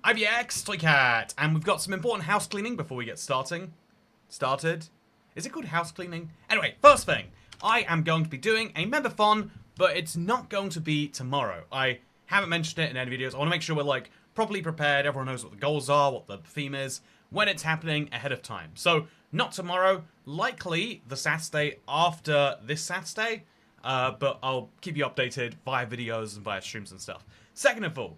IVX Toy Cat, and we've got some important house cleaning before we get started. Is it called house cleaning? Anyway, first thing, I am going to be doing a member-thon, but it's not going to be tomorrow. I haven't mentioned it in any videos. I want to make sure we're like properly prepared, everyone knows what the goals are, what the theme is, when it's happening ahead of time. So, not tomorrow, likely the Saturday after this Saturday, but I'll keep you updated via videos and via streams and stuff. Second of all,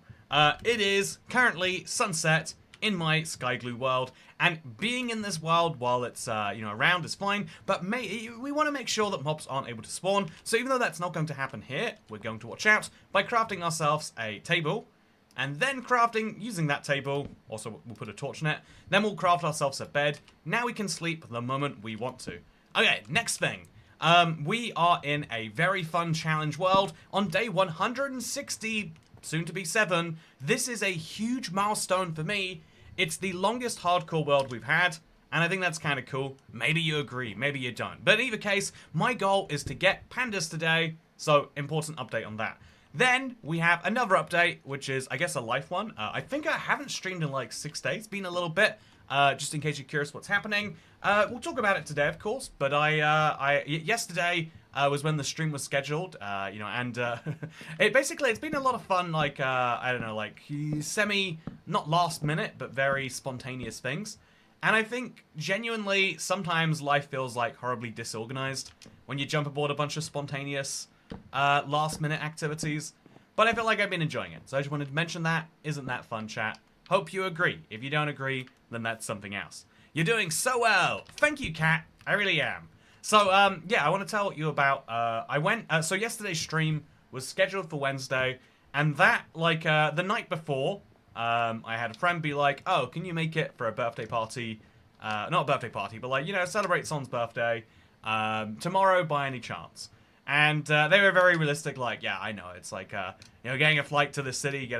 it is currently sunset in my SkyGloo world, and being in this world while it's around is fine, but we want to make sure that mobs aren't able to spawn. So even though that's not going to happen here, we're going to watch out by crafting ourselves a table, and then using that table, also we'll put a torch in it, then we'll craft ourselves a bed. Now we can sleep the moment we want to. Okay, next thing. We are in a very fun challenge world on day 160, soon to be 7. This is a huge milestone for me. It's the longest hardcore world we've had, and I think that's kind of cool. Maybe you agree, maybe you don't. But in either case, my goal is to get pandas today, so important update on that. Then we have another update, which is, I guess, a life one. I think I haven't streamed in like 6 days, been a little bit, just in case you're curious what's happening. We'll talk about it today, of course, but yesterday was when the stream was scheduled, and it's been a lot of fun, like, I don't know, like, not last minute, but very spontaneous things. And I think, genuinely, sometimes life feels, like, horribly disorganized when you jump aboard a bunch of spontaneous, last-minute activities. But I feel like I've been enjoying it, so I just wanted to mention that. Isn't that fun, chat? Hope you agree. If you don't agree, then that's something else. You're doing so well. Thank you, Kat. I really am. So, yeah, I want to tell you about, so yesterday's stream was scheduled for Wednesday, and that, like, the night before, I had a friend be like, oh, can you make it for a birthday party, not a birthday party, but, like, celebrate Son's birthday, tomorrow by any chance. And, they were very realistic, like, yeah, I know, it's like, getting a flight to the city,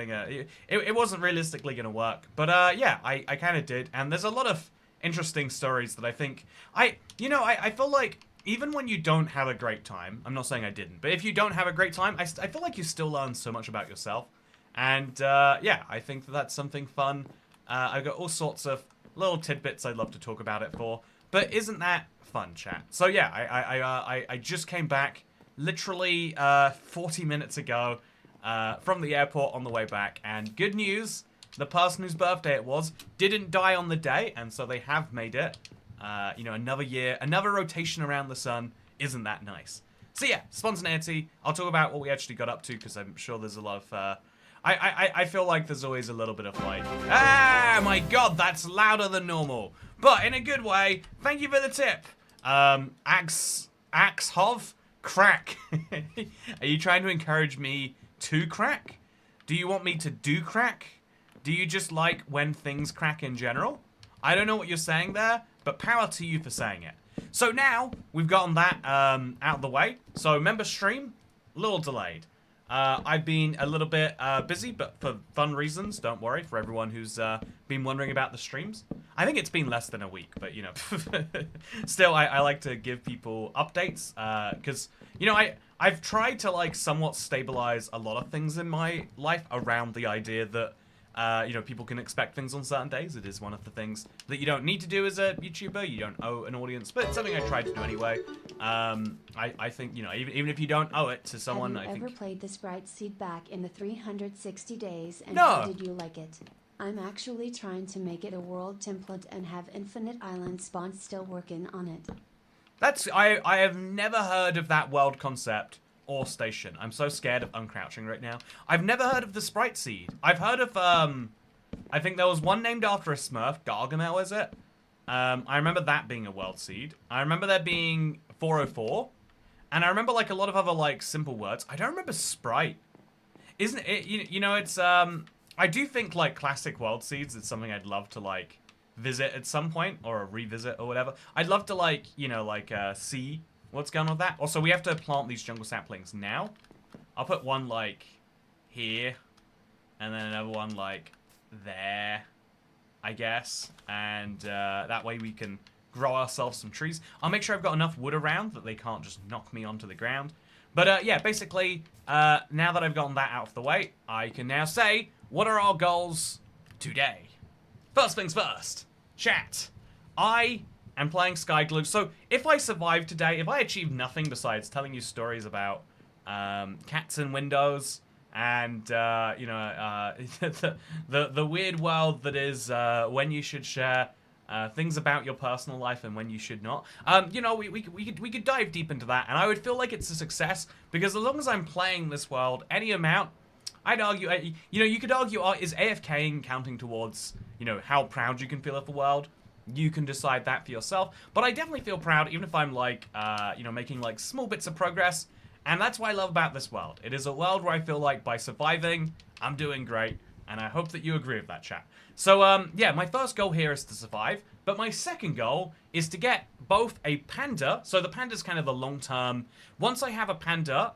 it wasn't realistically gonna work, but, yeah, I kind of did, and there's a lot of interesting stories that I think, I feel like even when you don't have a great time, I'm not saying I didn't, but if you don't have a great time, I feel like you still learn so much about yourself. And, yeah, I think that's something fun. I've got all sorts of little tidbits I'd love to talk about it for, but isn't that fun, chat? So, yeah, I just came back literally 40 minutes ago from the airport on the way back, and good news, the person whose birthday it was didn't die on the day, and so they have made it. Another year, another rotation around the sun. Isn't that nice? So yeah, spontaneity. I'll talk about what we actually got up to, because I'm sure there's a lot of, I feel like there's always a little bit of like, ah, my god, that's louder than normal. But in a good way, thank you for the tip. Axhov, crack. Are you trying to encourage me to crack? Do you want me to do crack? Do you just like when things crack in general? I don't know what you're saying there, but power to you for saying it. So now, we've gotten that out of the way. So, member stream, a little delayed. I've been a little bit busy, but for fun reasons, don't worry, for everyone who's been wondering about the streams. I think it's been less than a week, but, still, I like to give people updates, because, I've tried to, like, somewhat stabilize a lot of things in my life around the idea that people can expect things on certain days. It is one of the things that you don't need to do as a YouTuber. You don't owe an audience, but it's something I try to do anyway. I think, even if you don't owe it to someone, Have you ever played the Sprite Seed back in the 360 days, and No. how did you like it? I'm actually trying to make it a world template and have infinite island spawns, still working on it. I have never heard of that world concept or station. I'm so scared of uncrouching right now. I've never heard of the Sprite Seed. I've heard of, I think there was one named after a Smurf. Gargamel, is it? I remember that being a world seed. I remember there being 404. And I remember, like, a lot of other, like, simple words. I don't remember Sprite. Isn't it, it's, I do think, like, classic world seeds is something I'd love to, like, visit at some point, or revisit, or whatever. I'd love to, like, see what's going on with that? Also, we have to plant these jungle saplings now. I'll put one, like, here. And then another one, like, there. I guess. And that way we can grow ourselves some trees. I'll make sure I've got enough wood around that they can't just knock me onto the ground. But, yeah, basically, now that I've gotten that out of the way, I can now say, what are our goals today. First things first, chat. I am playing SkyGloo, so if I survive today, if I achieve nothing besides telling you stories about cats in windows and the weird world that is when you should share things about your personal life and when you should not. We could dive deep into that, and I would feel like it's a success because as long as I'm playing this world any amount, I'd argue, you could argue, is AFKing counting towards, how proud you can feel of the world? You can decide that for yourself. But I definitely feel proud, even if I'm like, making like small bits of progress. And that's what I love about this world. It is a world where I feel like by surviving, I'm doing great. And I hope that you agree with that, chat. So, yeah, my first goal here is to survive. But my second goal is to get both a panda. So the panda's kind of the long-term. Once I have a panda,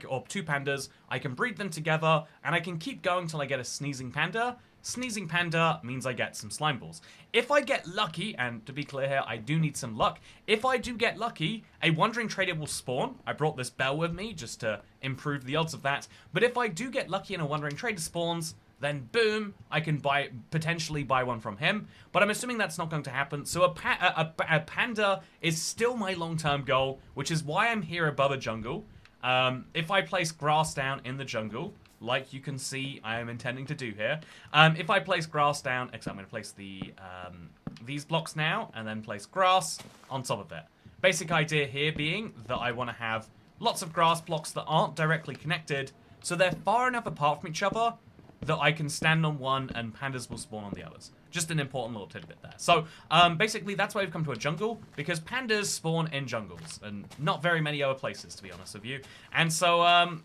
or two pandas, I can breed them together. And I can keep going till I get a sneezing panda. Sneezing panda means I get some slime balls. If I get lucky, and to be clear here, I do need some luck. If I do get lucky, a wandering trader will spawn. I brought this bell with me just to improve the odds of that. But if I do get lucky and a wandering trader spawns, then boom, I can potentially buy one from him. But I'm assuming that's not going to happen. So a panda is still my long-term goal, which is why I'm here above a jungle. If I place grass down in the jungle, like you can see I am intending to do here. If I place grass down, except I'm going to place these blocks now, and then place grass on top of it. Basic idea here being that I want to have lots of grass blocks that aren't directly connected, so they're far enough apart from each other that I can stand on one and pandas will spawn on the others. Just an important little tidbit there. So, basically, that's why we've come to a jungle, because pandas spawn in jungles, and not very many other places, to be honest with you. And so,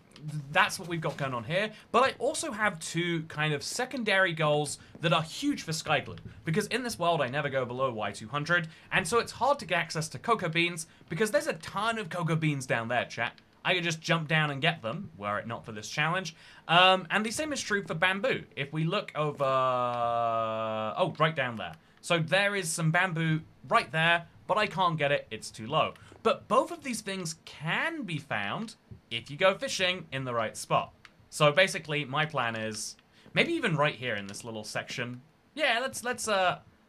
that's what we've got going on here. But I also have two kind of secondary goals that are huge for SkyGloo, because in this world, I never go below Y200, and so it's hard to get access to cocoa beans, because there's a ton of cocoa beans down there, chat. I could just jump down and get them, were it not for this challenge. And the same is true for bamboo. If we look over... Oh, right down there. So there is some bamboo right there, but I can't get it. It's too low. But both of these things can be found if you go fishing in the right spot. So basically, my plan is... Maybe even right here in this little section. Yeah,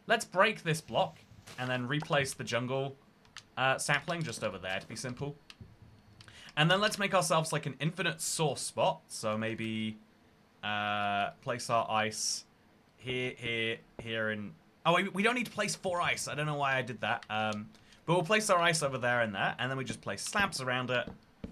let's break this block and then replace the jungle sapling just over there to be simple. And then let's make ourselves like an infinite source spot. So maybe place our ice here, and... Oh, we don't need to place 4 ice. I don't know why I did that. But we'll place our ice over there and there. And then we just place slabs around it.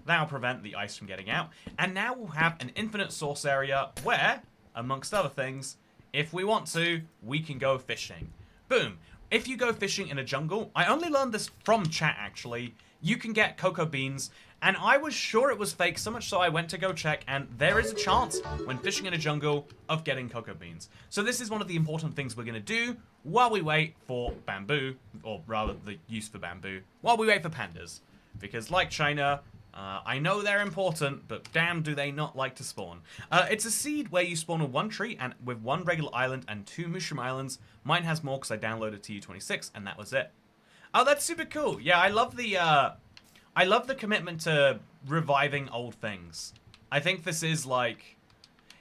That'll prevent the ice from getting out. And now we'll have an infinite source area where, amongst other things, if we want to, we can go fishing. Boom. If you go fishing in a jungle, I only learned this from chat actually, you can get cocoa beans. And I was sure it was fake, so much so I went to go check, and there is a chance, when fishing in a jungle, of getting cocoa beans. So this is one of the important things we're going to do while we wait for bamboo, or rather the use for bamboo, while we wait for pandas. Because like China, I know they're important, but damn do they not like to spawn. It's a seed where you spawn on 1 tree, and with 1 regular island and 2 mushroom islands. Mine has more because I downloaded TU26, and that was it. Oh, that's super cool. Yeah, I love the commitment to reviving old things. I think this is like,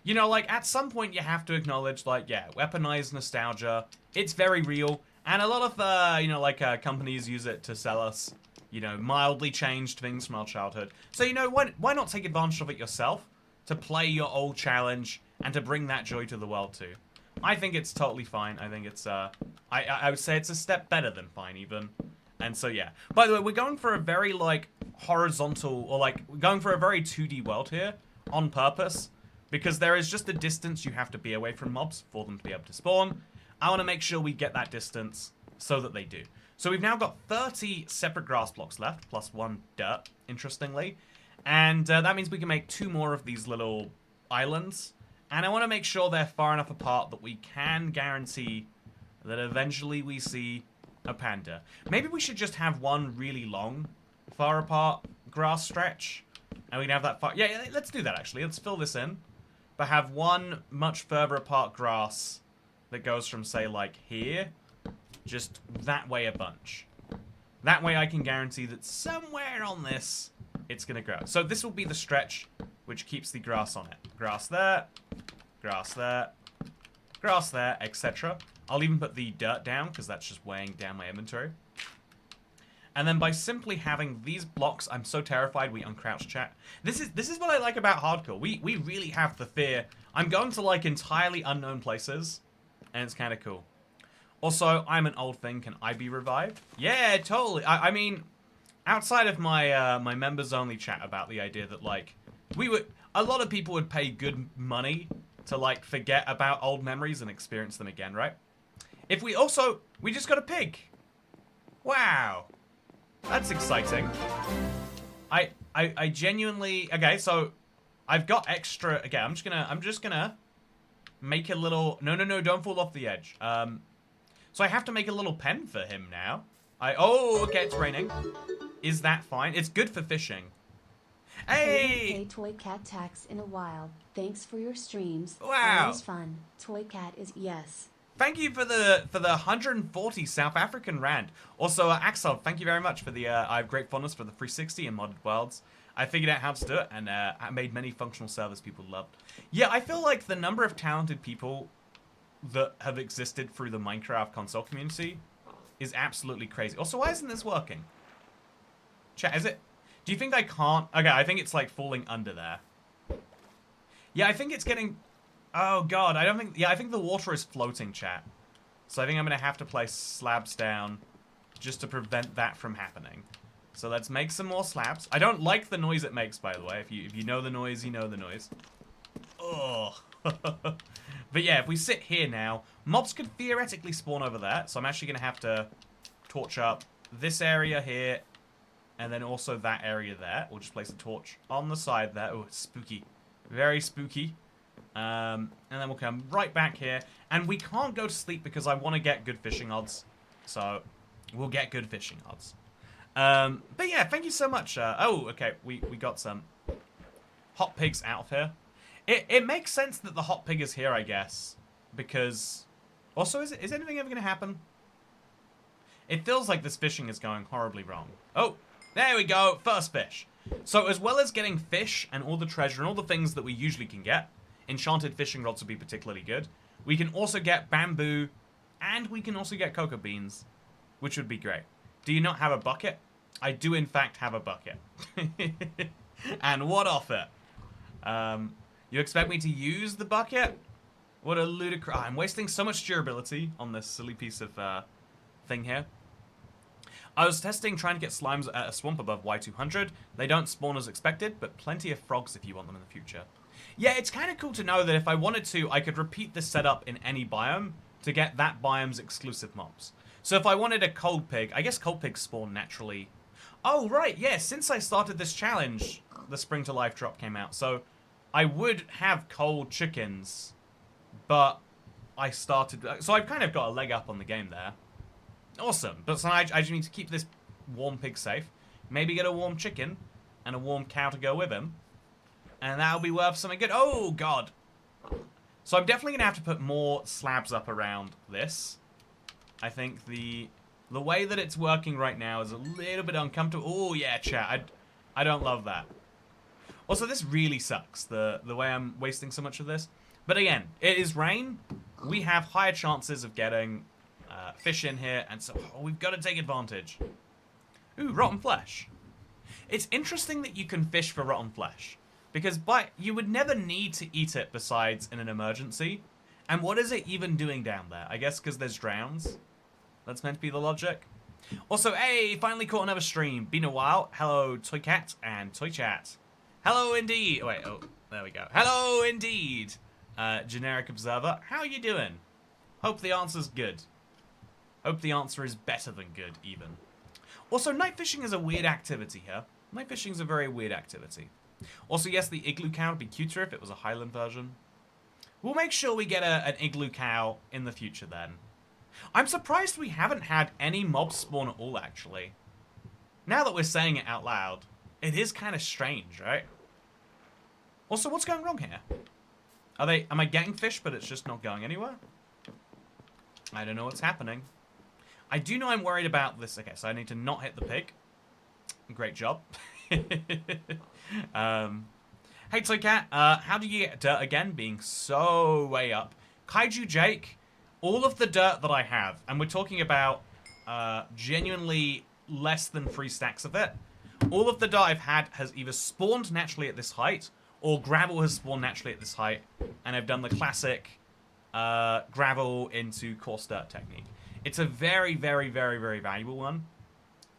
like at some point you have to acknowledge like, yeah, weaponized nostalgia. It's very real. And a lot of, companies use it to sell us, mildly changed things from our childhood. So, why not take advantage of it yourself to play your old challenge and to bring that joy to the world too? I think it's totally fine. I think it's, I would say it's a step better than fine even. And so, yeah. By the way, we're going for a very, horizontal, or, we're going for a very 2D world here on purpose. Because there is just a distance you have to be away from mobs for them to be able to spawn. I want to make sure we get that distance so that they do. So we've now got 30 separate grass blocks left, plus 1 dirt, interestingly. And that means we can make 2 more of these little islands. And I want to make sure they're far enough apart that we can guarantee that eventually we see a panda. Maybe we should just have 1 really long, far apart grass stretch. And we can have that far... Yeah, let's do that, actually. Let's fill this in. But have 1 much further apart grass that goes from, say, here. Just that way a bunch. That way I can guarantee that somewhere on this, it's going to grow. So this will be the stretch which keeps the grass on it. Grass there. Grass there. Grass there, etc. I'll even put the dirt down, because that's just weighing down my inventory. And then by simply having these blocks, I'm so terrified we uncrouch chat. This is what I like about hardcore. We really have the fear. I'm going to like entirely unknown places, and it's kind of cool. Also, I'm an old thing. Can I be revived? Yeah, totally. I mean, outside of my my members only chat about the idea that like a lot of people would pay good money to like forget about old memories and experience them again, right? If we just got a pig. Wow. That's exciting. I genuinely, okay, so I've got extra, okay, I'm just gonna make a little, no, don't fall off the edge. So I have to make a little pen for him now. Oh, okay, it's raining. Is that fine? It's good for fishing. Hey! Pay Toy Cat tax in a while. Thanks for your streams. Wow. Always fun. Toy Cat is yes. Thank you for the 140 South African rand. Also, Axel, thank you very much for the. I have great fondness for the 360 and modded worlds. I figured out how to do it, and I made many functional servers people loved. Yeah, I feel like the number of talented people that have existed through the Minecraft console community is absolutely crazy. Also, why isn't this working? Chat, is it? Do you think I can't? Okay, I think it's like falling under there. Yeah, I think it's getting. Oh god, I don't think. Yeah, I think the water is floating, chat. So I think I'm gonna have to place slabs down just to prevent that from happening. So let's make some more slabs. I don't like the noise it makes, by the way. If you know the noise, you know the noise. Oh. But yeah, if we sit here now, mobs could theoretically spawn over there. So I'm actually gonna have to torch up this area here, and then also that area there. We'll just place a torch on the side there. Oh, it's spooky. Very spooky. And then we'll come right back here. And we can't go to sleep because I want to get good fishing odds. So we'll get good fishing odds. But yeah, thank you so much. Oh, okay, we got some hot pigs out of here. It makes sense that the hot pig is here, I guess. Because... Also, is anything ever going to happen? It feels like this fishing is going horribly wrong. Oh, there we go. First fish. So as well as getting fish and all the treasure and all the things that we usually can get, enchanted fishing rods would be particularly good. We can also get bamboo, and we can also get cocoa beans, which would be great. Do you not have a bucket? I do, in fact, have a bucket. And what of it? You expect me to use the bucket? What a ludicrous... I'm wasting so much durability on this silly piece of thing here. I was testing trying to get slimes at a swamp above Y200. They don't spawn as expected, but plenty of frogs if you want them in the future. Yeah, it's kind of cool to know that if I wanted to, I could repeat this setup in any biome to get that biome's exclusive mobs. So if I wanted a cold pig, I guess cold pigs spawn naturally. Oh, right, yeah, since I started this challenge, the Spring to Life drop came out. So I would have cold chickens, but I started... So I've kind of got a leg up on the game there. Awesome, but so I just need to keep this warm pig safe. Maybe get a warm chicken and a warm cow to go with him. And that'll be worth something good. Oh, God. So I'm definitely going to have to put more slabs up around this. I think the way that it's working right now is a little bit uncomfortable. Oh, yeah, chat. I don't love that. Also, this really sucks, the way I'm wasting so much of this. But again, it is rain. We have higher chances of getting fish in here. And so we've got to take advantage. Ooh, rotten flesh. It's interesting that you can fish for rotten flesh. Because you would never need to eat it besides in an emergency. And what is it even doing down there? I guess because there's drowns. That's meant to be the logic. Also, hey, finally caught another stream. Been a while. Hello, Toy Cat and Toy Chat. Hello, indeed. Wait, oh, there we go. Hello, indeed. Generic Observer. How are you doing? Hope the answer's good. Hope the answer is better than good, even. Also, night fishing is a weird activity here. Night fishing is a very weird activity. Also, yes, the igloo cow would be cuter if it was a Highland version. We'll make sure we get an igloo cow in the future then. I'm surprised we haven't had any mobs spawn at all, actually. Now that we're saying it out loud, it is kind of strange, right? Also, what's going wrong here? Am I getting fish, but it's just not going anywhere? I don't know what's happening. I do know I'm worried about this. Okay, so I need to not hit the pig. Great job. Hey, Toy Cat, how do you get dirt again, being so way up? Kaiju Jake, all of the dirt that I have, and we're talking about genuinely less than 3 stacks of it, all of the dirt I've had has either spawned naturally at this height, or gravel has spawned naturally at this height, and I've done the classic gravel into coarse dirt technique. It's a very, very, very, very valuable one.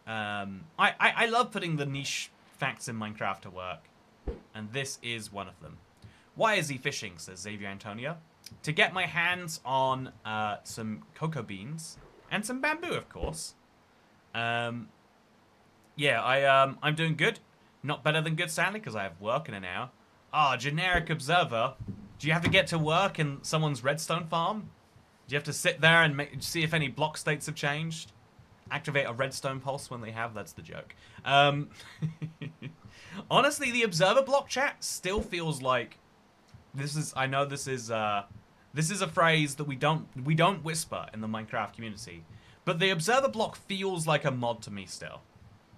I love putting the niche facts in Minecraft to work, and this is one of them. Why is he fishing, says Xavier Antonia? To get my hands on some cocoa beans and some bamboo, of course. Yeah, I'm doing good. Not better than good, sadly, because I have work in an hour. Ah, generic observer. Do you have to get to work in someone's redstone farm? Do you have to sit there and see if any block states have changed? Activate a redstone pulse when they have? That's the joke. Honestly, the observer block chat still feels like this is. I know this is a phrase that we don't whisper in the Minecraft community, but the observer block feels like a mod to me still.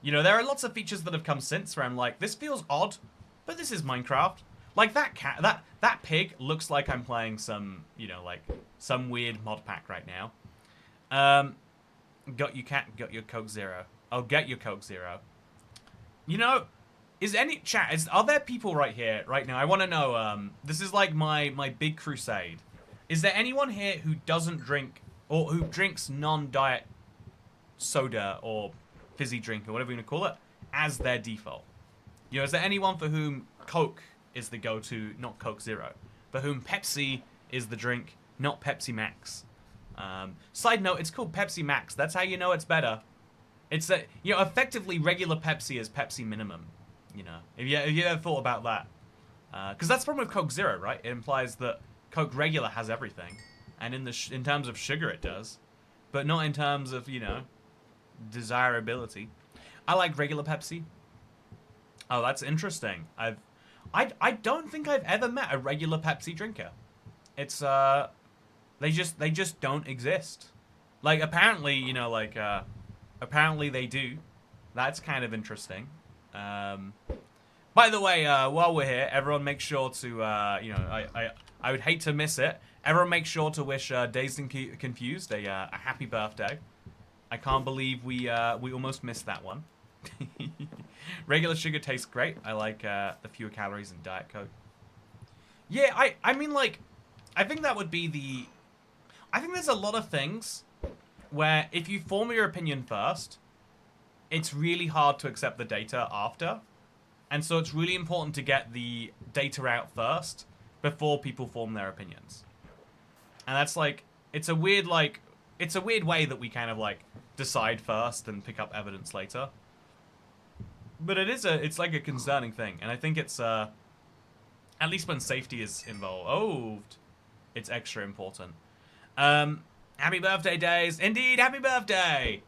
You know, there are lots of features that have come since where I'm like, this feels odd, but this is Minecraft. Like that that pig looks like I'm playing some, you know, like some weird mod pack right now. Got you cat, got your Coke Zero. I'll get your Coke Zero. You know, are there people right here, right now? I want to know, this is like my big crusade. Is there anyone here who doesn't drink, or who drinks non-diet soda or fizzy drink, or whatever you want to call it, as their default? You know, is there anyone for whom Coke is the go-to, not Coke Zero? For whom Pepsi is the drink, not Pepsi Max? Side note, it's called Pepsi Max. That's how you know it's better. It's that, you know, effectively regular Pepsi is Pepsi Minimum. You know, if you ever thought about that, because that's the problem with Coke Zero, right? It implies that Coke Regular has everything, and in terms of sugar it does, but not in terms of, you know, desirability. I like regular Pepsi. Oh, that's interesting. I don't think I've ever met a regular Pepsi drinker. It's they just don't exist. Like, apparently, you know, like apparently they do. That's kind of interesting. By the way, while we're here, everyone make sure to you know, I would hate to miss it. Everyone make sure to wish Dazed and Confused a happy birthday. I can't believe we almost missed that one. Regular sugar tastes great. I like the fewer calories in Diet Coke. Yeah, I mean, like, I think that would be the... I think there's a lot of things where if you form your opinion first, it's really hard to accept the data after. And so it's really important to get the data out first before people form their opinions. And that's like, it's a weird way that we kind of like decide first and pick up evidence later. But it's like a concerning thing. And I think it's, at least when safety is involved, it's extra important. Happy birthday, Days. Indeed, happy birthday.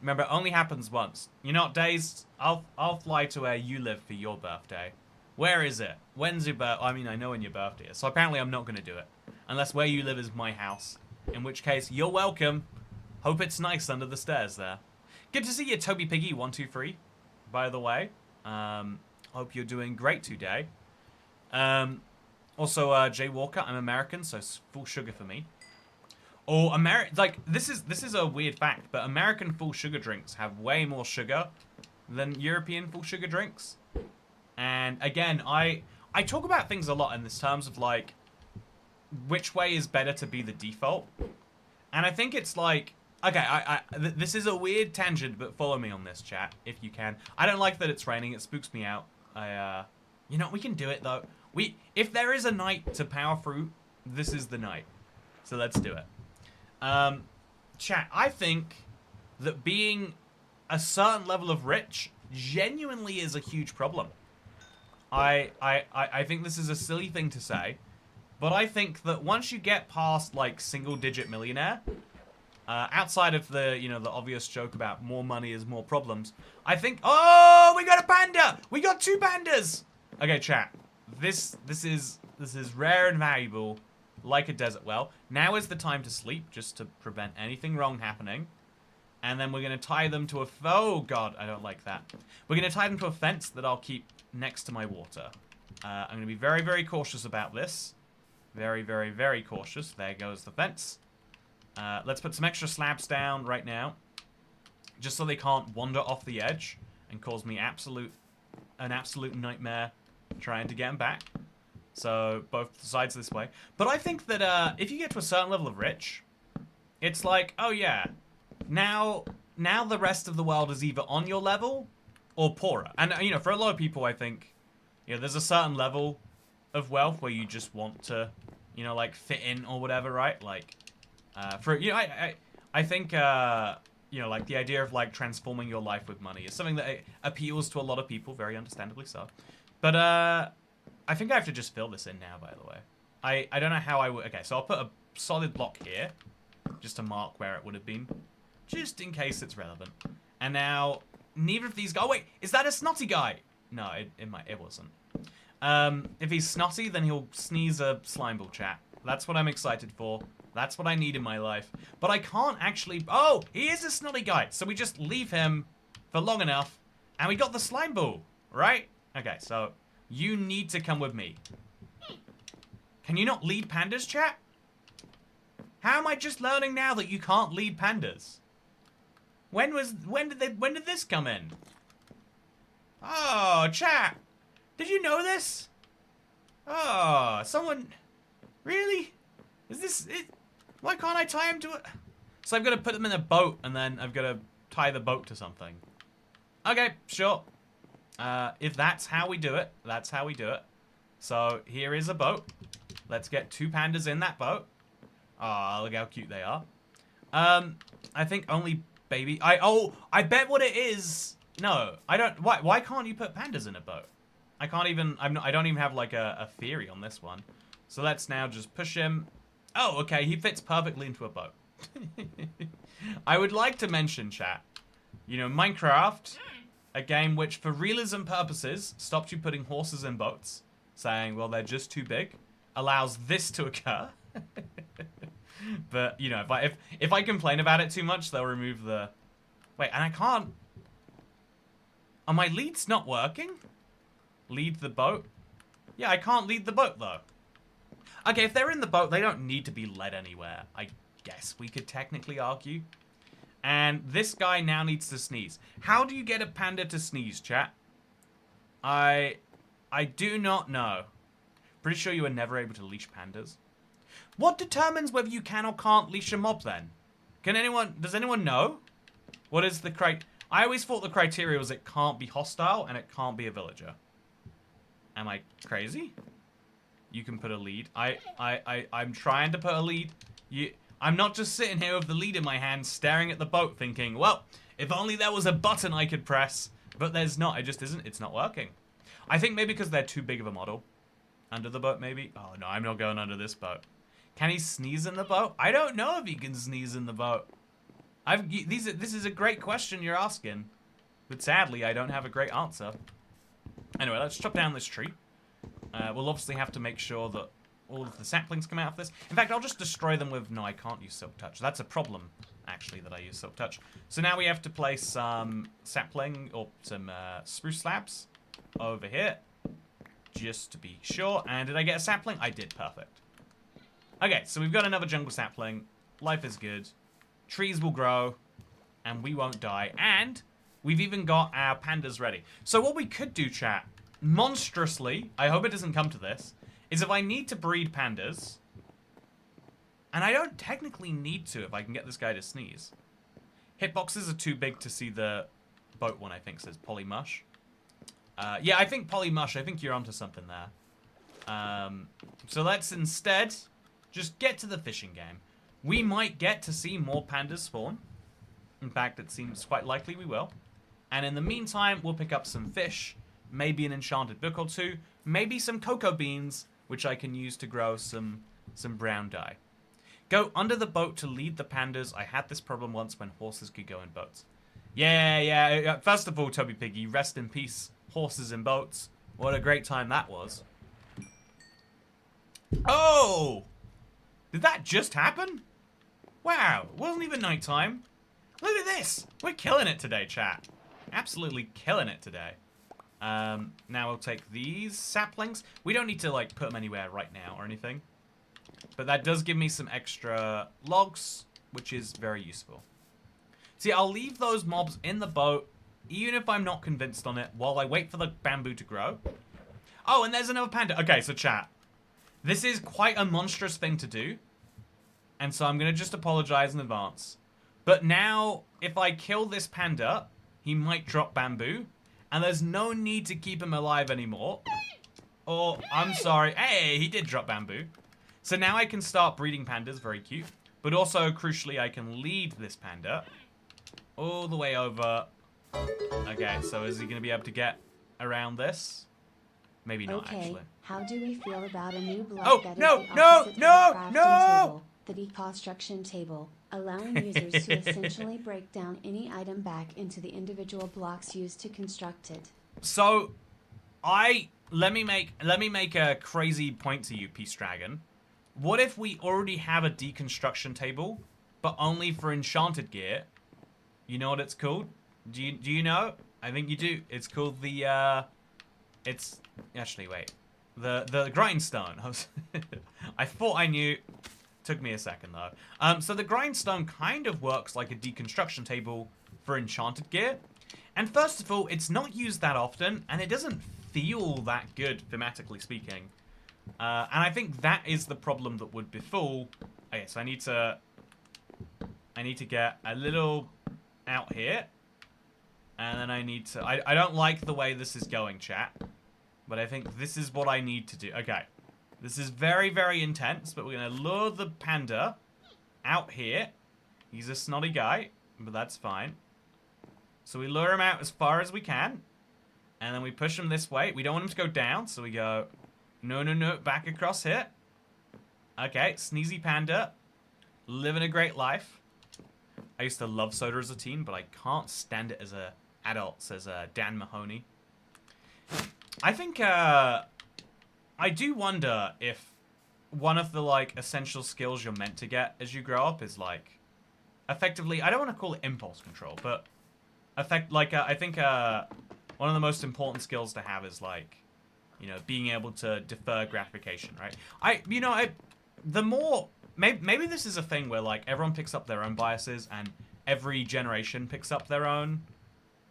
Remember, it only happens once. You know what, Days? I'll fly to where you live for your birthday. Where is it? When's your birthday? I mean, I know when your birthday is. So apparently I'm not going to do it. Unless where you live is my house. In which case, you're welcome. Hope it's nice under the stairs there. Good to see you, Toby Piggy 123. By the way. Hope you're doing great today. Also, Jay Walker, I'm American, so full sugar for me. Or like, this is a weird fact, but American full sugar drinks have way more sugar than European full sugar drinks. And again, I talk about things a lot in this terms of like, which way is better to be the default. And I think it's like, okay, this is a weird tangent, but follow me on this, chat, if you can. I don't like that it's raining, it spooks me out. You know, we can do it though. If there is a night to power through, this is the night. So let's do it. Chat, I think that being a certain level of rich genuinely is a huge problem. I think this is a silly thing to say, but I think that once you get past like single-digit millionaire, outside of the, you know, the obvious joke about more money is more problems, I think, oh, we got a panda! We got 2 pandas! Okay, chat, this is rare and valuable. Like a desert well. Now is the time to sleep, just to prevent anything wrong happening. And then we're going to tie them to a... Oh, God, I don't like that. We're going to tie them to a fence that I'll keep next to my water. I'm going to be very, very cautious about this. Very, very, very cautious. There goes the fence. Let's put some extra slabs down right now. Just so they can't wander off the edge and cause me an absolute nightmare trying to get them back. So, both sides this way. But I think that if you get to a certain level of rich, it's like, oh yeah, now the rest of the world is either on your level or poorer. And, you know, for a lot of people, I think, you know, there's a certain level of wealth where you just want to, you know, like, fit in or whatever, right? Like, you know, I think, you know, like, the idea of, like, transforming your life with money is something that appeals to a lot of people, very understandably so. But, I think I have to just fill this in now, by the way. I don't know how I would... Okay, so I'll put a solid block here, just to mark where it would have been, just in case it's relevant. And now, neither of these... Oh, wait, is that a snotty guy? No, it wasn't. If he's snotty, then he'll sneeze a slime ball, chat. That's what I'm excited for. That's what I need in my life. But I can't actually... Oh, he is a snotty guy. So we just leave him for long enough, and we got the slime ball, right? Okay, so you need to come with me. Can you not lead pandas, chat? How am I just learning now that you can't lead pandas? When did this come in? Oh, chat. Did you know this? Oh, someone... Really? Is this it? Why can't I tie him to it? So I've got to put them in a boat, and then I've got to tie the boat to something. Okay, sure. If that's how we do it, that's how we do it. So here is a boat. Let's get 2 pandas in that boat. Ah, look how cute they are. I think only baby... I bet what it is... No, I don't... Why can't you put pandas in a boat? I can't even... I don't even have, like, a theory on this one. So let's now just push him. Oh, okay, he fits perfectly into a boat. I would like to mention, chat, you know, Minecraft, a game which, for realism purposes, stops you putting horses in boats, saying, well, they're just too big, allows this to occur. But, you know, if I complain about it too much, they'll remove the... Wait, and I can't... Are my leads not working? Lead the boat? Yeah, I can't lead the boat, though. Okay, if they're in the boat, they don't need to be led anywhere, I guess we could technically argue. And this guy now needs to sneeze. How do you get a panda to sneeze, chat? I do not know. Pretty sure you were never able to leash pandas. What determines whether you can or can't leash a mob, then? Does anyone know? What is the I always thought the criteria was it can't be hostile and it can't be a villager. Am I crazy? You can put a lead. I'm trying to put a lead. I'm not just sitting here with the lead in my hand staring at the boat thinking, well, if only there was a button I could press. But there's not. It just isn't. It's not working. I think maybe because they're too big of a model. Under the boat, maybe? Oh, no, I'm not going under this boat. Can he sneeze in the boat? I don't know if he can sneeze in the boat. This is a great question you're asking. But sadly, I don't have a great answer. Anyway, let's chop down this tree. We'll obviously have to make sure that all of the saplings come out of this. In fact, I'll just destroy them with... No, I can't use Silk Touch. That's a problem, actually, that I use Silk Touch. So now we have to place some sapling or some spruce slabs over here. Just to be sure. And did I get a sapling? I did. Perfect. Okay, so we've got another jungle sapling. Life is good. Trees will grow. And we won't die. And we've even got our pandas ready. So what we could do, chat, monstrously, I hope it doesn't come to this, is if I need to breed pandas, and I don't technically need to if I can get this guy to sneeze. Hitboxes are too big to see the boat one, I think, says Polymush. Yeah, I think Polymush, I think you're onto something there. So let's instead just get to the fishing game. We might get to see more pandas spawn. In fact, it seems quite likely we will. And in the meantime, we'll pick up some fish, maybe an enchanted book or 2, maybe some cocoa beans, which I can use to grow some brown dye. Go under the boat to lead the pandas. I had this problem once when horses could go in boats. Yeah. First of all, Toby Piggy, rest in peace, horses in boats. What a great time that was. Oh! Did that just happen? Wow, it wasn't even nighttime. Look at this. We're killing it today, chat. Absolutely killing it today. Now we'll take these saplings. We don't need to, like, put them anywhere right now or anything. But that does give me some extra logs, which is very useful. See, I'll leave those mobs in the boat, even if I'm not convinced on it, while I wait for the bamboo to grow. Oh, and there's another panda. Okay, so chat. This is quite a monstrous thing to do. And so I'm going to just apologize in advance. But now, if I kill this panda, he might drop bamboo. And there's no need to keep him alive anymore. Or, I'm sorry. Hey, he did drop bamboo. So now I can start breeding pandas. Very cute. But also, crucially, I can lead this panda all the way over. Okay, so is he going to be able to get around this? Maybe not, actually. How do we feel about a new block Oh, that is no, the no, opposite of the no, crafting no! table, the deconstruction table, allowing users to essentially break down any item back into the individual blocks used to construct it. So, let me make a crazy point to you, Peace Dragon. What if we already have a deconstruction table, but only for enchanted gear? You know what it's called? Do you know? I think you do. It's called the it's actually wait. The grindstone. I thought I knew. Took me a second though. So the grindstone kind of works like a deconstruction table for enchanted gear. And first of all, it's not used that often, and it doesn't feel that good thematically speaking. And I think that is the problem that would befall. Okay, so I need to get a little out here. And then I need to... I don't like the way this is going, chat. But I think this is what I need to do. Okay. This is very, very intense, but we're going to lure the panda out here. He's a snotty guy, but that's fine. So we lure him out as far as we can. And then we push him this way. We don't want him to go down, so we go... No, no, no. Back across here. Okay, sneezy panda. Living a great life. I used to love soda as a teen, but I can't stand it as a adult, says Dan Mahoney. I think, I do wonder if one of the, like, essential skills you're meant to get as you grow up is, like, effectively, I don't want to call it impulse control, but, I think, one of the most important skills to have is, like, you know, being able to defer gratification, right? The more... Maybe this is a thing where, like, everyone picks up their own biases and every generation picks up their own,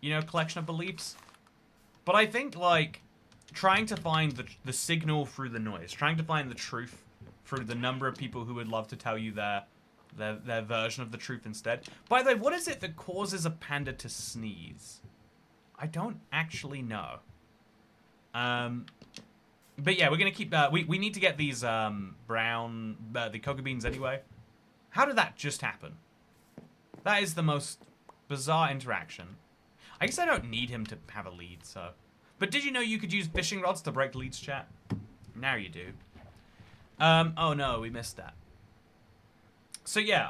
you know, collection of beliefs. But I think, like, trying to find the signal through the noise, trying to find the truth through the number of people who would love to tell you their version of the truth instead. By the way, what is it that causes a panda to sneeze? I don't actually know. But yeah, we're gonna keep. We need to get these brown the cocoa beans anyway. How did that just happen? That is the most bizarre interaction. I guess I don't need him to have a lead, so. But did you know you could use fishing rods to break leads, chat? Now you do. Oh no, we missed that. So yeah,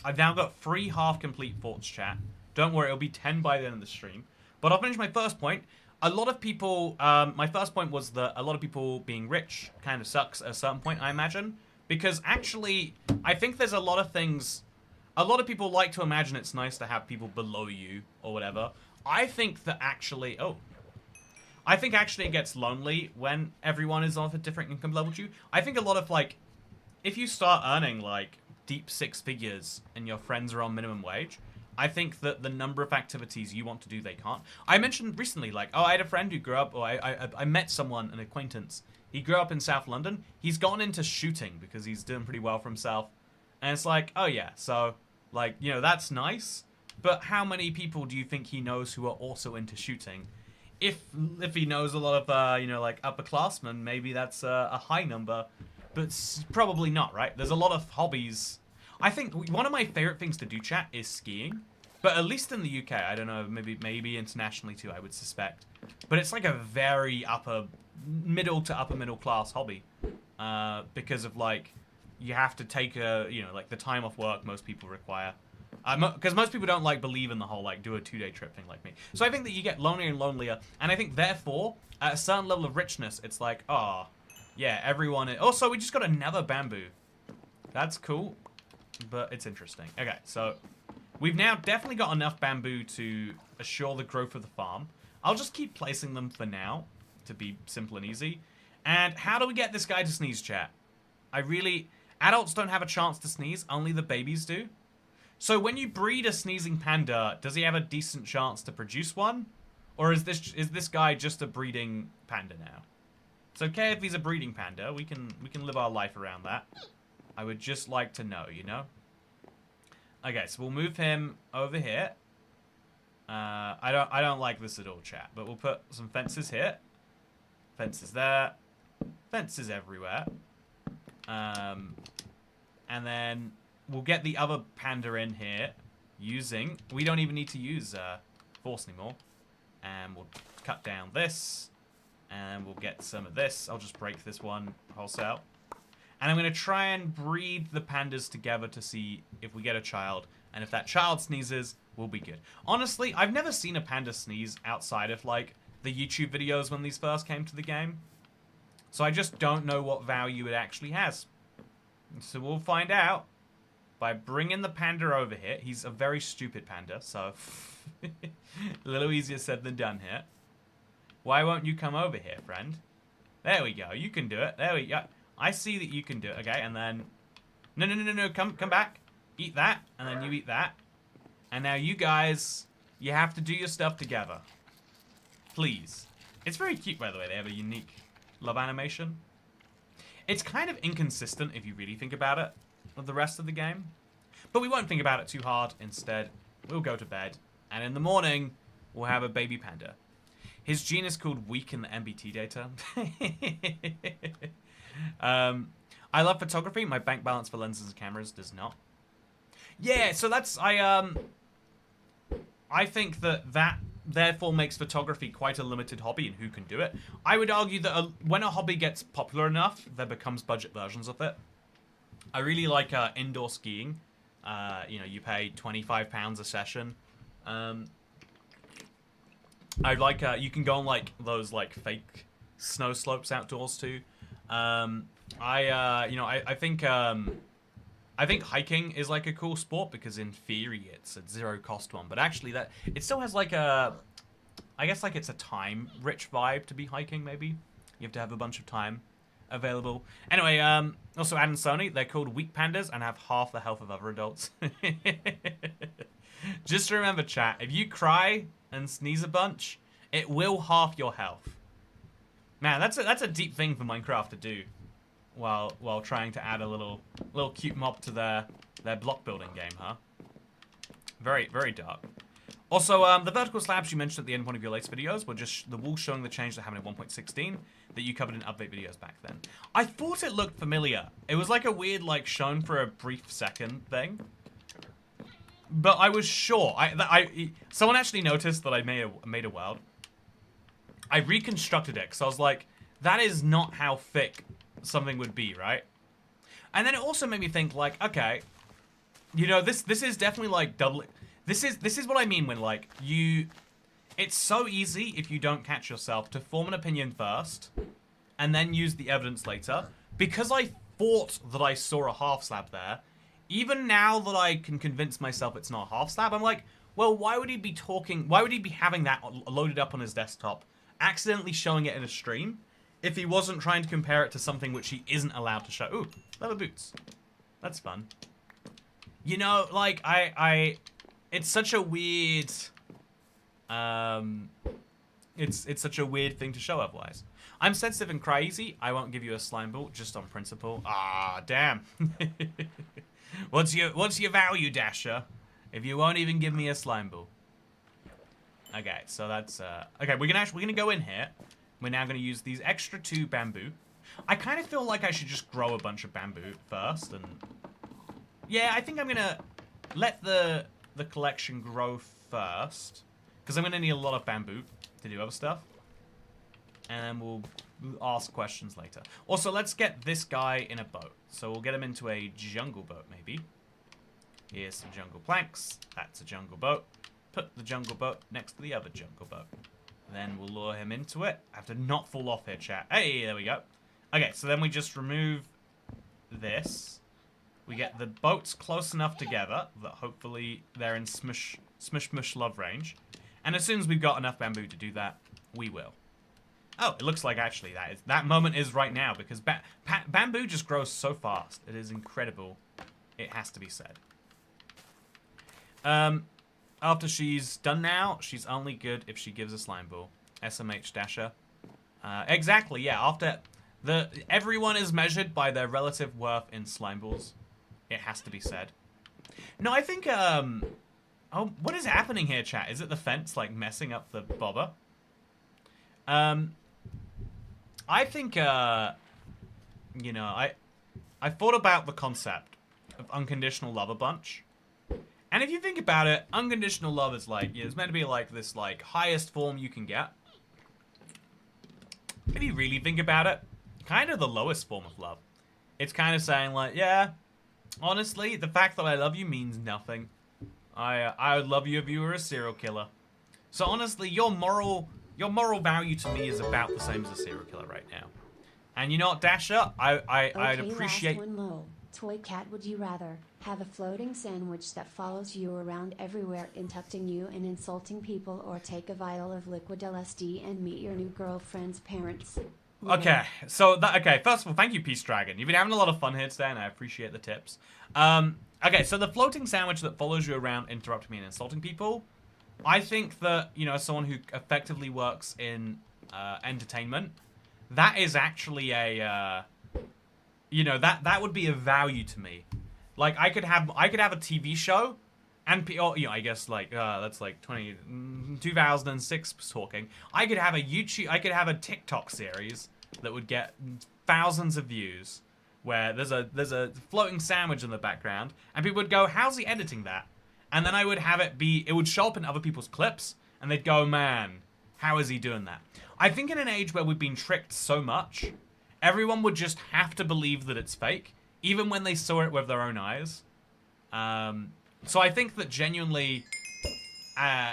I've now got 3 half-complete thoughts, chat. Don't worry, it'll be 10 by the end of the stream. But I'll finish my first point. A lot of people, my first point was that a lot of people being rich kind of sucks at a certain point, I imagine. Because actually, I think there's a lot of things, a lot of people like to imagine it's nice to have people below you or whatever. I think that actually, I think actually it gets lonely when everyone is on a different income level to you. I think a lot of, like, if you start earning, like, deep 6 figures and your friends are on minimum wage, I think that the number of activities you want to do, they can't. I mentioned recently, like, oh, I had a friend who grew up, or I met someone, an acquaintance. He grew up in South London. He's gone into shooting because he's doing pretty well for himself. And it's like, oh yeah, so, like, you know, that's nice. But how many people do you think he knows who are also into shooting? If he knows a lot of, you know, like, upperclassmen, maybe that's a high number. But probably not, right? There's a lot of hobbies. I think one of my favorite things to do, chat, is skiing. But at least in the UK, I don't know, maybe internationally too, I would suspect. But it's like a very middle to upper middle class hobby. Because of, like, you have to take you know, like, the time off work most people require. Because most people don't, like, believe in the whole, like, do a 2-day trip thing like me. So I think that you get lonelier and lonelier. And I think, therefore, at a certain level of richness, it's like, oh, yeah, everyone... Also, we just got another bamboo. That's cool. But it's interesting. Okay, so we've now definitely got enough bamboo to assure the growth of the farm. I'll just keep placing them for now to be simple and easy. And how do we get this guy to sneeze, chat? Adults don't have a chance to sneeze, only the babies do. So when you breed a sneezing panda, does he have a decent chance to produce one? Or is this guy just a breeding panda now? It's okay if he's a breeding panda. We can live our life around that. I would just like to know, you know? Okay, so we'll move him over here. I don't like this at all, chat, but we'll put some fences here. Fences there. Fences everywhere. And then we'll get the other panda in here using... We don't even need to use force anymore. And we'll cut down this. And we'll get some of this. I'll just break this one wholesale. And I'm going to try and breed the pandas together to see if we get a child. And if that child sneezes, we'll be good. Honestly, I've never seen a panda sneeze outside of, like, the YouTube videos when these first came to the game. So I just don't know what value it actually has. So we'll find out by bringing the panda over here. He's a very stupid panda, so a little easier said than done here. Why won't you come over here, friend? There we go. You can do it. There we go. I see that you can do it. Okay, and then... No. Come back. Eat that, and then you eat that. And now you guys, you have to do your stuff together. Please. It's very cute, by the way. They have a unique love animation. It's kind of inconsistent if you really think about it with the rest of the game. But we won't think about it too hard. Instead, we'll go to bed. And in the morning, we'll have a baby panda. His gene is called weak in the MBT data. I love photography. My bank balance for lenses and cameras does not. Yeah, so that's... I think that therefore makes photography quite a limited hobby in who can do it. I would argue that when a hobby gets popular enough, there becomes budget versions of it. I really like indoor skiing. You know, you pay £25 a session. I like you can go on like those like fake snow slopes outdoors too. I think hiking is like a cool sport because in theory it's a zero cost one, but actually that it still has like a, I guess like it's a time rich vibe to be hiking. Maybe you have to have a bunch of time available. Anyway, also Ad and Sony, they're called weak pandas and have half the health of other adults. Just remember, chat, if you cry and sneeze a bunch, it will half your health. Man, that's a deep thing for Minecraft to do while trying to add a little cute mob to their block building game, huh? Very, very dark. Also, the vertical slabs you mentioned at the end of one of your latest videos were just the walls showing the change that happened in 1.16 that you covered in update videos back then. I thought it looked familiar. It was like a weird, like, shown for a brief second thing. But I was sure. Someone actually noticed that I made a world. I reconstructed it because I was like, that is not how thick something would be, right? And then it also made me think, like, okay, you know, this is definitely like doubling. This is what I mean when like it's so easy if you don't catch yourself to form an opinion first and then use the evidence later. Because I thought that I saw a half slab there, even now that I can convince myself it's not a half slab, I'm like, well, why would he be having that loaded up on his desktop, accidentally showing it in a stream, if he wasn't trying to compare it to something which he isn't allowed to show? Ooh, leather boots. That's fun. You know, like, it's such a weird, it's such a weird thing to show otherwise. I'm sensitive and cry easy. I won't give you a slime ball, just on principle. Ah, damn. What's your value, Dasher, if you won't even give me a slime ball? Okay, so that's, okay, we're gonna go in here. We're now gonna use these extra 2 bamboo. I kind of feel like I should just grow a bunch of bamboo first, and yeah, I think I'm gonna let the collection grow first, because I'm gonna need a lot of bamboo to do other stuff, and then we'll ask questions later. Also, let's get this guy in a boat. So we'll get him into a jungle boat, maybe. Here's some jungle planks. That's a jungle boat. Put the jungle boat next to the other jungle boat. Then we'll lure him into it. I have to not fall off here, chat. Hey, there we go. Okay, so then we just remove this. We get the boats close enough together that hopefully they're in smush love range. And as soon as we've got enough bamboo to do that, we will. Oh, it looks like actually that moment is right now because bamboo just grows so fast. It is incredible. It has to be said. After she's done now, she's only good if she gives a slime ball. SMH Dasher. Exactly, yeah. After everyone is measured by their relative worth in slime balls. It has to be said. No, I think, oh, what is happening here, chat? Is it the fence, like, messing up the bobber? I think, you know, I thought about the concept of unconditional love a bunch. And if you think about it, unconditional love is like, it's meant to be like this, like, highest form you can get. If you really think about it, kind of the lowest form of love. It's kind of saying, like, yeah, honestly, the fact that I love you means nothing. I would love you if you were a serial killer. So honestly, your moral value to me is about the same as a serial killer right now. And you know what, Dasher? I'd appreciate... Last one low. Toy cat, would you rather have a floating sandwich that follows you around everywhere, inducting you and insulting people, or take a vial of liquid LSD and meet your new girlfriend's parents? Okay, so okay, first of all, thank you, Peace Dragon. You've been having a lot of fun here today, and I appreciate the tips. Okay, so the floating sandwich that follows you around, interrupting me and insulting people, I think that, you know, as someone who effectively works in entertainment, that is actually a, you know, that would be a value to me. Like, I could have a TV show, and, you know, I guess, like, that's like 2006 talking. I could have a TikTok series that would get thousands of views, where there's a floating sandwich in the background, and people would go, how's he editing that? And then I would have it would show up in other people's clips, and they'd go, man, how is he doing that? I think in an age where we've been tricked so much, everyone would just have to believe that it's fake, even when they saw it with their own eyes. So I think that genuinely,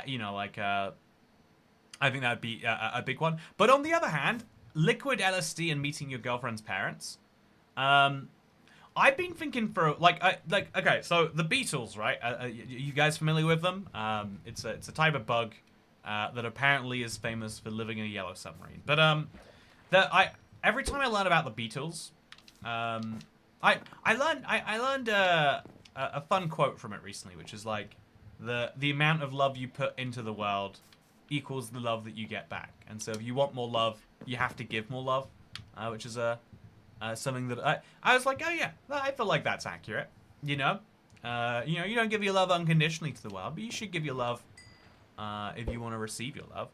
you know, like, I think that would be a big one. But on the other hand, liquid LSD and meeting your girlfriend's parents, I've been thinking for, like, okay, so the beetles, right? You guys familiar with them? It's a type of bug that apparently is famous for living in a yellow submarine. But every time I learn about the beetles, I learned a fun quote from it recently, which is like, the amount of love you put into the world equals the love that you get back. And so if you want more love, you have to give more love, which is something that I was like, oh yeah, I feel like that's accurate. You know, you don't give your love unconditionally to the world, but you should give your love if you want to receive your love.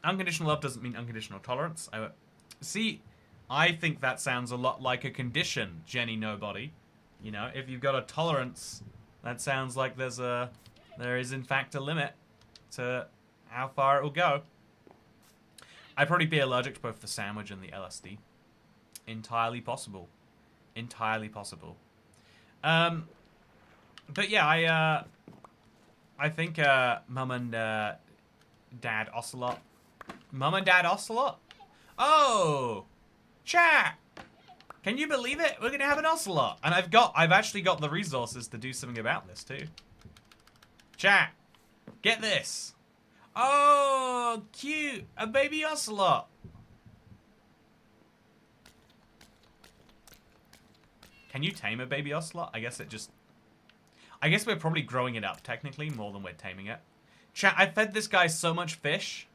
Unconditional love doesn't mean unconditional tolerance. I think that sounds a lot like a condition, Jenny Nobody. You know, if you've got a tolerance, that sounds like there is in fact a limit to how far it will go. I'd probably be allergic to both the sandwich and the LSD. Entirely possible. Entirely possible. But yeah, I think Mum and Dad Ocelot. Mum and Dad Ocelot? Oh! Chat! Can you believe it? We're gonna have an ocelot. And I've actually got the resources to do something about this too. Chat, get this. Oh, cute. A baby ocelot. Can you tame a baby ocelot? I guess we're probably growing it up technically more than we're taming it. Chat, I fed this guy so much fish.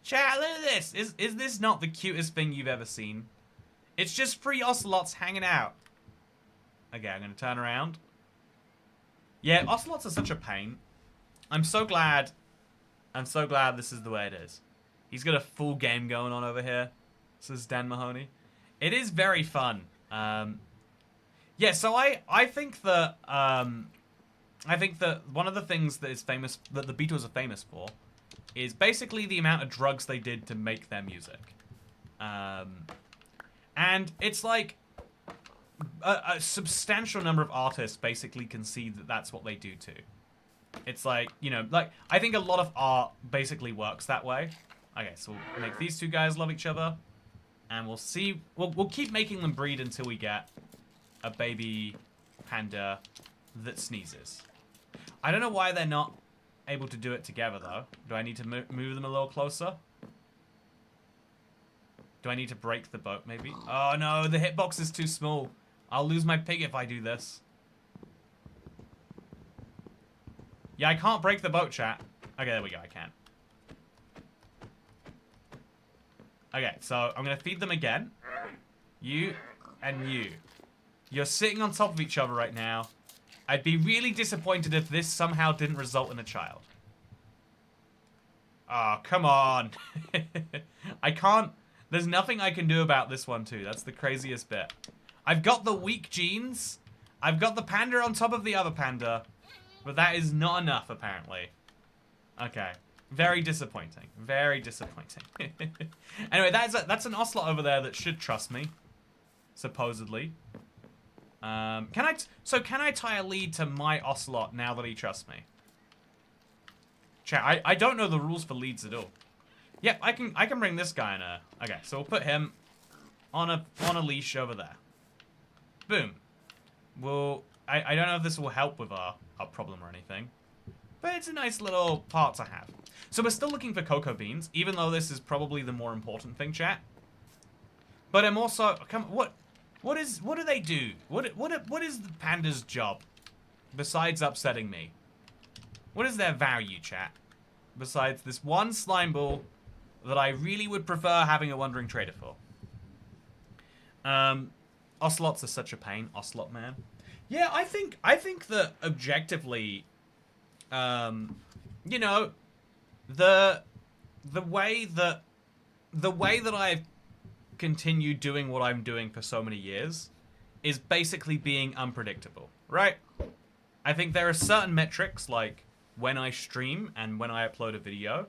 Chat, look at this. Is this not the cutest thing you've ever seen? It's just 3 ocelots hanging out. Okay, I'm going to turn around. Yeah, ocelots are such a pain. I'm so glad this is the way it is. He's got a full game going on over here. This is Dan Mahoney. It is very fun. Yeah, so I think that one of the things that the Beatles are famous for is basically the amount of drugs they did to make their music. And it's like a substantial number of artists basically concede that that's what they do too. It's like, you know, like, I think a lot of art basically works that way. Okay, so we'll make these 2 guys love each other. And we'll see, we'll keep making them breed until we get a baby panda that sneezes. I don't know why they're not able to do it together though. Do I need to move them a little closer? Do I need to break the boat, maybe? Oh, no, the hitbox is too small. I'll lose my pig if I do this. Yeah, I can't break the boat, chat. Okay, there we go, I can. Okay, so I'm going to feed them again. You and you. You're sitting on top of each other right now. I'd be really disappointed if this somehow didn't result in a child. Oh, come on. I can't... There's nothing I can do about this one, too. That's the craziest bit. I've got the weak genes. I've got the panda on top of the other panda. But that is not enough, apparently. Okay. Very disappointing. Very disappointing. Anyway, that's an ocelot over there that should trust me. Supposedly. Can I tie a lead to my ocelot now that he trusts me? Chat, I don't know the rules for leads at all. Yep, I can bring this guy in a... Okay, so we'll put him on a leash over there. Boom. I don't know if this will help with our problem or anything. But it's a nice little part to have. So we're still looking for cocoa beans, even though this is probably the more important thing, chat. But I'm also... What do they do? What is the panda's job? Besides upsetting me? What is their value, chat? Besides this one slime ball that I really would prefer having a wandering trader for. Ocelots are such a pain. Ocelot man. Yeah, I think that objectively, you know, the way that I've continued doing what I'm doing for so many years is basically being unpredictable, right? I think there are certain metrics, like when I stream and when I upload a video,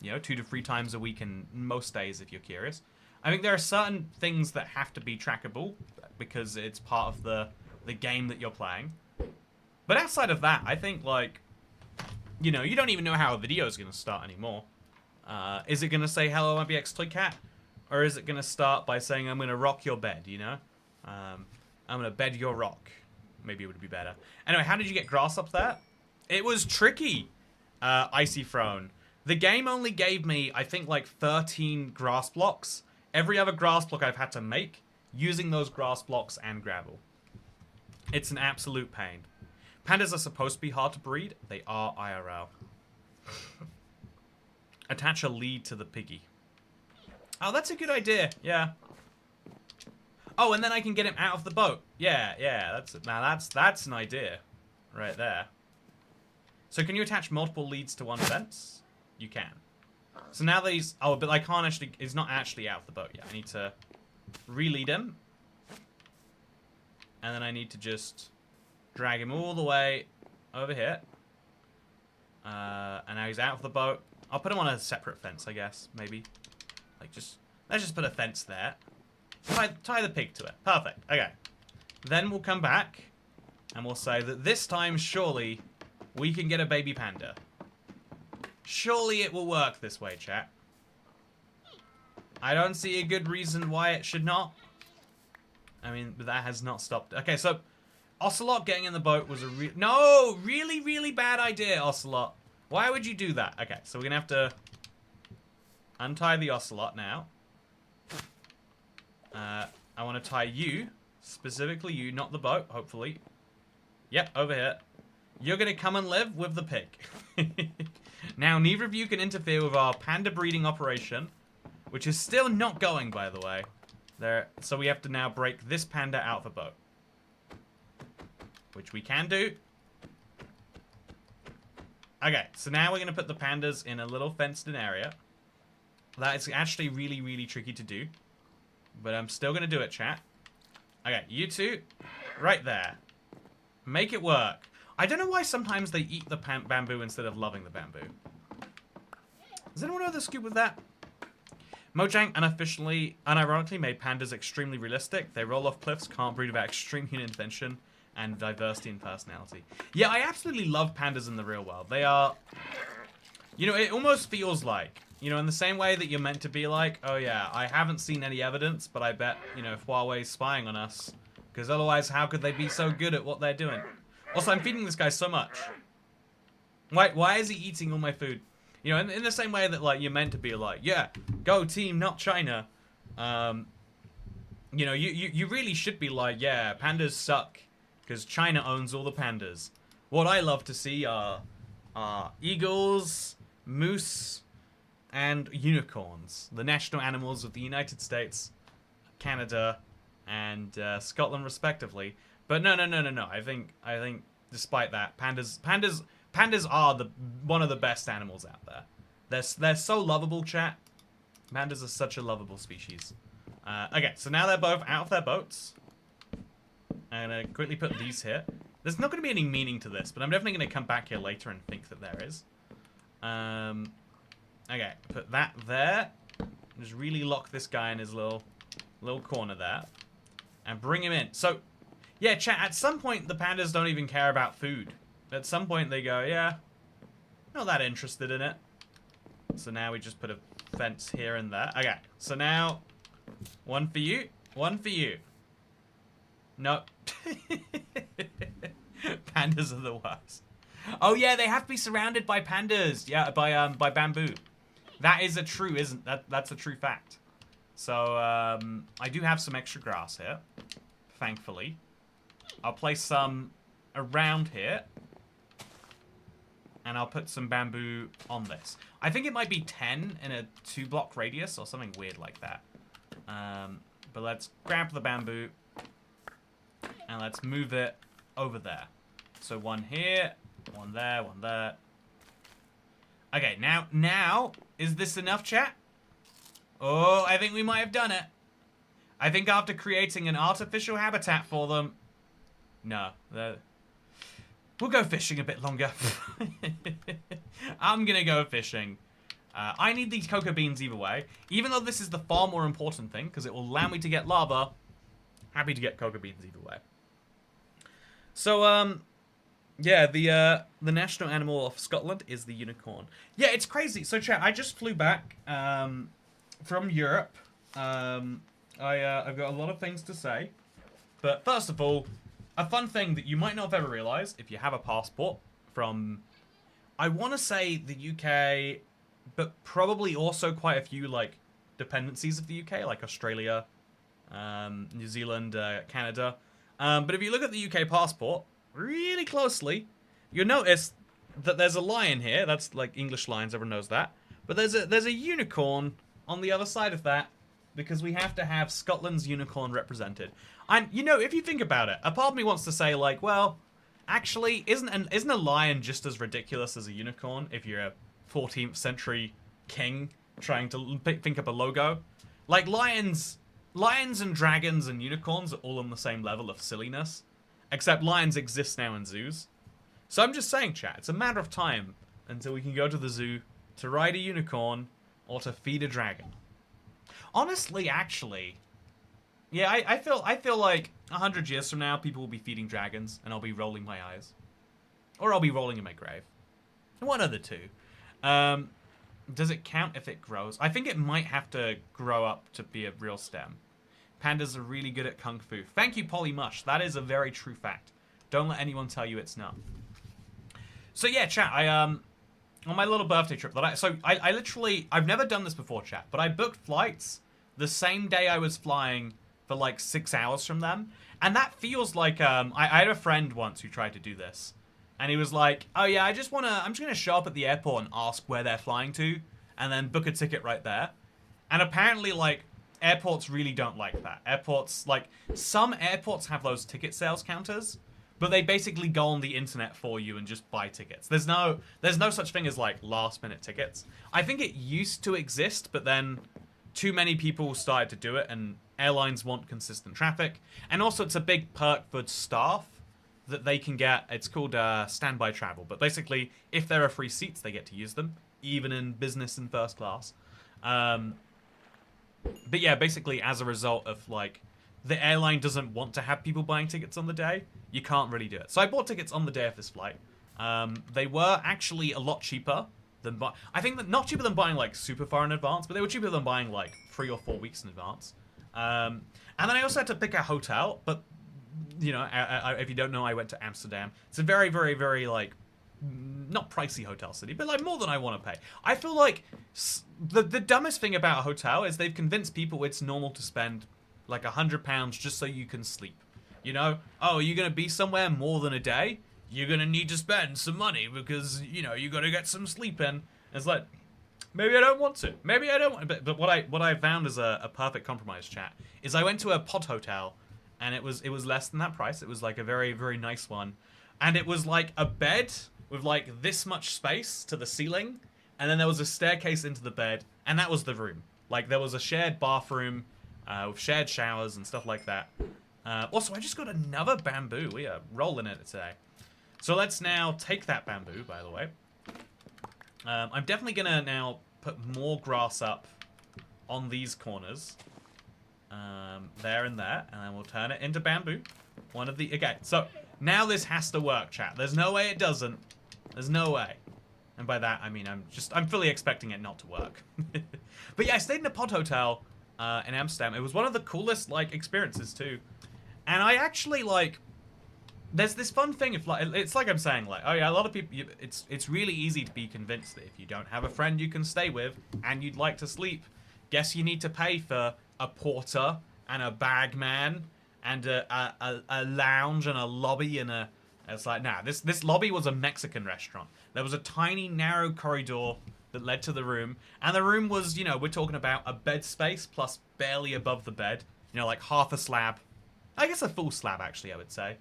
you know, 2 to 3 times a week and most days if you're curious. I think there are certain things that have to be trackable because it's part of the game that you're playing. But outside of that, I think, like, you know, you don't even know how a video is going to start anymore. Is it going to say, hello, MBX Toy Cat? Or is it going to start by saying, I'm going to rock your bed, you know? I'm going to bed your rock. Maybe it would be better. Anyway, how did you get grass up there? It was tricky, Icy Throne. The game only gave me, I think, like 13 grass blocks. Every other grass block I've had to make using those grass blocks and gravel. It's an absolute pain. Pandas are supposed to be hard to breed. They are IRL. Attach a lead to the piggy. Oh, that's a good idea. Yeah. Oh, and then I can get him out of the boat. Yeah. That's an idea, right there. So can you attach multiple leads to one fence? You can. So now that he's... Oh, but I can't actually... He's not actually out of the boat yet. I need to re-lead him. And then I need to just drag him all the way over here. And now he's out of the boat. I'll put him on a separate fence, I guess. Maybe. Like, let's just put a fence there. Tie the pig to it. Perfect. Okay. Then we'll come back. And we'll say that this time, surely, we can get a baby panda. Surely it will work this way, chat. I don't see a good reason why it should not. I mean, but that has not stopped. Okay, so Ocelot getting in the boat was a really, really bad idea, Ocelot. Why would you do that? Okay, so we're gonna have to untie the Ocelot now. I want to tie you, specifically you, not the boat, hopefully. Yep, over here. You're gonna come and live with the pig. Now, neither of you can interfere with our panda breeding operation, which is still not going, by the way. So we have to now break this panda out of the boat. Which we can do. Okay, so now we're going to put the pandas in a little fenced-in area. That is actually really, really tricky to do. But I'm still going to do it, chat. Okay, you two, right there. Make it work. I don't know why sometimes they eat the bamboo instead of loving the bamboo. Does anyone know the scoop with that? Mojang unironically made pandas extremely realistic. They roll off cliffs, can't breed without extreme human intervention, and diversity in personality. Yeah, I absolutely love pandas in the real world. They are... You know, it almost feels like, you know, in the same way that you're meant to be like, oh yeah, I haven't seen any evidence, but I bet, you know, Huawei's spying on us. Because otherwise, how could they be so good at what they're doing? Also, I'm feeding this guy so much. Why is he eating all my food? You know, in the same way that, like, you're meant to be like, yeah, go team, not China. You know, you really should be like, yeah, pandas suck, because China owns all the pandas. What I love to see are eagles, moose, and unicorns, the national animals of the United States, Canada, and Scotland, respectively. But no. I think despite that, pandas are one of the best animals out there. They're so lovable, chat. Pandas are such a lovable species. Okay, so now they're both out of their boats. I'm gonna quickly put these here. There's not gonna be any meaning to this, but I'm definitely gonna come back here later and think that there is. Okay, put that there. Just really lock this guy in his little corner there. And bring him in. So, yeah, chat, at some point the pandas don't even care about food. At some point they go, yeah, not that interested in it. So now we just put a fence here and there. Okay, so now, one for you, one for you. No. Pandas are the worst. Oh yeah, they have to be surrounded by pandas. Yeah, by bamboo. That is a true, that's a true fact. So I do have some extra grass here, thankfully. I'll place some around here, and I'll put some bamboo on this. I think it might be 10 in a 2-block radius or something weird like that. But let's grab the bamboo and let's move it over there. So one here, one there, one there. Okay, now, is this enough, chat? Oh, I think we might have done it. I think after creating an artificial habitat for them, no, we'll go fishing a bit longer. I'm gonna go fishing. I need these cocoa beans either way, even though this is the far more important thing, because it will allow me to get lava. Happy to get cocoa beans either way. So, yeah, the national animal of Scotland is the unicorn. Yeah, it's crazy. So, chat, I just flew back from Europe. I've got a lot of things to say. But first of all, a fun thing that you might not have ever realized if you have a passport from, I want to say the UK, but probably also quite a few, like, dependencies of the UK, like Australia, New Zealand, Canada. But if you look at the UK passport really closely, you'll notice that there's a lion here. That's like English lions, everyone knows that. But there's a unicorn on the other side of that, because we have to have Scotland's unicorn represented. And, you know, if you think about it, a part of me wants to say, like, well, actually, isn't a lion just as ridiculous as a unicorn if you're a 14th century king trying to think up a logo? Like, lions and dragons and unicorns are all on the same level of silliness, except lions exist now in zoos. So I'm just saying, chat, it's a matter of time until we can go to the zoo to ride a unicorn or to feed a dragon. Honestly, actually, yeah, I feel like 100 years from now, people will be feeding dragons, and I'll be rolling my eyes. Or I'll be rolling in my grave. One of the two. Does it count if it grows? I think it might have to grow up to be a real stem. Pandas are really good at kung fu. Thank you, Polymush. That is a very true fact. Don't let anyone tell you it's not. So yeah, chat, on my little birthday trip, I literally, I've never done this before, chat, but I booked flights the same day I was flying for like 6 hours from them. And that feels like, I had a friend once who tried to do this. And he was like, oh yeah, I'm just gonna show up at the airport and ask where they're flying to, and then book a ticket right there. And apparently, like, airports really don't like that. Airports, like, some airports have those ticket sales counters, but they basically go on the internet for you and just buy tickets. There's no such thing as, like, last-minute tickets. I think it used to exist, but then too many people started to do it, and airlines want consistent traffic. And also, it's a big perk for staff that they can get. It's called standby travel. But basically, if there are free seats, they get to use them, even in business and first class. But yeah, basically, as a result of, like, the airline doesn't want to have people buying tickets on the day, you can't really do it. So I bought tickets on the day of this flight. They were actually a lot cheaper than I think that not cheaper than buying, like, super far in advance, but they were cheaper than buying, like, 3 or 4 weeks in advance. And then I also had to pick a hotel, but, you know, if you don't know, I went to Amsterdam. It's a very, very, very, like, not pricey hotel city, but like more than I want to pay. I feel like the dumbest thing about a hotel is they've convinced people it's normal to spend like £100 just so you can sleep. You know, oh, you're gonna be somewhere more than a day, you're gonna need to spend some money because you know you gotta get some sleep in. And it's like, maybe I don't want to. Maybe I don't want to. But what I found as a perfect compromise, chat, is I went to a pod hotel, and it was less than that price. It was like a very, very nice one, and it was like a bed with like this much space to the ceiling, and then there was a staircase into the bed, and that was the room. Like there was a shared bathroom with shared showers and stuff like that. Also, I just got another bamboo. We are rolling it today. So let's now take that bamboo, by the way. I'm definitely going to now put more grass up on these corners. There and there. And then we'll turn it into bamboo. Okay, so now this has to work, chat. There's no way it doesn't. There's no way. And by that, I mean, I'm fully expecting it not to work. But yeah, I stayed in a pod hotel in Amsterdam. It was one of the coolest, like, experiences, too. And I actually, like, there's this fun thing, if like, it's like I'm saying, like, oh yeah, a lot of people, it's really easy to be convinced that if you don't have a friend you can stay with, and you'd like to sleep, guess you need to pay for a porter, and a bagman, and a lounge, and a lobby, and it's like, nah, this lobby was a Mexican restaurant. There was a tiny, narrow corridor that led to the room, and the room was, you know, we're talking about a bed space, plus barely above the bed, you know, like half a slab. I guess a full slab, actually, I would say.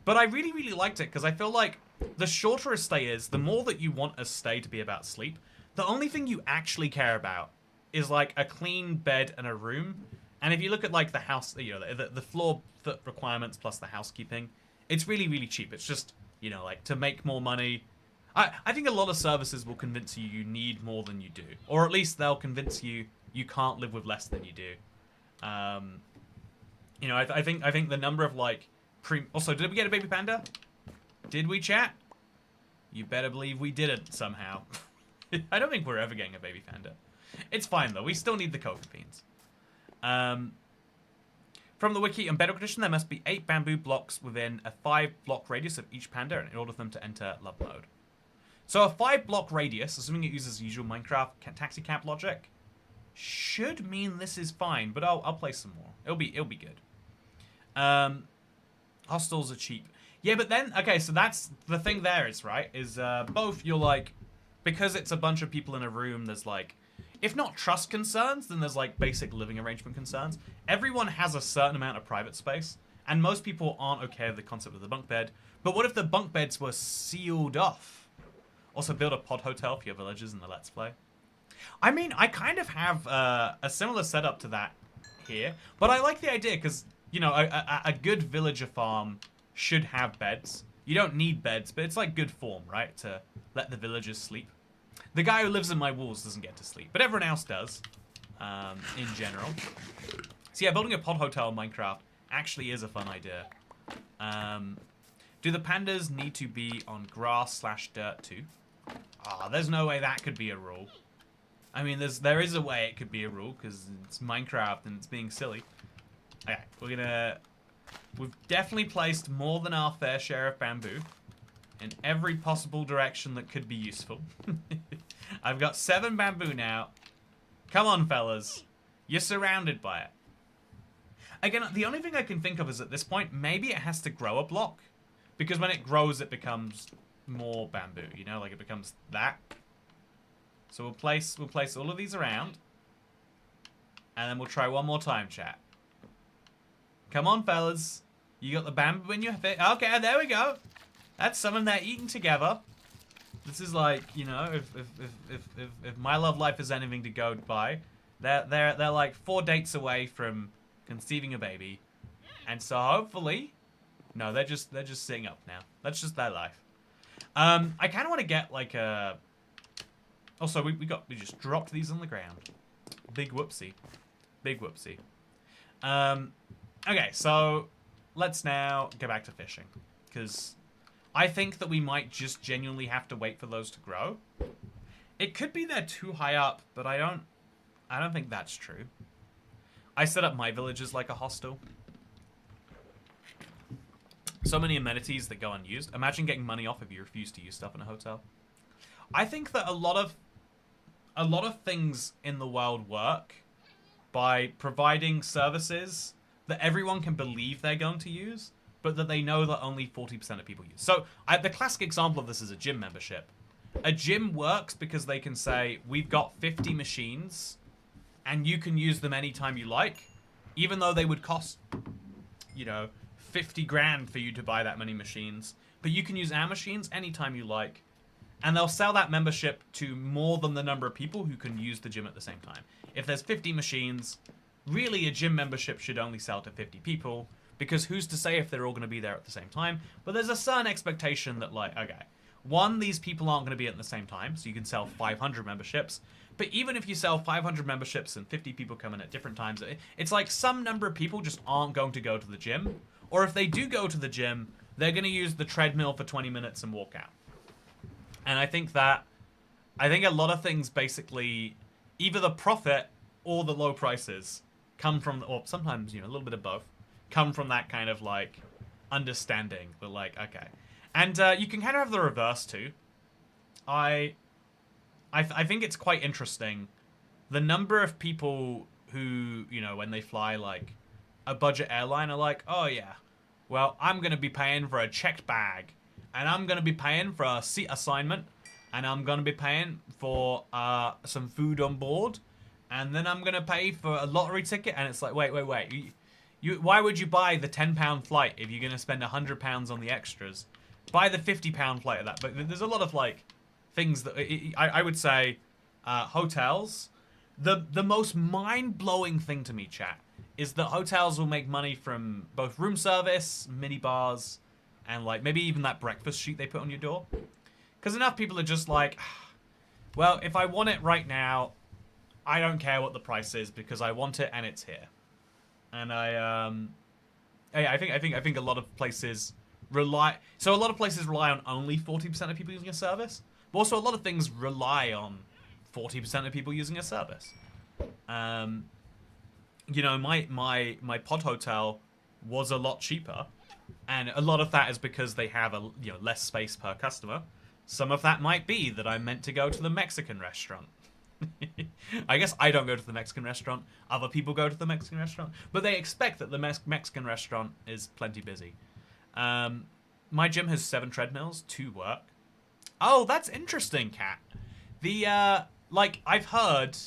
But I really, really liked it, because I feel like the shorter a stay is, the more that you want a stay to be about sleep. The only thing you actually care about is, like, a clean bed and a room. And if you look at, like, the house, you know, the floor foot requirements plus the housekeeping, it's really, really cheap. It's just, you know, like, to make more money. I think a lot of services will convince you you need more than you do. Or at least they'll convince you you can't live with less than you do. You know, I think the number of, like, also, did we get a baby panda? Did we, chat? You better believe we didn't, somehow. I don't think we're ever getting a baby panda. It's fine, though. We still need the cocoa beans. From the wiki, on Bedrock Edition, there must be 8 bamboo blocks within a 5-block radius of each panda in order for them to enter love mode. So a 5-block radius, assuming it uses usual Minecraft taxi cab logic, should mean this is fine, but I'll play some more. It'll be good. Hostels are cheap. Yeah, but then, okay, so that's the thing there is, right, is both you're like, because it's a bunch of people in a room, there's like, if not trust concerns, then there's like basic living arrangement concerns. Everyone has a certain amount of private space, and most people aren't okay with the concept of the bunk bed. But what if the bunk beds were sealed off? Also, build a pod hotel for your villagers in the Let's Play. I mean, I kind of have a similar setup to that here, but I like the idea because, you know, a good villager farm should have beds. You don't need beds, but it's like good form, right? To let the villagers sleep. The guy who lives in my walls doesn't get to sleep, but everyone else does, in general. So yeah, building a pod hotel in Minecraft actually is a fun idea. Do the pandas need to be on grass/dirt too? Ah, there's no way that could be a rule. I mean, there is a way it could be a rule, because it's Minecraft and it's being silly. Okay, we've definitely placed more than our fair share of bamboo in every possible direction that could be useful. I've got 7 bamboo now. Come on, fellas. You're surrounded by it. Again, the only thing I can think of is at this point, maybe it has to grow a block. Because when it grows, it becomes more bamboo, you know? Like, it becomes that. So we'll place all of these around. And then we'll try one more time, chat. Come on, fellas. You got the bamboo in your face. Okay, there we go. That's something they're eating together. This is like, you know, if my love life is anything to go by, they're like 4 dates away from conceiving a baby, and so hopefully, no, they're just sitting up now. That's just their life. I kind of want to get like a. Also, we just dropped these on the ground. Big whoopsie, big whoopsie. Okay, so let's now get back to fishing, because I think that we might just genuinely have to wait for those to grow. It could be they're too high up, but I don't think that's true. I set up my village as like a hostel. So many amenities that go unused. Imagine getting money off if you refuse to use stuff in a hotel. I think that a lot of things in the world work by providing services that everyone can believe they're going to use, but that they know that only 40% of people use. So the classic example of this is a gym membership. A gym works because they can say, we've got 50 machines and you can use them anytime you like, even though they would cost, 50 grand for you to buy that many machines. But you can use our machines anytime you like. And they'll sell that membership to more than the number of people who can use the gym at the same time. If there's 50 machines, really a gym membership should only sell to 50 people, because who's to say if they're all going to be there at the same time? But there's a certain expectation that, like, okay, one, these people aren't going to be at the same time, so you can sell 500 memberships. But even if you sell 500 memberships and 50 people come in at different times, it's like some number of people just aren't going to go to the gym. Or if they do go to the gym, they're going to use the treadmill for 20 minutes and walk out. And I think a lot of things basically, either the profit or the low prices come from, or sometimes, a little bit of both, come from that kind of, like, understanding that, like, okay. And you can kind of have the reverse, too. I think it's quite interesting, the number of people who, when they fly, like, a budget airline are like, oh, yeah, well, I'm going to be paying for a checked bag, and I'm going to be paying for a seat assignment, and I'm going to be paying for some food on board, and then I'm going to pay for a lottery ticket. And it's like, wait. Why would you buy the £10 flight if you're going to spend £100 on the extras? Buy the £50 flight of that. But there's a lot of, like, things that I would say hotels. The most mind-blowing thing to me, chat, is that hotels will make money from both room service, mini bars, and, like, maybe even that breakfast sheet they put on your door. Because enough people are just like, well, if I want it right now, I don't care what the price is because I want it and it's here. And I think a lot of places rely on only 40% of people using a service. But also a lot of things rely on 40% of people using a service. My pod hotel was a lot cheaper. And a lot of that is because they have less space per customer. Some of that might be that I'm meant to go to the Mexican restaurant. I guess I don't go to the Mexican restaurant. Other people go to the Mexican restaurant. But they expect that the Mexican restaurant is plenty busy. My gym has 7 treadmills, 2 work. Oh, that's interesting, Kat. I've heard,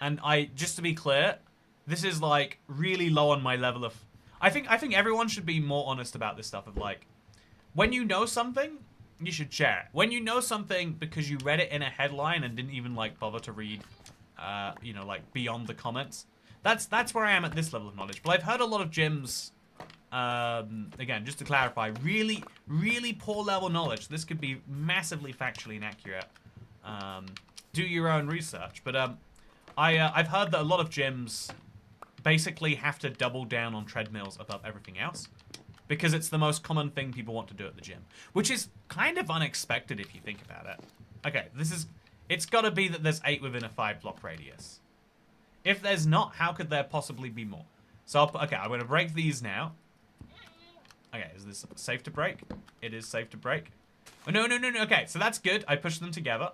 and just to be clear, this is, like, really low on my level of... I think everyone should be more honest about this stuff of, like, when you know something, you should share it. When you know something because you read it in a headline and didn't even, like, bother to read, beyond the comments, that's where I am at this level of knowledge. But I've heard a lot of gyms, again, just to clarify, really, really poor level knowledge. This could be massively factually inaccurate. Do your own research. But I've heard that a lot of gyms basically have to double down on treadmills above everything else because it's the most common thing people want to do at the gym, which is kind of unexpected if you think about it. Okay, it's got to be that there's 8 within a 5-block radius. If there's not, how could there possibly be more? So I'm going to break these now. Okay, is this safe to break? It is safe to break. Oh, no. Okay, so that's good. I pushed them together.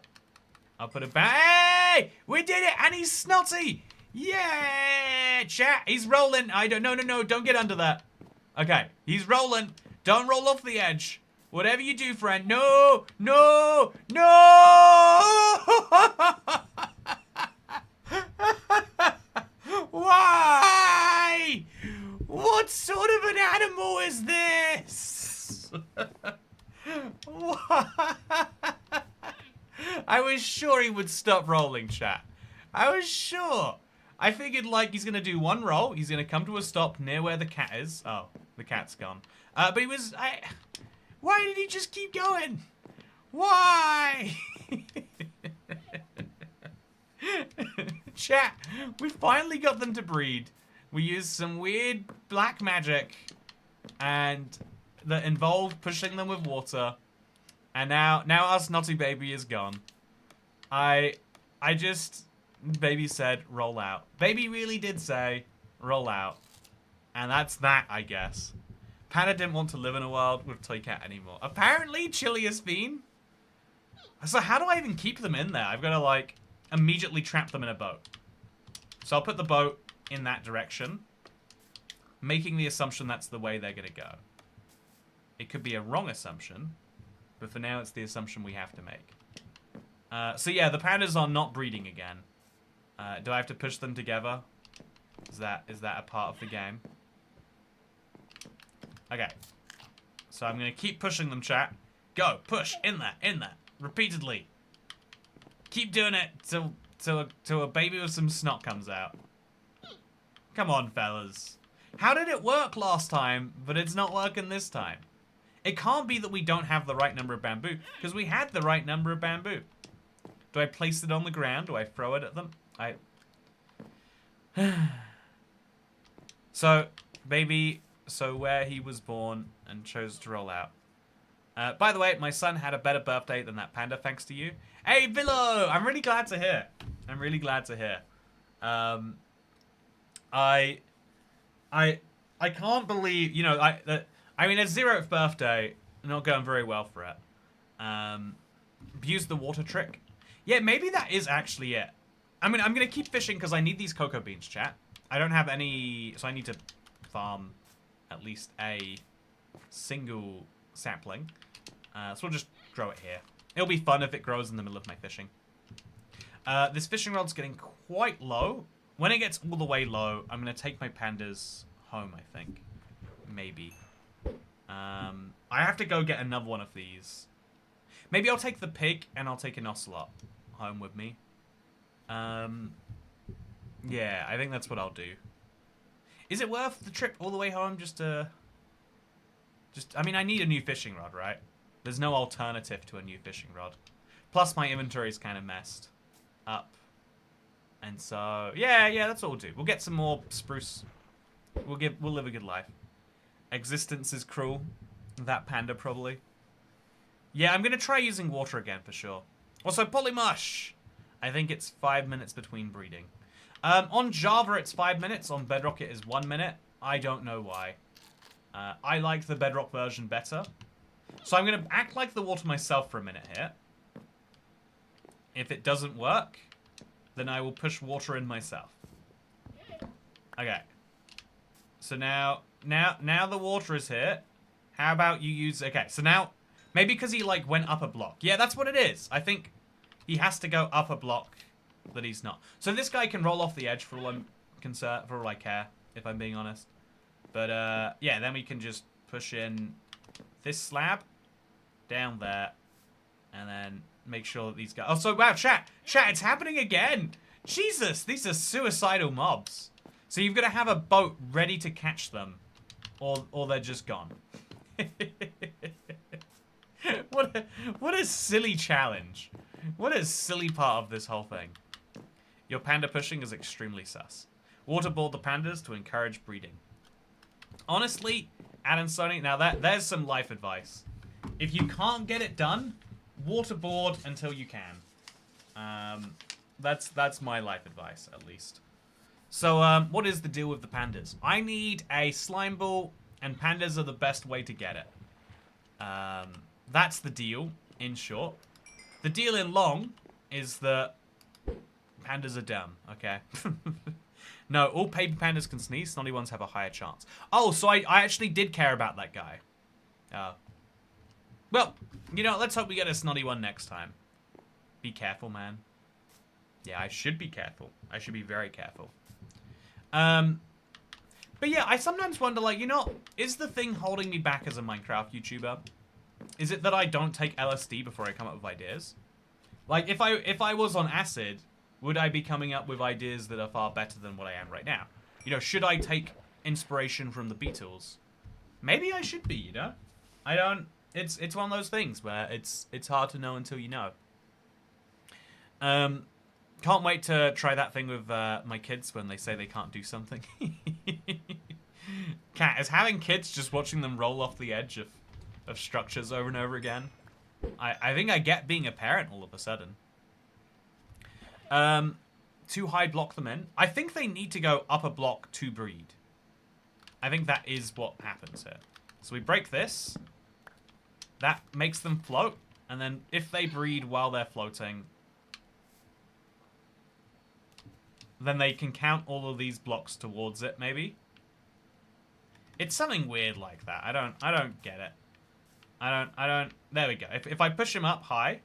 I'll put it back. Hey! We did it! And he's snotty! Yeah! Chat, he's rolling. No, don't get under that. Okay, he's rolling. Don't roll off the edge. Whatever you do, friend. No! Why? What sort of an animal is this? Why? I was sure he would stop rolling, chat. I was sure. I figured, like, he's going to do one roll. He's going to come to a stop near where the cat is. Oh, the cat's gone. But he was... Why did he just keep going? Why? Chat, we finally got them to breed. We used some weird black magic and that involved pushing them with water. And now our snotty baby is gone. Baby said, roll out. Baby really did say, roll out. And that's that, I guess. Panda didn't want to live in a world with toy cat anymore. Apparently, Chili has been. So how do I even keep them in there? I've got to, like, immediately trap them in a boat. So I'll put the boat in that direction, making the assumption that's the way they're going to go. It could be a wrong assumption, but for now it's the assumption we have to make. So yeah, the pandas are not breeding again. Do I have to push them together? Is that a part of the game? Okay. So I'm going to keep pushing them, chat. Go, push, in there, repeatedly. Keep doing it till a baby with some snot comes out. Come on, fellas. How did it work last time, but it's not working this time? It can't be that we don't have the right number of bamboo, because we had the right number of bamboo. Do I place it on the ground? Do I throw it at them? So, baby, so where he was born and chose to roll out. By the way, my son had a better birthday than that panda, thanks to you. Hey, Villo! I'm really glad to hear. I'm really glad to hear. I can't believe, you know, I mean, his 0th birthday, not going very well for it. Abused the water trick. Yeah, maybe that is actually it. I mean, I'm going to keep fishing because I need these cocoa beans, chat. I don't have any, so I need to farm at least a single sapling. So we'll just grow it here. It'll be fun if it grows in the middle of my fishing. This fishing rod's getting quite low. When it gets all the way low, I'm going to take my pandas home, I think. Maybe. I have to go get another one of these. Maybe I'll take the pig and I'll take an ocelot home with me. Yeah, I think that's what I'll do. Is it worth the trip all the way home just to... I mean, I need a new fishing rod, right? There's no alternative to a new fishing rod. Plus, my inventory is kind of messed up. And so, yeah, that's what we'll do. We'll get some more spruce. We'll live a good life. Existence is cruel. That panda, probably. Yeah, I'm going to try using water again, for sure. Also, Polymush! I think it's 5 minutes between breeding. On Java, it's 5 minutes. On Bedrock, it is 1 minute. I don't know why. I like the Bedrock version better. So I'm going to act like the water myself for a minute here. If it doesn't work, then I will push water in myself. Okay. So now the water is here. How about you use... Okay, so now... Maybe because he, like, went up a block. Yeah, that's what it is. I think he has to go up a block that he's not. So this guy can roll off the edge for all I'm concerned, for all I care, if I'm being honest. But, yeah, then we can just push in this slab down there. And then make sure that these guys... Oh, so, wow, chat, it's happening again. Jesus, these are suicidal mobs. So you've got to have a boat ready to catch them. Or they're just gone. What a silly challenge. What a silly part of this whole thing. Your panda pushing is extremely sus. Waterboard the pandas to encourage breeding. Honestly, Adam Sony, now there's some life advice. If you can't get it done, waterboard until you can. That's my life advice, at least. So, what is the deal with the pandas? I need a slime ball, and pandas are the best way to get it. That's the deal, in short. The deal in long is that pandas are dumb, okay? No, all paper pandas can sneeze. Snotty ones have a higher chance. Oh, so I actually did care about that guy. Well, you know, let's hope we get a snotty one next time. Be careful, man. Yeah, I should be careful. I should be very careful. But yeah, I sometimes wonder, like, you know, is the thing holding me back as a Minecraft YouTuber? Is it that I don't take LSD before I come up with ideas? Like, if I was on acid, would I be coming up with ideas that are far better than what I am right now? You know, should I take inspiration from the Beatles? Maybe I should be, you know? I don't... It's one of those things where it's hard to know until you know. Can't wait to try that thing with my kids when they say they can't do something. Cat, is having kids just watching them roll off the edge of structures over and over again? I think I get being a parent all of a sudden. Too high block them in. I think they need to go up a block to breed. I think that is what happens here. So we break this. That makes them float. And then if they breed while they're floating, then they can count all of these blocks towards it, maybe. It's something weird like that. I don't get it. I don't. There we go. If I push him up high.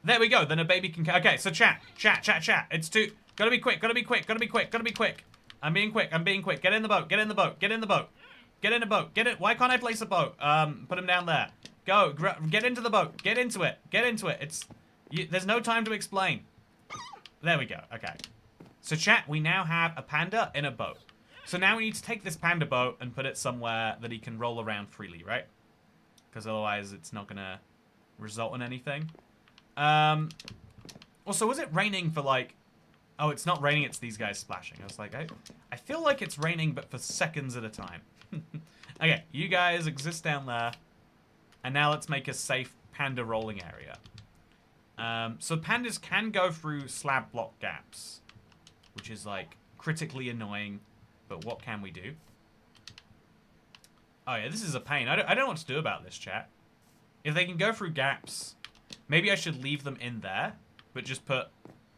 There we go. Then a baby can. Okay, so chat. It's too. Gotta be quick. Gotta be quick. I'm being quick. Get in the boat. Get in the boat. Get in the boat. Get it. Why can't I place a boat? Put him down there. Go. Get into the boat. Get into it. It's. There's no time to explain. There we go. Okay. So chat. We now have a panda in a boat. So now we need to take this panda boat and put it somewhere that he can roll around freely, right? Because otherwise it's not gonna result in anything. Also, was it raining for like... Oh, it's not raining, it's these guys splashing. I was like, I feel like it's raining, but for seconds at a time. Okay, you guys exist down there. And now let's make a safe panda rolling area. So pandas can go through slab block gaps. Which is like critically annoying. But what can we do? Oh yeah, this is a pain. I don't know what to do about this, chat. If they can go through gaps... Maybe I should leave them in there, but just put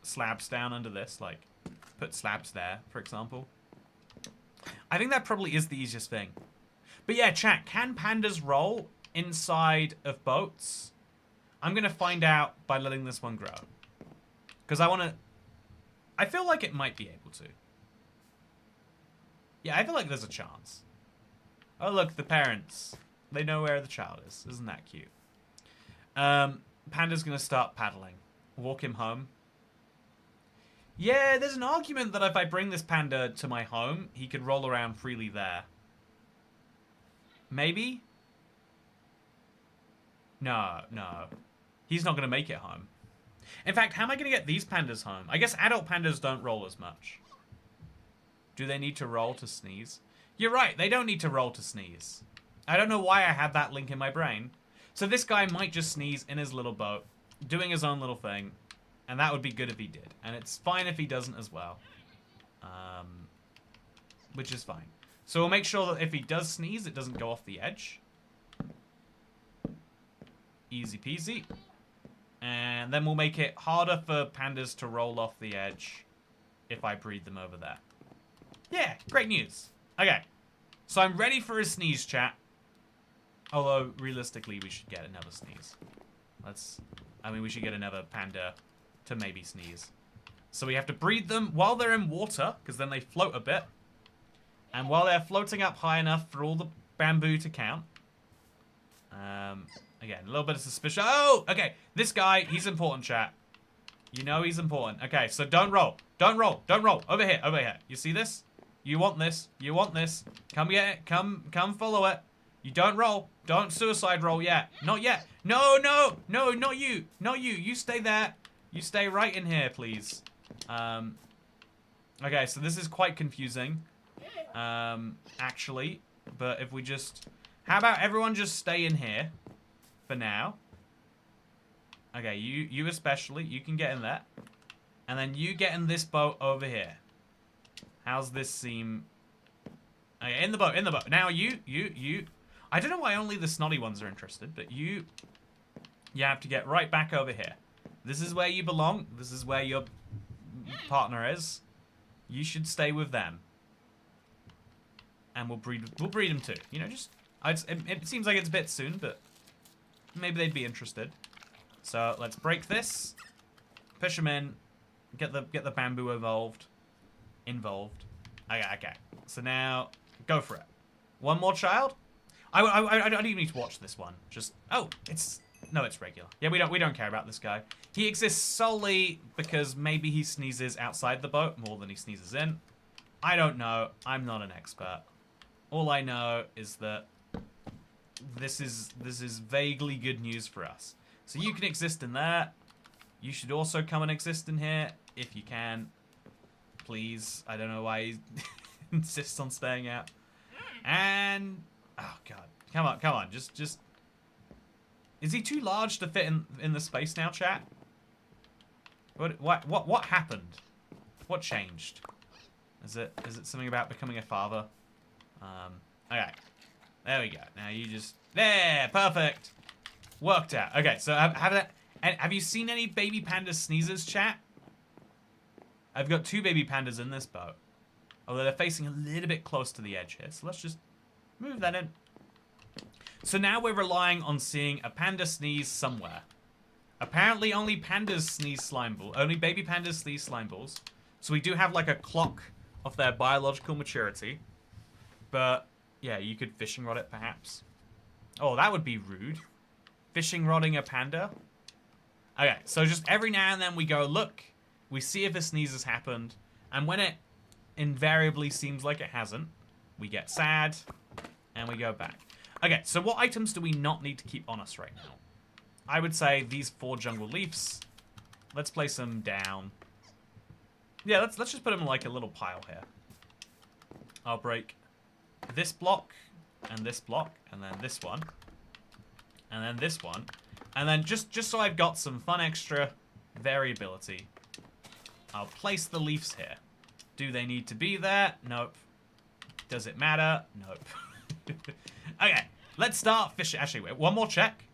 slabs down under this, like, put slabs there, for example. I think that probably is the easiest thing. But yeah, chat, can pandas roll inside of boats? I'm going to find out by letting this one grow. Because I feel like it might be able to. Yeah, I feel like there's a chance. Oh, look, the parents. They know where the child is. Isn't that cute? Panda's gonna start paddling. Walk him home. Yeah, there's an argument that if I bring this panda to my home, he could roll around freely there. Maybe? No. He's not gonna make it home. In fact, how am I gonna get these pandas home? I guess adult pandas don't roll as much. Do they need to roll to sneeze? You're right, they don't need to roll to sneeze. I don't know why I had that link in my brain. So this guy might just sneeze in his little boat, doing his own little thing, and that would be good if he did. And it's fine if he doesn't as well, which is fine. So we'll make sure that if he does sneeze, it doesn't go off the edge. Easy peasy. And then we'll make it harder for pandas to roll off the edge if I breed them over there. Yeah, great news. Okay, so I'm ready for a sneeze, chat. Although, realistically, we should get another sneeze. We should get another panda to maybe sneeze. So we have to breed them while they're in water, because then they float a bit. And while they're floating up high enough for all the bamboo to count. Again, a little bit of suspicion. Oh, okay. This guy, he's important, chat. You know he's important. Okay, so don't roll. Don't roll. Over here. You see this? You want this. Come get it. Come follow it. You don't roll. Don't suicide roll yet. Not yet. No, not you. You stay there. You stay right in here, please. Okay, so this is quite confusing. Actually. But if we just... How about everyone just stay in here for now? Okay, you especially. You can get in there. And then you get in this boat over here. How's this seem? Okay, in the boat. Now you. I don't know why only the snotty ones are interested, but you have to get right back over here. This is where you belong. This is where your partner is. You should stay with them. And we'll breed them too. You know, just... It seems like it's a bit soon, but maybe they'd be interested. So let's break this. Push them in. Get the bamboo involved. Okay. So now, go for it. One more child? I don't even need to watch this one. Just... Oh, it's regular. Yeah, we don't care about this guy. He exists solely because maybe he sneezes outside the boat more than he sneezes in. I don't know. I'm not an expert. All I know is that this is vaguely good news for us. So you can exist in there. You should also come and exist in here if you can. Please. I don't know why he insists on staying out. And... Oh, God. Come on. Just... Is he too large to fit in the space now, chat? What happened? What changed? Is it something about becoming a father? Okay. There we go. Now you just... There! Perfect! Worked out. Okay, so have you seen any baby panda sneezes, chat? I've got 2 baby pandas in this boat. Although they're facing a little bit close to the edge here. So let's just move that in. So now we're relying on seeing a panda sneeze somewhere. Apparently only pandas sneeze slime balls. Only baby pandas sneeze slime balls. So we do have like a clock of their biological maturity. But yeah, you could fishing rod it perhaps. Oh, that would be rude. Fishing rodding a panda. Okay, so just every now and then we go look. We see if a sneeze has happened. And when it invariably seems like it hasn't, we get sad. And we go back. Okay, so what items do we not need to keep on us right now? I would say these 4 jungle leaves. Let's place them down. Yeah, let's just put them in like a little pile here. I'll break this block, and then this one, and then this one, and then just so I've got some fun extra variability, I'll place the leaves here. Do they need to be there? Nope. Does it matter? Nope. Okay, let's start fishing. Actually, wait, one more check.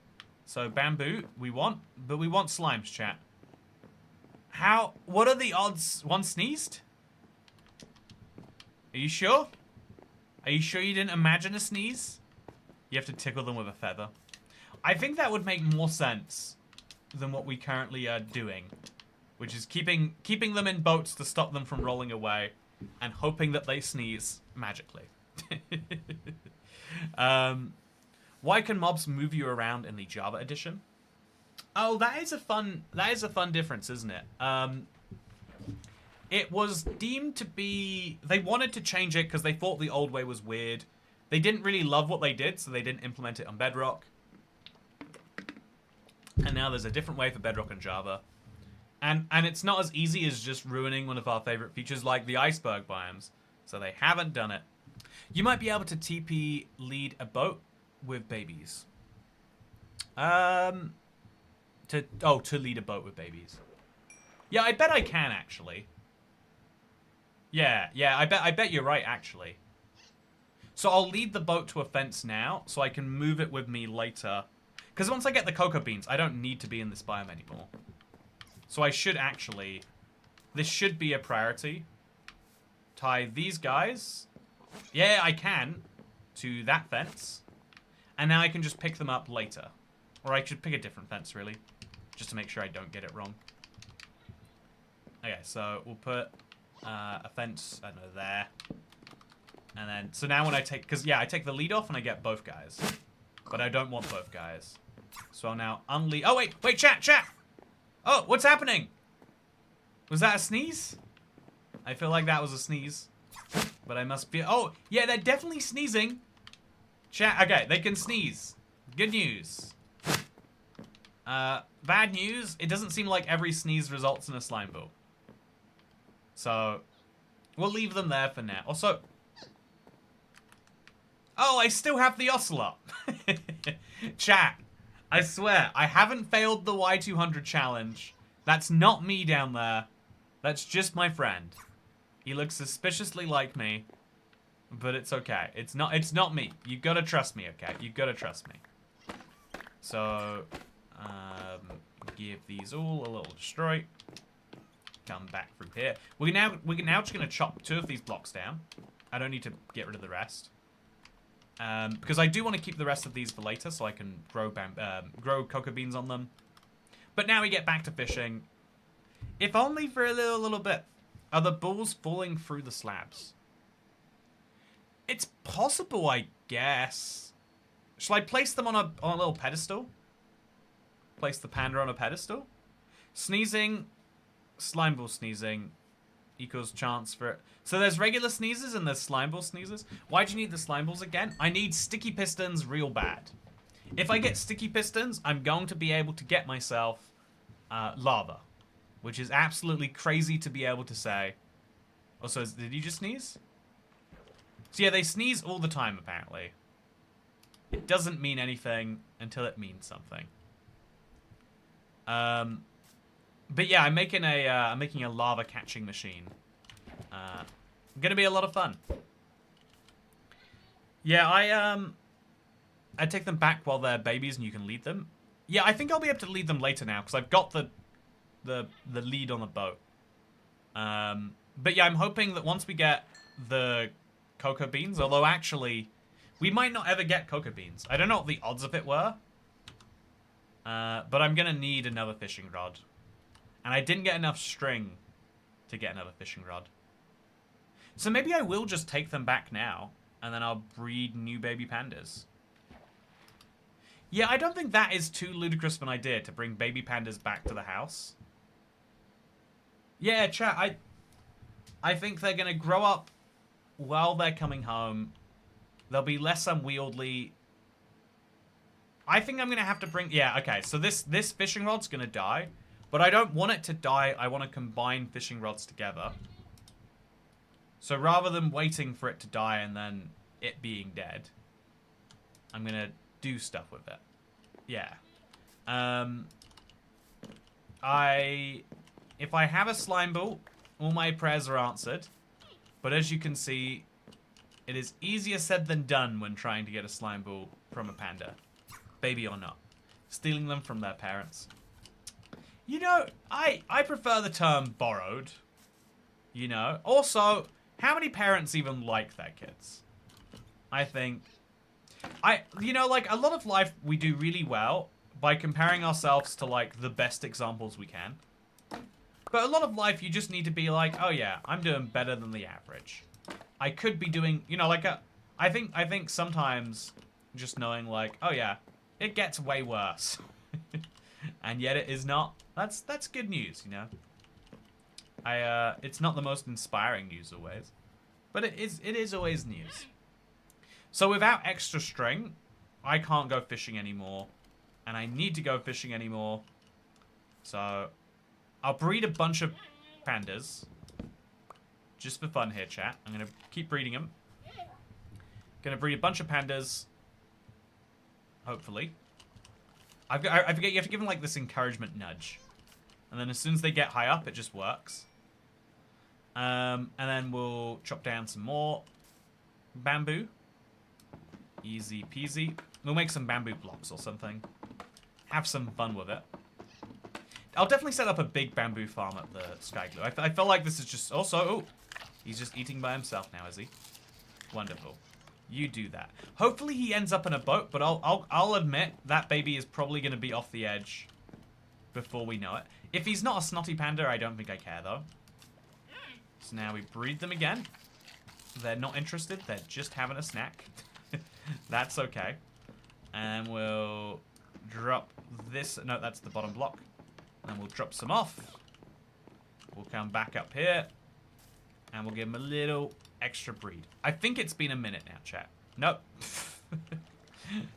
So bamboo, we want, but we want slimes, chat. What are the odds? One sneezed? Are you sure? Are you sure you didn't imagine a sneeze? You have to tickle them with a feather. I think that would make more sense than what we currently are doing, which is keeping them in boats to stop them from rolling away and hoping that they sneeze magically. Why can mobs move you around in the Java edition? Oh, that is a fun difference, isn't it? It was deemed to be... They wanted to change it because they thought the old way was weird. They didn't really love what they did, so they didn't implement it on Bedrock. And now there's a different way for Bedrock and Java. And it's not as easy as just ruining one of our favorite features like the iceberg biomes. So they haven't done it. You might be able to TP lead a boat with babies. To lead a boat with babies. Yeah, I bet I can actually. Yeah, I bet you're right actually. So I'll lead the boat to a fence now, so I can move it with me later. Because once I get the cocoa beans, I don't need to be in this biome anymore. So I should actually... This should be a priority. Tie these guys. Yeah, I can. To that fence. And now I can just pick them up later. Or I should pick a different fence, really. Just to make sure I don't get it wrong. Okay, so we'll put a fence, I don't know, there. And then, so now when I take, because yeah, I take the lead off and I get both guys. But I don't want both guys. So I'll now unlead, oh wait, chat! Oh, what's happening? Was that a sneeze? I feel like that was a sneeze. But I must be, oh, yeah, they're definitely sneezing. Chat, okay, they can sneeze. Good news. Bad news, it doesn't seem like every sneeze results in a slime ball. So, we'll leave them there for now. Also, oh, I still have the ocelot. Chat, I swear, I haven't failed the Y200 challenge. That's not me down there. That's just my friend. He looks suspiciously like me, but it's okay. It's not me. You gotta trust me, okay? You gotta trust me. So, give these all a little destroy. Come back through here. We're now just gonna chop 2 of these blocks down. I don't need to get rid of the rest. Because I do want to keep the rest of these for later, so I can grow cocoa beans on them. But now we get back to fishing. If only for a little bit. Are the balls falling through the slabs? It's possible, I guess. Shall I place them on a little pedestal? Place the panda on a pedestal? Sneezing, slime ball sneezing equals chance for it. So there's regular sneezes and there's slime ball sneezes. Why do you need the slime balls again? I need sticky pistons real bad. If I get sticky pistons, I'm going to be able to get myself lava. Which is absolutely crazy to be able to say. Also, did you just sneeze? So yeah, they sneeze all the time, apparently. It doesn't mean anything until it means something. But yeah, I'm making a lava catching machine. Gonna be a lot of fun. Yeah, I take them back while they're babies and you can lead them. Yeah, I think I'll be able to lead them later now because I've got the lead on the boat. But yeah, I'm hoping that once we get the cocoa beans, although actually we might not ever get cocoa beans. I don't know what the odds of it were. But I'm gonna need another fishing rod. And I didn't get enough string to get another fishing rod. So maybe I will just take them back now, and then I'll breed new baby pandas. Yeah, I don't think that is too ludicrous of an idea to bring baby pandas back to the house. Yeah, chat, I think they're going to grow up while they're coming home. They'll be less unwieldy. I think I'm going to have to bring... Yeah, okay, so this fishing rod's going to die. But I don't want it to die. I want to combine fishing rods together. So rather than waiting for it to die and then it being dead, I'm going to do stuff with it. Yeah. If I have a slime ball, all my prayers are answered. But as you can see, it is easier said than done when trying to get a slime ball from a panda. Baby or not. Stealing them from their parents. You know, I prefer the term borrowed. You know. Also, how many parents even like their kids? I think... You know, like, a lot of life we do really well by comparing ourselves to, like, the best examples we can. But a lot of life you just need to be like, oh yeah, I'm doing better than the average. I could be doing, you know, like, I think sometimes just knowing, like, oh yeah, it gets way worse. And yet it is not. That's good news, you know. It's not the most inspiring news always, but it is always news. So without extra string, I can't go fishing anymore, and I need to go fishing anymore. So I'll breed a bunch of pandas just for fun here, chat. I'm gonna keep breeding them. Gonna breed a bunch of pandas. Hopefully. I forget you have to give them like this encouragement nudge. And then as soon as they get high up, it just works. And then we'll chop down some more bamboo. Easy peasy. We'll make some bamboo blocks or something. Have some fun with it. I'll definitely set up a big bamboo farm at the SkyGloo. I feel like this is just... Also, oh, he's just eating by himself now, is he? Wonderful. You do that. Hopefully he ends up in a boat, but I'll admit that baby is probably going to be off the edge before we know it. If he's not a snotty panda, I don't think I care, though. So now we breed them again. They're not interested. They're just having a snack. That's okay. And we'll drop this. No, that's the bottom block. And we'll drop some off. We'll come back up here. And we'll give him a little extra breed. I think it's been a minute now, chat. Nope.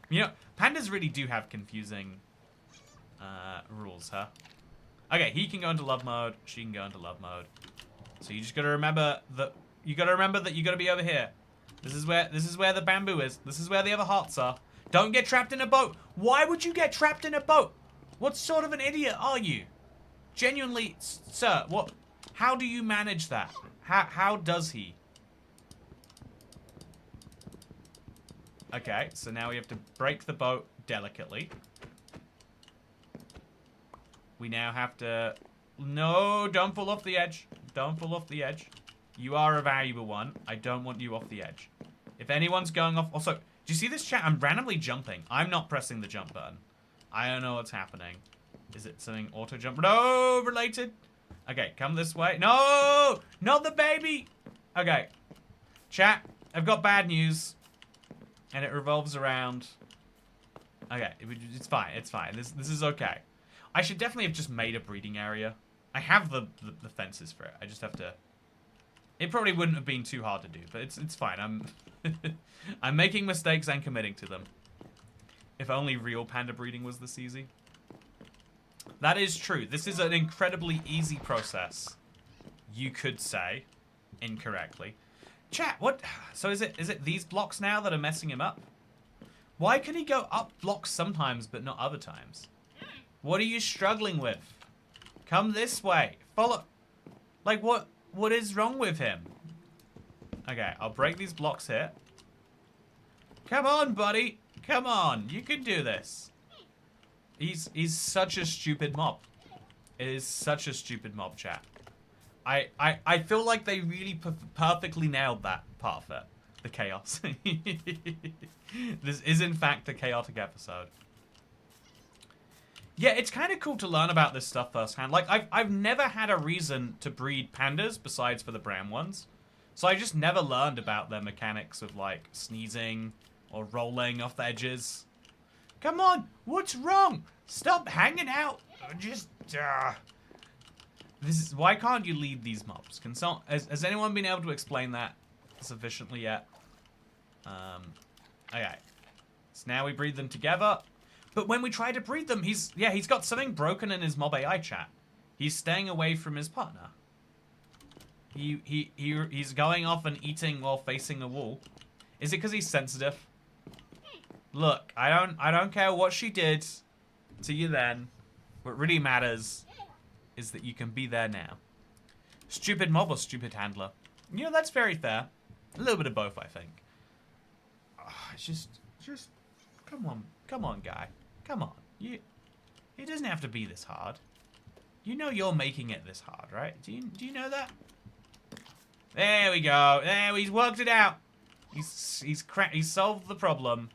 You know, pandas really do have confusing rules, huh? Okay, he can go into love mode. She can go into love mode. So you just gotta remember that you gotta be over here. This is where the bamboo is. This is where the other hearts are. Don't get trapped in a boat. Why would you get trapped in a boat? What sort of an idiot are you? Genuinely, sir, what? How do you manage that? How does he? Okay, so now we have to break the boat delicately. We now have to... No, don't fall off the edge. Don't fall off the edge. You are a valuable one. I don't want you off the edge. If anyone's going off... Also, do you see this chat? I'm randomly jumping. I'm not pressing the jump button. I don't know what's happening. Is it something auto jump? No, related. Okay, come this way. No, not the baby. Okay, chat, I've got bad news. And it revolves around... Okay, it's fine. It's fine. This is okay. I should definitely have just made a breeding area. I have the fences for it. I just have to... It probably wouldn't have been too hard to do, but it's fine. I'm I'm making mistakes and committing to them. If only real panda breeding was this easy. That is true. This is an incredibly easy process. You could say incorrectly. Chat, what? So is it these blocks now that are messing him up? Why can he go up blocks sometimes but not other times? What are you struggling with? Come this way. Follow. Like what is wrong with him? Okay, I'll break these blocks here. Come on, buddy. Come on. You can do this. He's such a stupid mob. It is such a stupid mob, chat. I feel like they really perfectly nailed that part of it. The chaos. This is, in fact, a chaotic episode. Yeah, it's kind of cool to learn about this stuff firsthand. Like, I've never had a reason to breed pandas besides for the brown ones. So I just never learned about their mechanics of, like, sneezing or rolling off the edges. Come on, what's wrong? Stop hanging out. Just, This is, why can't you lead these mobs? Has anyone been able to explain that sufficiently yet? Okay. So now we breed them together. But when we try to breed them, he's got something broken in his mob AI chat. He's staying away from his partner. He's going off and eating while facing a wall. Is it because he's sensitive? Look, I don't care what she did to you then. What really matters is that you can be there now. Stupid mob or stupid handler? You know, that's very fair. A little bit of both, I think. It's just come on, guy. Come on. It doesn't have to be this hard. You know you're making it this hard, right? Do you know that? There we go. There, he's worked it out. He's solved the problem.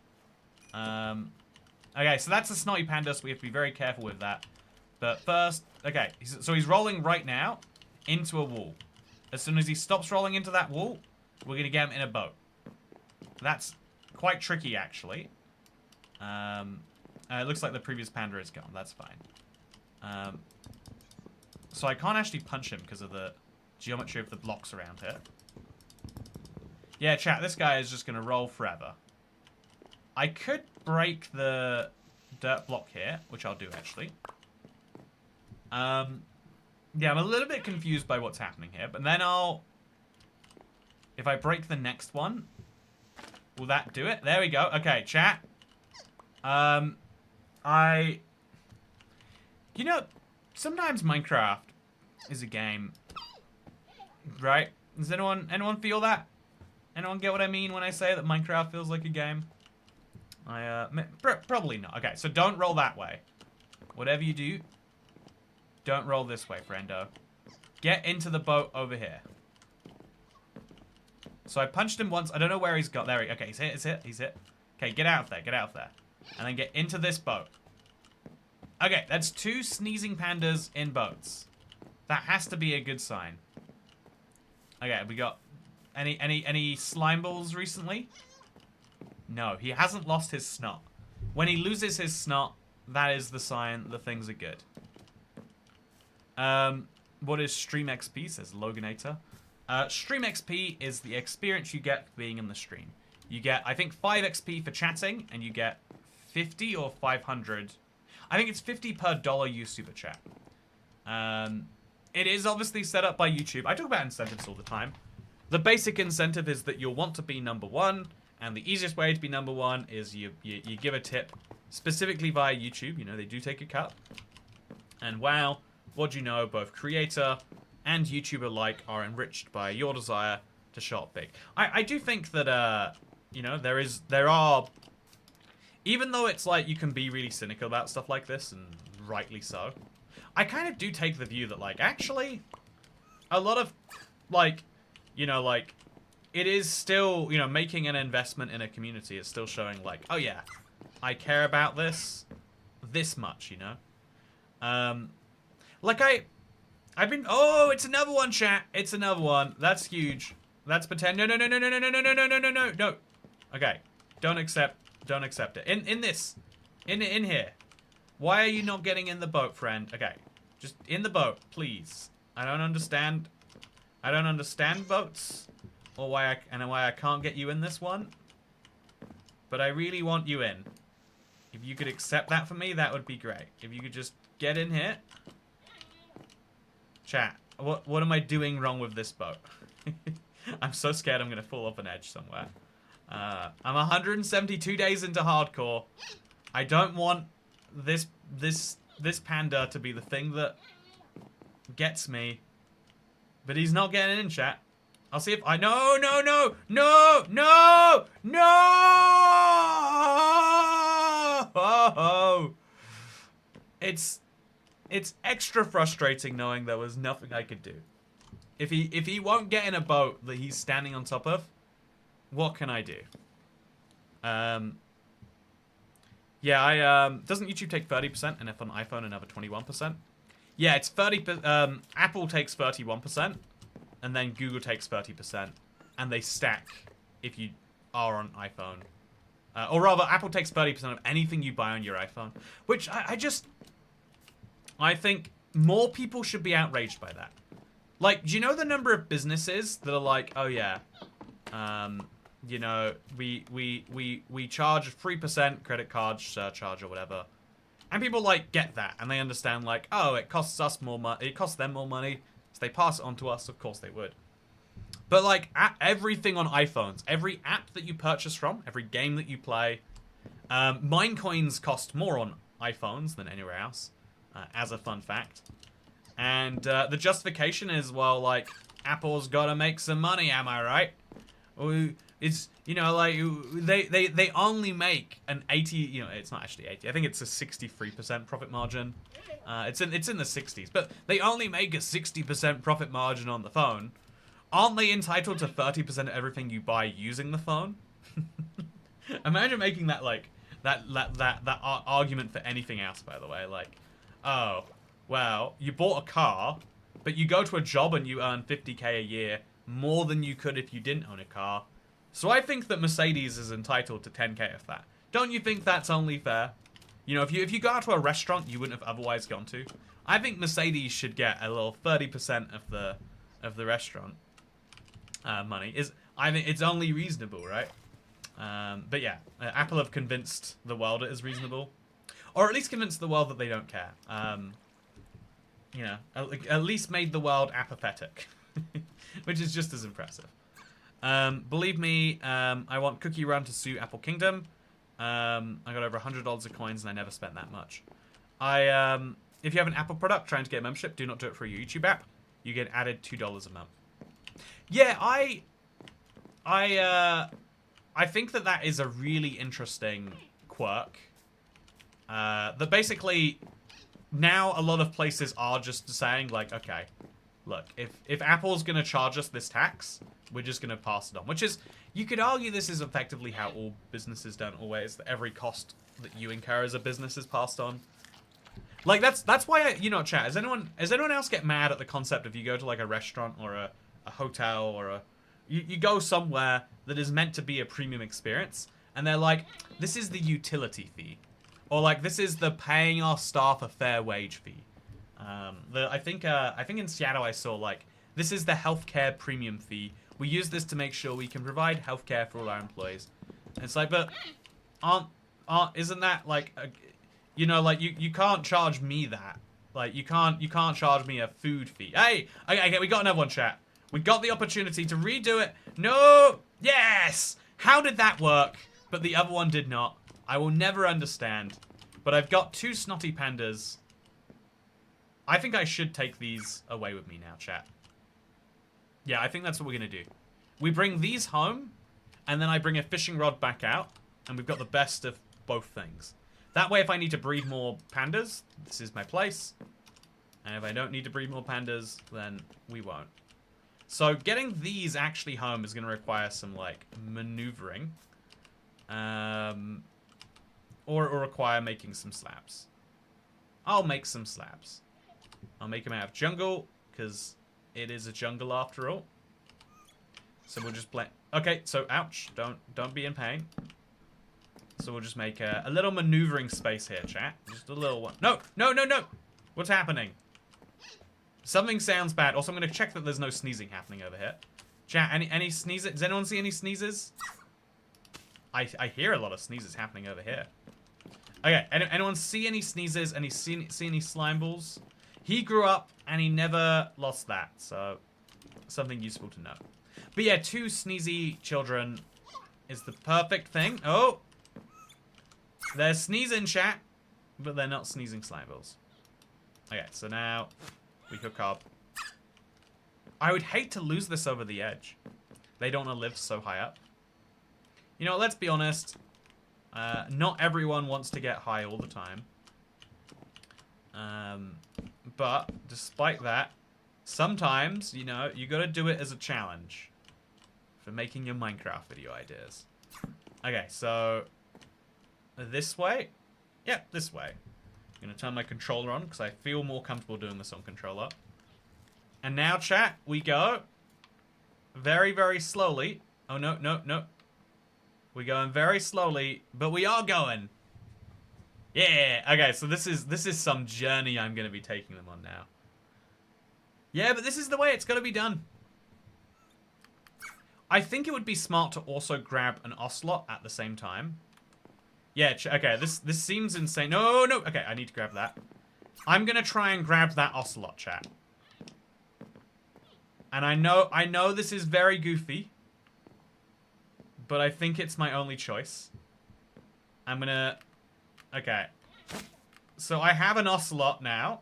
Okay, so that's a snotty panda, so we have to be very careful with that. But first, okay, so he's rolling right now into a wall. As soon as he stops rolling into that wall, we're gonna get him in a boat. That's quite tricky, actually. It looks like the previous panda is gone. That's fine. So I can't actually punch him because of the geometry of the blocks around here. Yeah, chat, this guy is just going to roll forever. I could break the dirt block here, which I'll do, actually. Yeah, I'm a little bit confused by what's happening here, but then if I break the next one, will that do it? There we go. Okay, chat. You know, sometimes Minecraft is a game, right? Does anyone feel that? Anyone get what I mean when I say that Minecraft feels like a game? Probably not. Okay, so don't roll that way. Whatever you do, don't roll this way, friendo. Get into the boat over here. So I punched him once. I don't know where he's got. There. Okay, he's hit. Okay, get out of there. Get out of there. And then get into this boat. Okay, that's 2 sneezing pandas in boats. That has to be a good sign. Okay, we got any slime balls recently? No, he hasn't lost his snot. When he loses his snot, that is the sign that things are good. What is Stream XP, says Loganator. Stream XP is the experience you get for being in the stream. You get, I think, 5 XP for chatting, and you get 50 or 500. I think it's 50 per dollar you super chat. It is obviously set up by YouTube. I talk about incentives all the time. The basic incentive is that you'll want to be #1, and the easiest way to be #1 is you give a tip specifically via YouTube. You know, they do take a cut. And wow, what do you know, both creator and YouTuber alike are enriched by your desire to show up big. I do think that, you know, there are, even though it's like you can be really cynical about stuff like this, and rightly so, I kind of do take the view that, like, actually, a lot of, like, you know, like, it is still, you know, making an investment in a community is still showing, like, oh yeah, I care about this much, you know? Like, I've been, oh, it's another one, chat. It's another one. That's huge. That's pretend. No. Okay. Don't accept it. In here. Why are you not getting in the boat, friend? Okay. Just in the boat, please. I don't understand boats. Or why I can't get you in this one. But I really want you in. If you could accept that for me, that would be great. If you could just get in here. Chat, what am I doing wrong with this boat? I'm so scared I'm going to fall off an edge somewhere. I'm 172 days into hardcore. I don't want this panda to be the thing that gets me. But he's not getting in, chat. I'll see if I... No, no, no, no, no, no! Oh, it's extra frustrating knowing there was nothing I could do. If he won't get in a boat that he's standing on top of, what can I do? Yeah, doesn't YouTube take 30%, and if on iPhone another 21%? Yeah, it's 30%. Apple takes 31%, and then Google takes 30%, and they stack if you are on iPhone. Or rather, Apple takes 30% of anything you buy on your iPhone, which I think more people should be outraged by that. Like, do you know the number of businesses that are like, oh yeah, you know, we charge a 3% credit card surcharge or whatever, and people like get that and they understand like, oh, it costs us more money, it costs them more money, so they pass it on to us. Of course they would. But like everything on iPhones, every app that you purchase from, every game that you play, Minecoins cost more on iPhones than anywhere else, as a fun fact. And the justification is, well, like, Apple's gotta make some money, am I right? It's, you know, like, they only make an 80, you know, it's not actually 80, I think it's a 63% profit margin. It's in the 60s, but they only make a 60% profit margin on the phone. Aren't they entitled to 30% of everything you buy using the phone? Imagine making that, like, that argument for anything else, by the way. Like, oh, well, you bought a car, but you go to a job and you earn 50k a year, more than you could if you didn't own a car. So I think that Mercedes is entitled to 10k of that. Don't you think that's only fair? You know, if you go out to a restaurant you wouldn't have otherwise gone to, I think Mercedes should get a little 30% of the restaurant money. I think it's only reasonable, right? But yeah, Apple have convinced the world it is reasonable, or at least convinced the world that they don't care. You know, at least made the world apathetic, which is just as impressive. Believe me, I want Cookie Run to sue Apple Kingdom. I got over $100 of coins and I never spent that much. If you have an Apple product trying to get a membership, do not do it for your YouTube app. You get added $2 a month. Yeah, I think that is a really interesting quirk. That basically now a lot of places are just saying like, okay, look, if Apple's gonna charge us this tax, we're just gonna pass it on. Which is, you could argue this is effectively how all businesses don't always, that every cost that you incur as a business is passed on. Like that's why you know, chat, does anyone else get mad at the concept of you go to like a restaurant or a hotel or you go somewhere that is meant to be a premium experience and they're like, this is the utility fee, or like this is the paying our staff a fair wage fee. I think in Seattle I saw like, this is the healthcare premium fee. We use this to make sure we can provide healthcare for all our employees. And it's like, but isn't that like you know, like you can't charge me that. Like you can't charge me a food fee. Hey, okay, we got another one, chat. We got the opportunity to redo it. No! Yes! How did that work? But the other one did not. I will never understand. But I've got 2 snotty pandas. I think I should take these away with me now, chat. Yeah, I think that's what we're going to do. We bring these home, and then I bring a fishing rod back out, and we've got the best of both things. That way, if I need to breed more pandas, this is my place. And if I don't need to breed more pandas, then we won't. So getting these actually home is going to require some, like, maneuvering. Or it will require making some slabs. I'll make some slabs. I'll make them out of jungle, because it is a jungle after all. So we'll just okay, so ouch. Don't be in pain. So we'll just make a little maneuvering space here, chat. Just a little one. No, no, no, no! What's happening? Something sounds bad. Also, I'm going to check that there's no sneezing happening over here. Chat, any sneezes? Does anyone see any sneezes? I hear a lot of sneezes happening over here. Okay, anyone see any sneezes? See any slime balls? He grew up and he never lost that, so something useful to know. But yeah, 2 sneezy children is the perfect thing. Oh! They're sneezing, chat, but they're not sneezing slime balls. Okay, so now we hook up I would hate to lose this over the edge. They don't want to live so high up. You know, let's be honest. Not everyone wants to get high all the time. But despite that, sometimes, you know, you gotta do it as a challenge for making your Minecraft video ideas. Okay, so this way? Yep, this way. I'm gonna turn my controller on because I feel more comfortable doing this on controller. And now, chat, we go very, very slowly. Oh, no, no, no. We're going very slowly, but we are going. Yeah. Okay, so this is some journey I'm going to be taking them on now. Yeah, but this is the way it's got to be done. I think it would be smart to also grab an ocelot at the same time. Yeah, okay, this seems insane. No, no. Okay, I need to grab that. I'm going to try and grab that ocelot, chat. And I know this is very goofy, but I think it's my only choice. I'm gonna... Okay. So I have an ocelot now.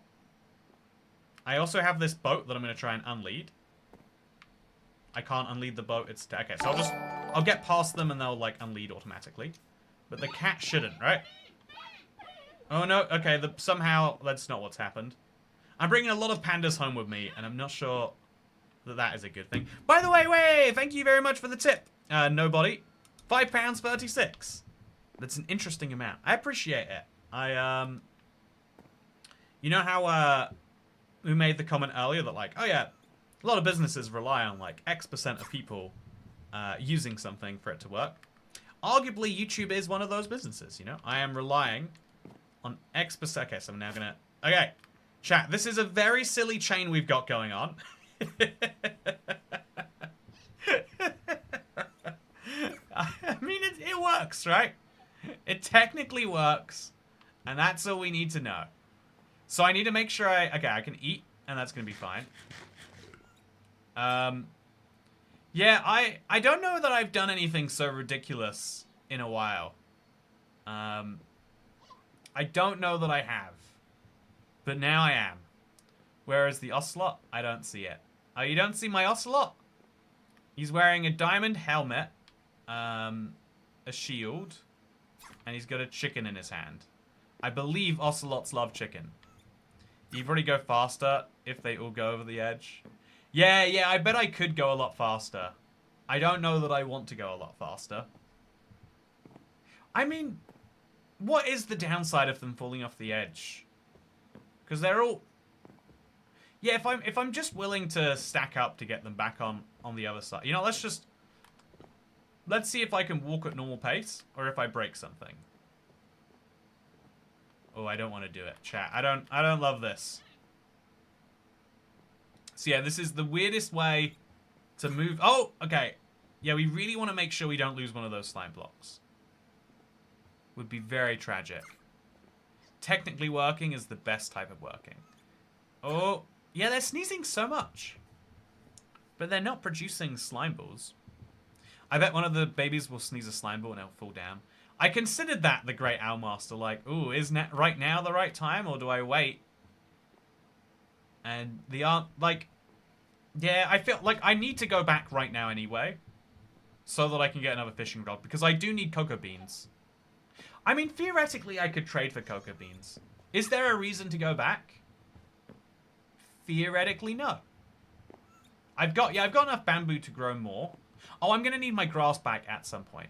I also have this boat that I'm gonna try and unlead. I can't unlead the boat. It's... Okay, so I'll get past them and they'll, like, unlead automatically. But the cat shouldn't, right? Oh, no. Okay, somehow that's not what's happened. I'm bringing a lot of pandas home with me, and I'm not sure... that is a good thing. By the way, thank you very much for the tip. Nobody. £5.36. That's an interesting amount. I appreciate it. You know how, we made the comment earlier that, like, oh yeah, a lot of businesses rely on, like, X% of people, using something for it to work. Arguably, YouTube is one of those businesses, you know? I am relying on X%. Okay, so I'm now gonna... Okay, chat, this is a very silly chain we've got going on. I mean, it works, right? It technically works, and that's all we need to know. So I need to make sure okay, I can eat, and that's gonna be fine. Yeah, I don't know that I've done anything so ridiculous in a while. I don't know that I have, but now I am. Whereas the ocelot, I don't see it. Oh, you don't see my ocelot? He's wearing a diamond helmet, a shield, and he's got a chicken in his hand. I believe ocelots love chicken. You probably go faster if they all go over the edge. Yeah, I bet I could go a lot faster. I don't know that I want to go a lot faster. I mean, what is the downside of them falling off the edge? Because they're all... Yeah, if I'm just willing to stack up to get them back on the other side. You know, let's see if I can walk at normal pace or if I break something. Oh, I don't want to do it, chat. I don't love this. So yeah, this is the weirdest way to move. Oh, okay. Yeah, we really want to make sure we don't lose one of those slime blocks. Would be very tragic. Technically working is the best type of working. Oh, yeah, they're sneezing so much. But they're not producing slime balls. I bet one of the babies will sneeze a slime ball and it'll fall down. I considered that the Great Owl Master, like, ooh, isn't right now the right time, or do I wait? And the like, yeah, I feel like I need to go back right now anyway, so that I can get another fishing rod, because I do need cocoa beans. I mean, theoretically, I could trade for cocoa beans. Is there a reason to go back? Theoretically, no. I've got enough bamboo to grow more. Oh, I'm gonna need my grass back at some point.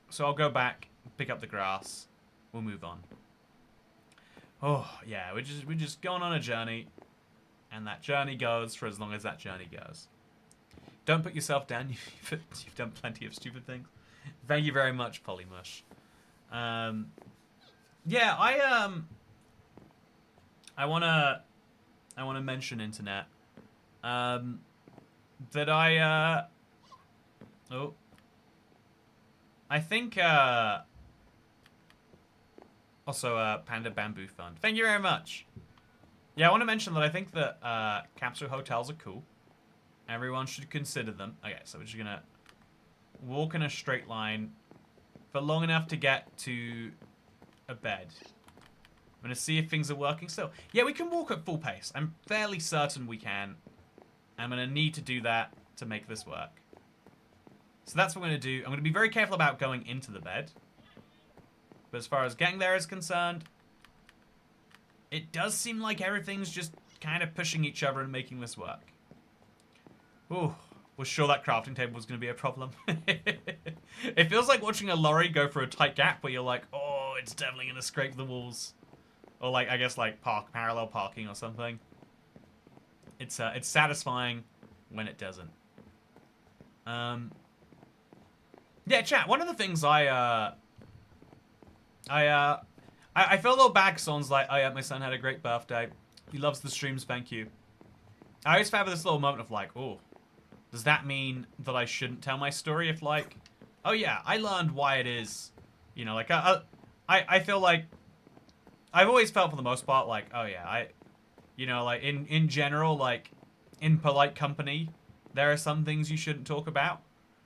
So I'll go back, pick up the grass. We'll move on. Oh, yeah, we're just going on a journey. And that journey goes for as long as that journey goes. Don't put yourself down. You've done plenty of stupid things. Thank you very much, Polymush. Yeah, I wanna mention, internet, that I think, also, Panda Bamboo Fund. Thank you very much. Yeah, I want to mention that I think that, capsule hotels are cool. Everyone should consider them. Okay, so we're just gonna walk in a straight line for long enough to get to a bed. I'm gonna see if things are working still. Yeah, we can walk at full pace. I'm fairly certain we can. I'm going to need to do that to make this work. So that's what I'm going to do. I'm going to be very careful about going into the bed. But as far as getting there is concerned, it does seem like everything's just kind of pushing each other and making this work. Ooh, was sure that crafting table was going to be a problem. It feels like watching a lorry go through a tight gap where you're like, oh, it's definitely going to scrape the walls. Or like, I guess like parallel parking or something. It's satisfying when it doesn't. Yeah, chat, one of the things I feel a little bad because someone's like, oh yeah, my son had a great birthday. He loves the streams, thank you. I always have this little moment of like, oh, does that mean that I shouldn't tell my story if like, oh yeah, I learned why it is, you know, like, I feel like, I've always felt for the most part like, oh yeah, you know, like, in general, like, in polite company, there are some things you shouldn't talk about.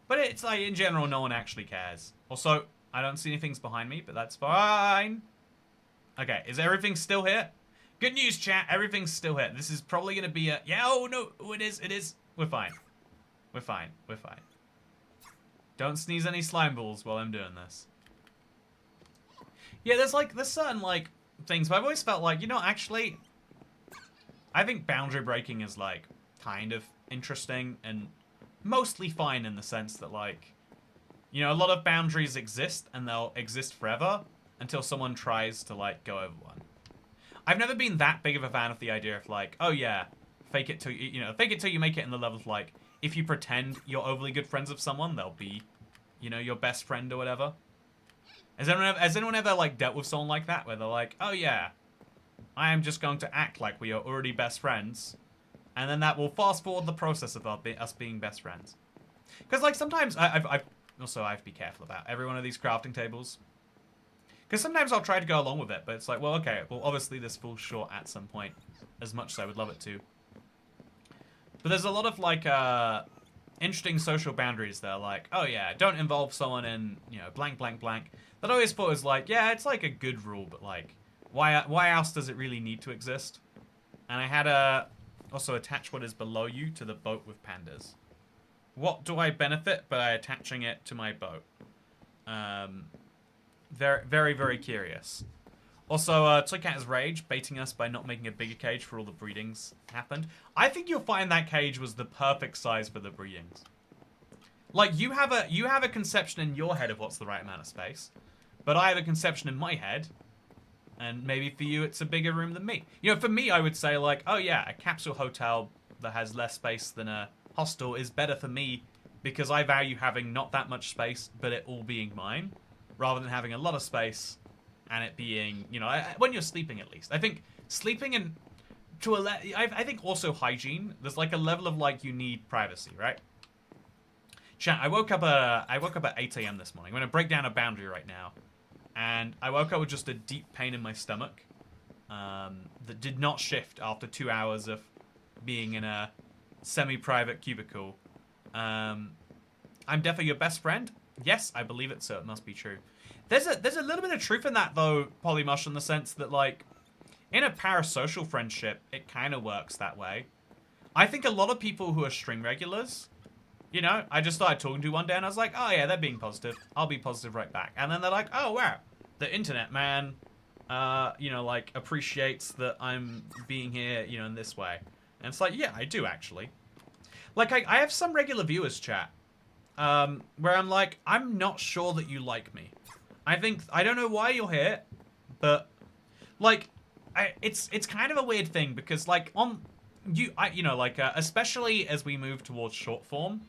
But it's like, in general, no one actually cares. Also, I don't see any things behind me, but that's fine. Okay, is everything still here? Good news, chat. Everything's still here. This is probably going to be a... Yeah, oh, no. Oh, it is. It is. We're fine. We're fine. We're fine. Don't sneeze any slime balls while I'm doing this. Yeah, there's certain, like, things. But I've always felt like, you know, actually, I think boundary breaking is, like, kind of interesting and mostly fine in the sense that, like, you know, a lot of boundaries exist and they'll exist forever until someone tries to, like, go over one. I've never been that big of a fan of the idea of, like, oh, yeah, fake it till you make it in the level of, like, if you pretend you're overly good friends with someone, they'll be, you know, your best friend or whatever. Has anyone ever, like, dealt with someone like that, where they're like, oh, yeah, I am just going to act like we are already best friends, and then that will fast forward the process of us being best friends. Because, like, sometimes also, I have to be careful about every one of these crafting tables. Because sometimes I'll try to go along with it, but it's like, well, okay, well, obviously this falls short at some point, as much as I would love it to. But there's a lot of, like, interesting social boundaries that are like, oh, yeah, don't involve someone in, you know, blank, blank, blank. That I always thought was like, yeah, it's like a good rule, but, like, why else does it really need to exist? And I had also attach what is below you to the boat with pandas. What do I benefit by attaching it to my boat? Very, very, very curious. Also, Toy Cat is rage, baiting us by not making a bigger cage for all the breedings happened. I think you'll find that cage was the perfect size for the breedings. Like, you have a conception in your head of what's the right amount of space, but I have a conception in my head, and maybe for you it's a bigger room than me. You know, for me, I would say, like, oh yeah, a capsule hotel that has less space than a hostel is better for me because I value having not that much space, but it all being mine, rather than having a lot of space and it being, you know, when you're sleeping at least. I think sleeping in, I think also hygiene, there's like a level of like you need privacy, right? Chat, I woke up at 8 AM this morning. I'm going to break down a boundary right now. And I woke up with just a deep pain in my stomach that did not shift after 2 hours of being in a semi-private cubicle. I'm definitely your best friend. Yes, I believe it, so it must be true. There's a little bit of truth in that, though, Polymush, in the sense that, like, in a parasocial friendship, it kind of works that way. I think a lot of people who are string regulars, you know, I just started talking to one day and I was like, oh yeah, they're being positive. I'll be positive right back. And then they're like, oh wow, the internet man, you know, like, appreciates that I'm being here, you know, in this way. And it's like, yeah, I do actually. Like, I have some regular viewers, chat, where I'm like, I'm not sure that you like me. I don't know why you're here, but, like, it's kind of a weird thing because, like, you know, like, especially as we move towards short form,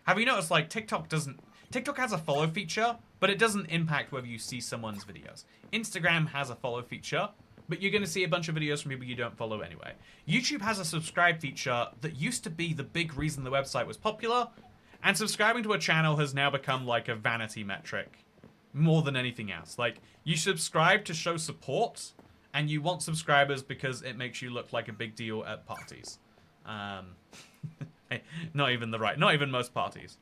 have you noticed, like, TikTok has a follow feature, but it doesn't impact whether you see someone's videos. Instagram has a follow feature, but you're going to see a bunch of videos from people you don't follow anyway. YouTube has a subscribe feature that used to be the big reason the website was popular, and subscribing to a channel has now become, like, a vanity metric more than anything else. Like, you subscribe to show support, and you want subscribers because it makes you look like a big deal at parties. Not even most parties.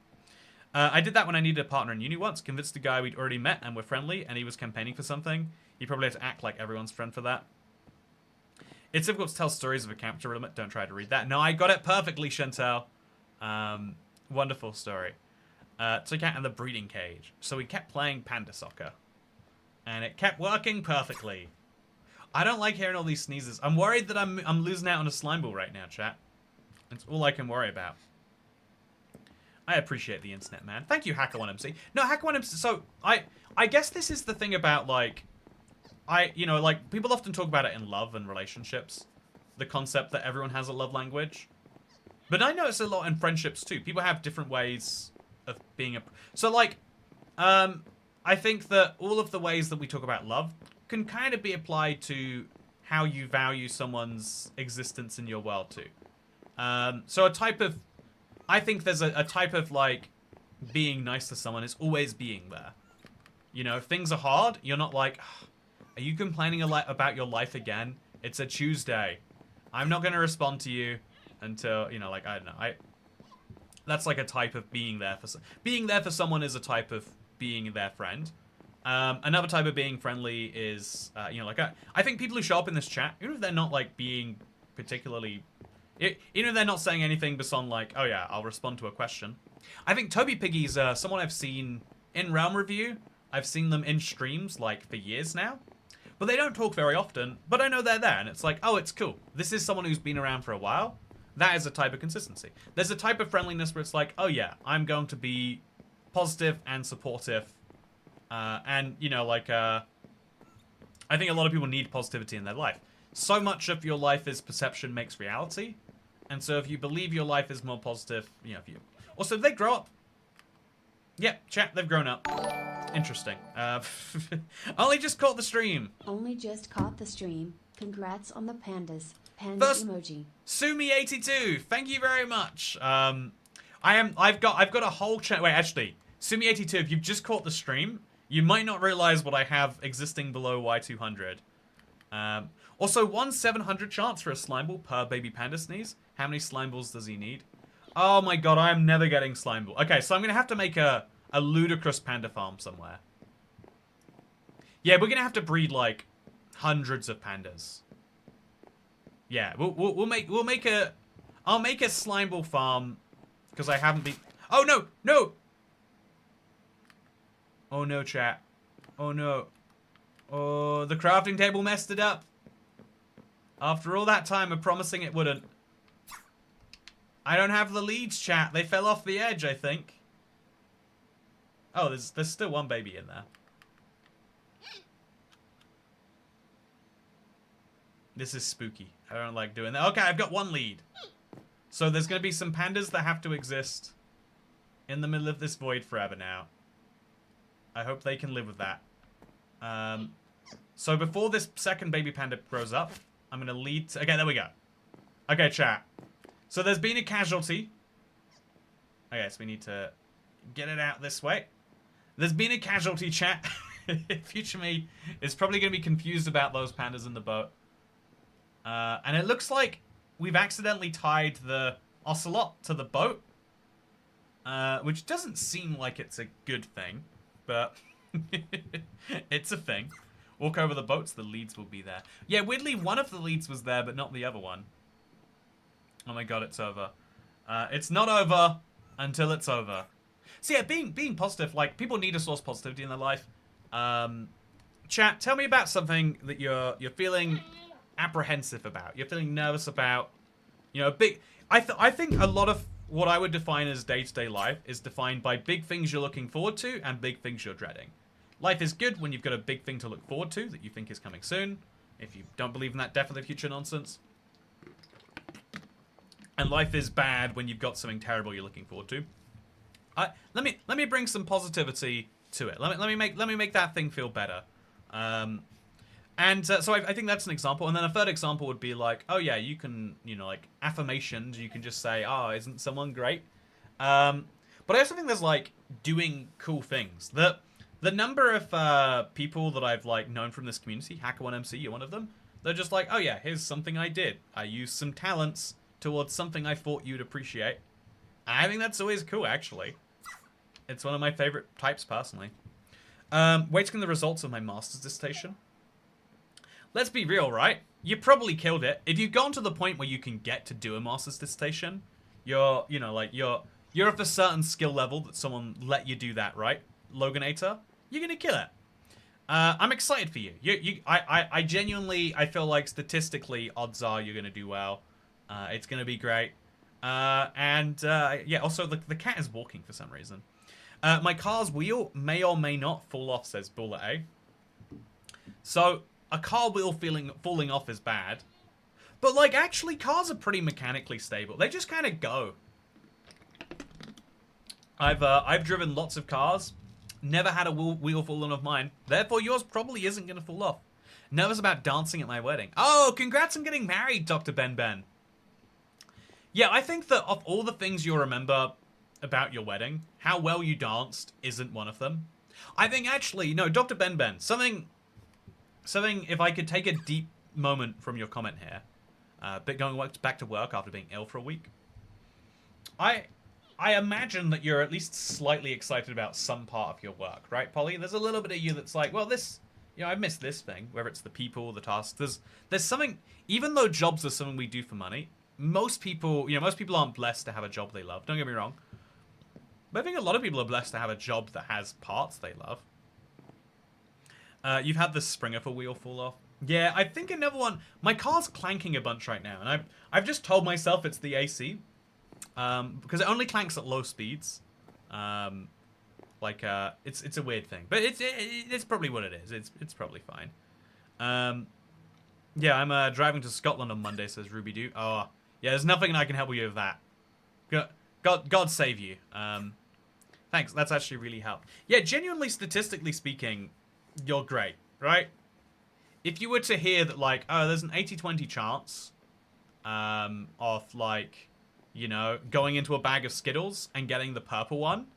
I did that when I needed a partner in uni once. Convinced a guy we'd already met and were friendly, and he was campaigning for something. He probably had to act like everyone's friend for that. It's difficult to tell stories of a capture limit. Don't try to read that. No, I got it perfectly, Chantel. Wonderful story. Toy Cat and the breeding cage. So we kept playing Panda Soccer. And it kept working perfectly. I don't like hearing all these sneezes. I'm worried that I'm losing out on a slime ball right now, chat. That's all I can worry about. I appreciate the internet, man. Thank you, Hacker1MC. No, Hacker1MC. So I guess this is the thing about like, you know, like people often talk about it in love and relationships, the concept that everyone has a love language. But I notice a lot in friendships too. People have different ways of being so like, I think that all of the ways that we talk about love can kind of be applied to how you value someone's existence in your world too. So a type of, I think there's a type of like being nice to someone is always being there. You know, if things are hard, you're not like, are you complaining about your life again? It's a Tuesday. I'm not going to respond to you until, you know, like, I don't know. That's like a type of being there for someone is a type of being their friend. Another type of being friendly is, you know, like, I think people who show up in this chat, even if they're not like being particularly, even if they're not saying anything beyond like, oh yeah, I'll respond to a question. I think Toby Piggy's someone I've seen in Realm Review. I've seen them in streams like for years now. But they don't talk very often, but I know they're there, and it's like, oh, it's cool. This is someone who's been around for a while. That is a type of consistency. There's a type of friendliness where it's like, oh yeah, I'm going to be positive and supportive. And, you know, like, I think a lot of people need positivity in their life. So much of your life is perception makes reality. And so if you believe your life is more positive, you know, if you... Also, they grow up. Yep, chat, they've grown up. Interesting. Only just caught the stream. Only just caught the stream. Congrats on the pandas. Panda emoji. Sumi82, thank you very much. I've got a whole chat. Wait, actually, Sumi82, if you've just caught the stream, you might not realize what I have existing below Y200. Also, 1/700 chance for a slime ball per baby panda sneeze. How many slime balls does he need? Oh my god, I am never getting slime ball. Okay, so I'm gonna have to make a ludicrous panda farm somewhere. Yeah, we're gonna have to breed like hundreds of pandas. Yeah, we'll make a. I'll make a slime ball farm because I haven't been. Oh no, no. Oh no, chat. Oh no. Oh, the crafting table messed it up. After all that time of promising it wouldn't. I don't have the leads, chat. They fell off the edge, I think. Oh, there's still one baby in there. This is spooky. I don't like doing that. Okay, I've got one lead. So there's going to be some pandas that have to exist in the middle of this void forever now. I hope they can live with that. So before this second baby panda grows up, I'm going to lead... Okay, there we go. Okay, chat. So there's been a casualty. Okay, so we need to get it out this way. There's been a casualty, chat. Future me is probably going to be confused about those pandas in the boat. And it looks like we've accidentally tied the ocelot to the boat. Which doesn't seem like it's a good thing. But it's a thing. Walk over the boats, the leads will be there. Yeah, weirdly, one of the leads was there, but not the other one. Oh my god, it's over. It's not over until it's over. So yeah, being positive, like, people need a source of positivity in their life. Chat, tell me about something that you're feeling apprehensive about. You're feeling nervous about. You know, I think a lot of what I would define as day-to-day life is defined by big things you're looking forward to and big things you're dreading. Life is good when you've got a big thing to look forward to that you think is coming soon. If you don't believe in that death of the future nonsense. And life is bad when you've got something terrible you're looking forward to. Let me bring some positivity to it. Let me make that thing feel better. So I think that's an example. And then a third example would be like, oh yeah, you can, you know, like affirmations. You can just say, oh, isn't someone great? But I also think there's like doing cool things. The number of people that I've like known from this community, Hacker1MC, you're one of them. They're just like, oh yeah, here's something I did. I used some talents towards something I thought you'd appreciate. I think that's always cool, actually. It's one of my favorite types, personally. Waiting the results of my master's dissertation. Let's be real, right? you probably killed it. If you've gone to the point where you can get to do a Master's Dissertation, you're, you know, like, you're of a certain skill level that someone let you do that, right? Loganator, you're gonna kill it. I'm excited for you. I genuinely, I feel like statistically, odds are you're gonna do well. It's gonna be great. Yeah, also the cat is walking for some reason. My car's wheel may or may not fall off, says Bullet A. So, a car wheel falling off is bad. But, like, actually, cars are pretty mechanically stable. They just kind of go. I've driven lots of cars. Never had a wheel fallen off mine. Therefore, yours probably isn't going to fall off. Nervous about dancing at my wedding. Oh, congrats on getting married, Dr. Ben Ben. Yeah, I think that of all the things you'll remember about your wedding, how well you danced isn't one of them. I think actually, no, Dr. Ben Ben, something, if I could take a deep moment from your comment here, but going back to work after being ill for a week, I imagine that you're at least slightly excited about some part of your work, right, Polly? There's a little bit of you that's like, well, this, you know, I missed this thing, whether it's the people, the tasks. There's something, even though jobs are something we do for money, most people aren't blessed to have a job they love. Don't get me wrong. But I think a lot of people are blessed to have a job that has parts they love. You've had the Springer for wheel fall off. Yeah, I think another one. My car's clanking a bunch right now, and I've just told myself it's the AC, because it only clanks at low speeds. It's a weird thing, but it's probably what it is. It's probably fine. Yeah, I'm driving to Scotland on Monday, says Ruby Doo. Oh, yeah, there's nothing I can help you with that. God save you. Thanks, that's actually really helped. Yeah, genuinely, statistically speaking, you're great, right? If you were to hear that, like, oh, there's an 80-20 chance of, like, you know, going into a bag of Skittles and getting the purple one,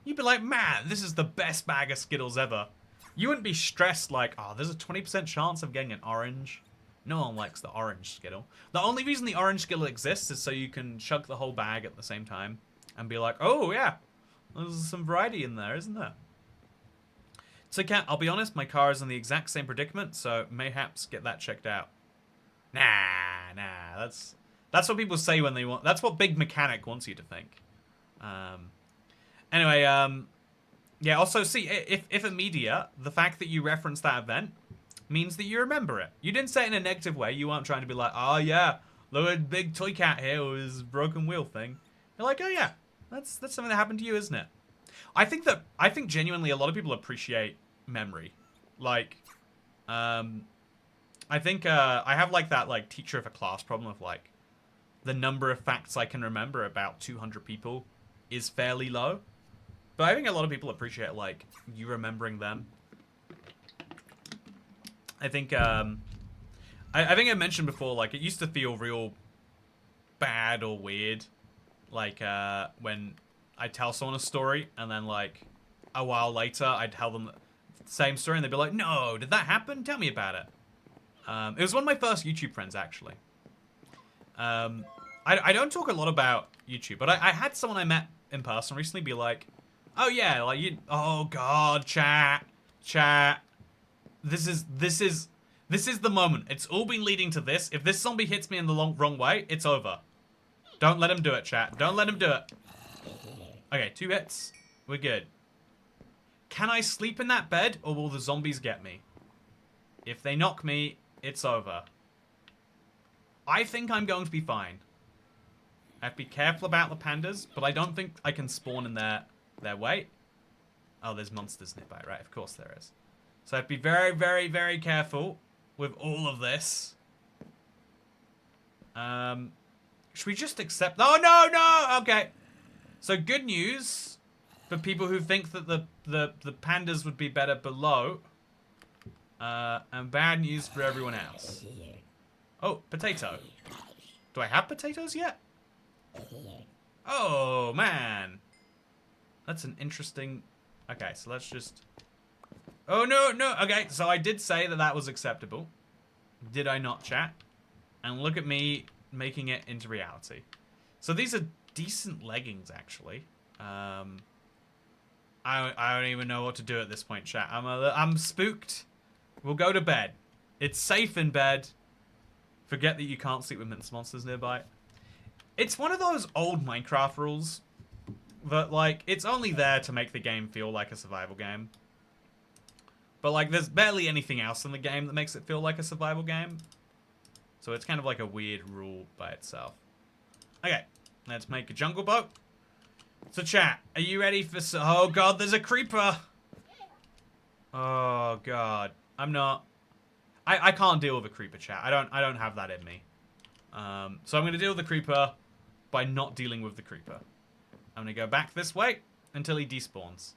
you'd be like, man, this is the best bag of Skittles ever. You wouldn't be stressed like, oh, there's a 20% chance of getting an orange. No one likes the orange Skittle. The only reason the orange Skittle exists is so you can chug the whole bag at the same time and be like, oh, yeah, there's some variety in there, isn't there? So, Kat, I'll be honest, my car is in the exact same predicament, so mayhaps get that checked out. Nah, that's what people say when they want... That's what Big Mechanic wants you to think. Anyway, yeah, also, see, if a media, the fact that you reference that event means that you remember it. You didn't say it in a negative way. You weren't trying to be like, oh, yeah, look at Big Toy Cat here with his broken wheel thing. You're like, oh, yeah, that's something that happened to you, isn't it? I think genuinely a lot of people appreciate memory. Like, I think I have like that like teacher of a class problem of like the number of facts I can remember about 200 people is fairly low. But I think a lot of people appreciate like you remembering them. I think I think I mentioned before, like it used to feel real bad or weird, like when I tell someone a story and then like a while later I'd tell them the same story and they'd be like, no, did that happen? Tell me about it. It was one of my first YouTube friends actually. I don't talk a lot about YouTube, but I had someone I met in person recently be like, oh yeah, like you, oh god, chat. This is the moment. It's all been leading to this. If this zombie hits me in the wrong way, it's over. Don't let him do it, chat. Don't let him do it. Okay, 2 hits. We're good. Can I sleep in that bed, or will the zombies get me? If they knock me, it's over. I think I'm going to be fine. I have to be careful about the pandas, but I don't think I can spawn in their way. Oh, there's monsters nearby, right? Of course there is. So I have to be very, very, very careful with all of this. Should we just accept... Oh, no! Okay. So good news for people who think that the pandas would be better below. And bad news for everyone else. Oh, potato. Do I have potatoes yet? Oh, man. That's an interesting... Okay, so let's just... Oh, no. Okay, so I did say that was acceptable. Did I not, chat? And look at me making it into reality. So these are decent leggings, actually. I don't even know what to do at this point, chat. I'm spooked. We'll go to bed. It's safe in bed. Forget that you can't sleep with monsters nearby. It's one of those old Minecraft rules that, like, it's only there to make the game feel like a survival game. But, like, there's barely anything else in the game that makes it feel like a survival game. So it's kind of like a weird rule by itself. Okay, let's make a jungle boat. So, chat, are you ready for... Oh, God, there's a creeper! Oh, God. I'm not... I can't deal with a creeper, chat. I don't have that in me. So I'm going to deal with the creeper by not dealing with the creeper. I'm going to go back this way until he despawns.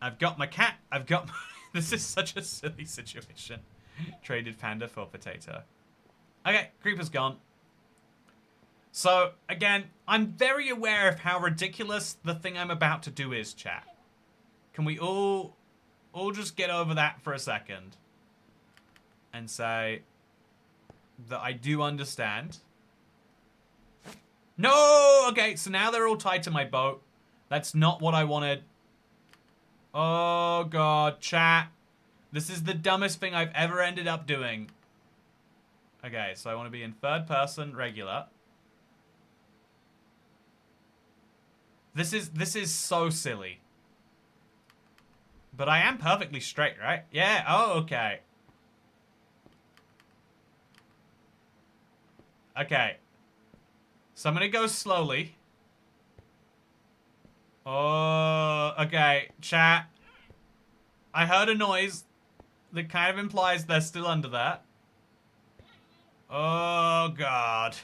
I've got my cat. I've got... This is such a silly situation. Traded panda for potato. Okay, creeper's gone. So, again, I'm very aware of how ridiculous the thing I'm about to do is, chat. Can we all just get over that for a second? And say that I do understand. No! Okay, so now they're all tied to my boat. That's not what I wanted. Oh, God, chat. This is the dumbest thing I've ever ended up doing. Okay, so I want to be in third person, regular. This is so silly. But I am perfectly straight, right? Yeah, oh, okay. Okay. So I'm gonna go slowly. Oh, okay. Chat. I heard a noise that kind of implies they're still under that. Oh, God.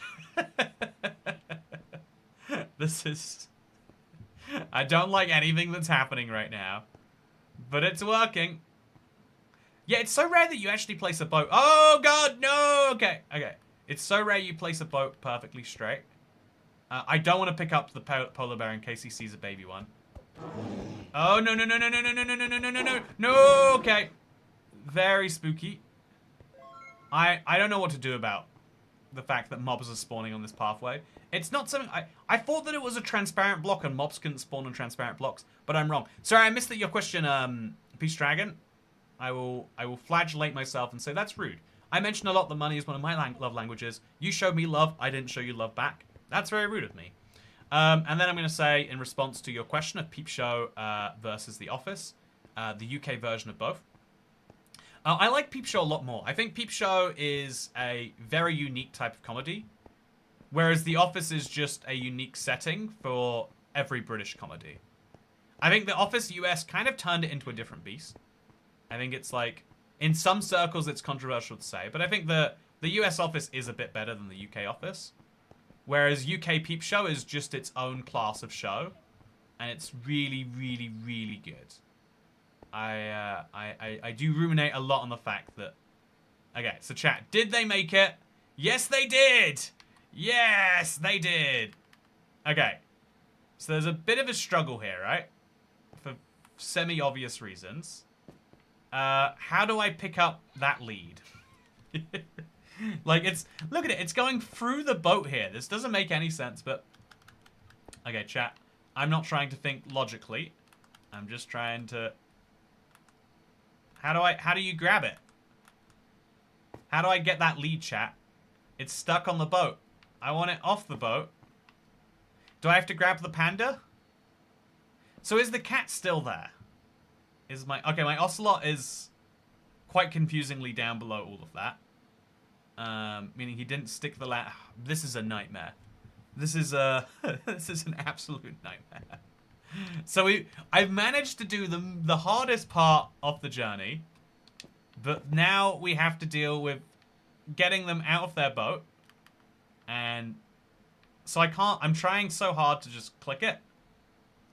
This is... I don't like anything that's happening right now. But it's working. Yeah, it's so rare that you actually place a boat. Oh, God, no! Okay, okay. It's so rare you place a boat perfectly straight. I don't want to pick up the polar bear in case he sees a baby one. Oh, no, no, no, no, no, no, no, no, no, no, no, no, no, no, okay. Very spooky. I don't know what to do about the fact that mobs are spawning on this pathway. It's not something... I thought that it was a transparent block and mobs couldn't spawn on transparent blocks, but I'm wrong. Sorry, I missed your question, Peace Dragon. I will flagellate myself and say that's rude. I mentioned a lot that money is one of my love languages. You showed me love, I didn't show you love back. That's very rude of me. And then I'm going to say, in response to your question of Peep Show versus The Office, the UK version of both. I like Peep Show a lot more. I think Peep Show is a very unique type of comedy, whereas The Office is just a unique setting for every British comedy. I think The Office US kind of turned it into a different beast. I think it's like, in some circles it's controversial to say, but I think the US Office is a bit better than the UK Office. Whereas UK Peep Show is just its own class of show, and it's really, really, really good. I do ruminate a lot on the fact that... Okay, so chat, did they make it? Yes, they did! Yes, they did! Okay, so there's a bit of a struggle here, right? For semi-obvious reasons. How do I pick up that lead? Like, it's... Look at it, it's going through the boat here. This doesn't make any sense, but... Okay, chat, I'm not trying to think logically. I'm just trying to... How do you grab it? How do I get that lead, chat? It's stuck on the boat. I want it off the boat. Do I have to grab the panda? So is the cat still there? Is my... Okay, my ocelot is quite confusingly down below all of that. Meaning he didn't stick the land... This is a nightmare. This is a... This is an absolute nightmare. So I've managed to do the hardest part of the journey, but now we have to deal with getting them out of their boat, and so I can't. I'm trying so hard to just click it.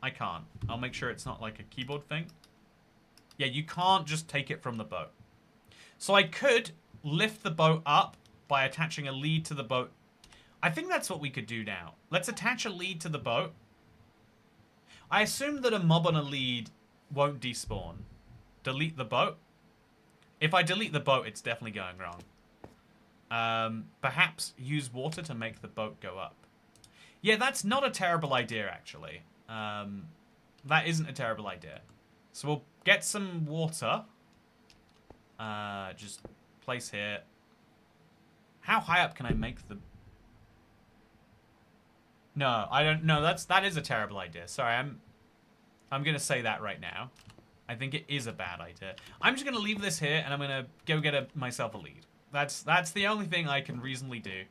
I can't. I'll make sure it's not like a keyboard thing. Yeah, you can't just take it from the boat. So I could lift the boat up by attaching a lead to the boat. I think that's what we could do now. Let's attach a lead to the boat. I assume that a mob on a lead won't despawn. Delete the boat. If I delete the boat, it's definitely going wrong. Perhaps use water to make the boat go up. Yeah, that's not a terrible idea, actually. That isn't a terrible idea. So we'll get some water. Just place here. How high up can I make the... No, I don't... No, that is a terrible idea. Sorry, I'm going to say that right now. I think it is a bad idea. I'm just going to leave this here, and I'm going to go get myself a lead. That's the only thing I can reasonably do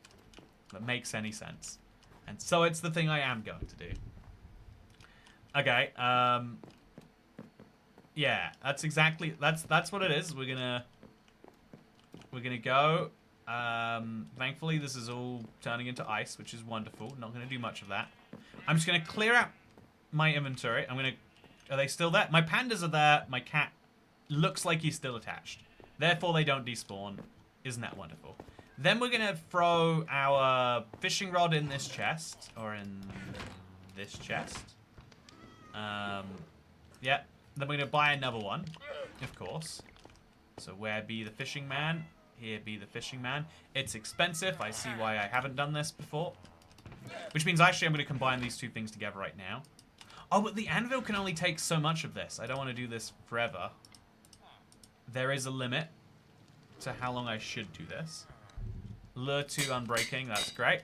that makes any sense. And so it's the thing I am going to do. Okay, yeah, that's exactly... That's what it is. We're going to go... thankfully, this is all turning into ice, which is wonderful. Not going to do much of that. I'm just going to clear out my inventory. I'm going to... Are they still there? My pandas are there. My cat looks like he's still attached. Therefore, they don't despawn. Isn't that wonderful? Then we're going to throw our fishing rod in this chest. Or in this chest. Yeah. Then we're going to buy another one. Of course. So where be the fishing man? Here be the fishing man. It's expensive. I see why I haven't done this before. Which means actually I'm going to combine these two things together right now. Oh, but the anvil can only take so much of this. I don't want to do this forever. There is a limit to how long I should do this. Lure 2 unbreaking. That's great.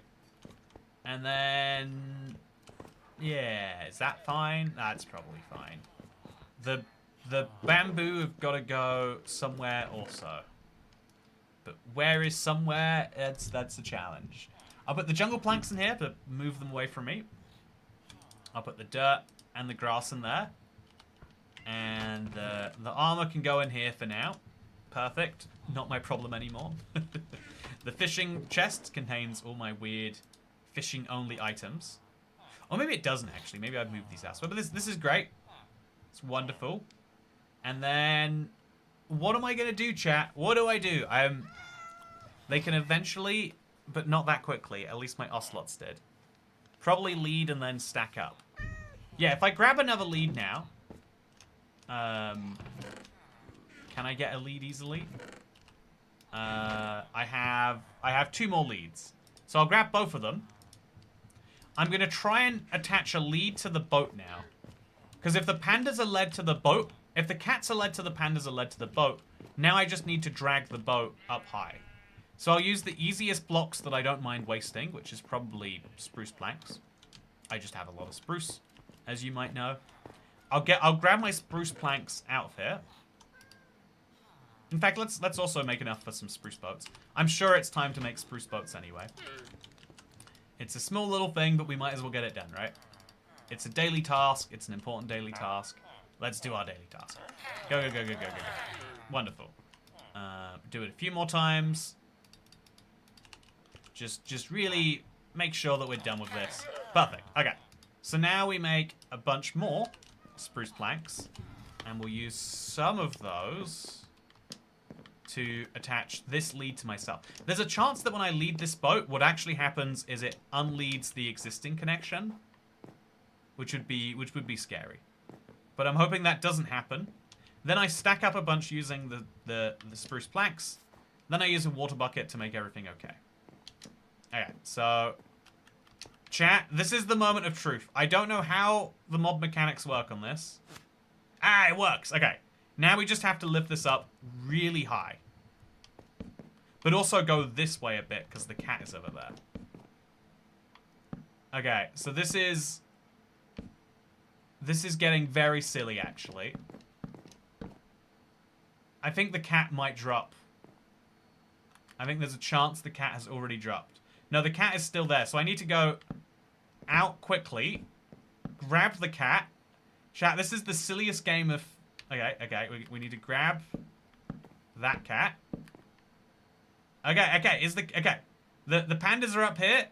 And then... Yeah, is that fine? That's probably fine. The bamboo have got to go somewhere also. But where is somewhere? That's a challenge. I'll put the jungle planks in here to move them away from me. I'll put the dirt and the grass in there. And the armor can go in here for now. Perfect. Not my problem anymore. The fishing chest contains all my weird fishing-only items. Or maybe it doesn't, actually. Maybe I've moved these elsewhere. But this is great. It's wonderful. And then... What am I going to do, chat? What do I do? They can eventually, but not that quickly. At least my ocelots did. Probably lead and then stack up. Yeah, if I grab another lead now... can I get a lead easily? I have 2 more leads. So I'll grab both of them. I'm going to try and attach a lead to the boat now. Because if the pandas are led to the boat... If the cats are led to the pandas are led to the boat, now I just need to drag the boat up high. So I'll use the easiest blocks that I don't mind wasting, which is probably spruce planks. I just have a lot of spruce, as you might know. I'll grab my spruce planks out of here. In fact, let's also make enough for some spruce boats. I'm sure it's time to make spruce boats anyway. It's a small little thing, but we might as well get it done, right? It's a daily task. It's an important daily task. Let's do our daily task. Go, go, go, go, go, go. Wonderful. Do it a few more times. Just really make sure that we're done with this. Perfect. Okay. So now we make a bunch more spruce planks. And we'll use some of those to attach this lead to myself. There's a chance that when I lead this boat, what actually happens is it unleads the existing connection. Which would be scary. But I'm hoping that doesn't happen. Then I stack up a bunch using the spruce planks. Then I use a water bucket to make everything okay. Okay, so... Chat, this is the moment of truth. I don't know how the mob mechanics work on this. Ah, it works. Okay. Now we just have to lift this up really high. But also go this way a bit, because the cat is over there. Okay, so this is getting very silly, actually. I think the cat might drop. I think there's a chance the cat has already dropped. No, the cat is still there, so I need to go out quickly, grab the cat. Chat, this is the silliest game of... Okay, we need to grab that cat. Okay, the pandas are up here,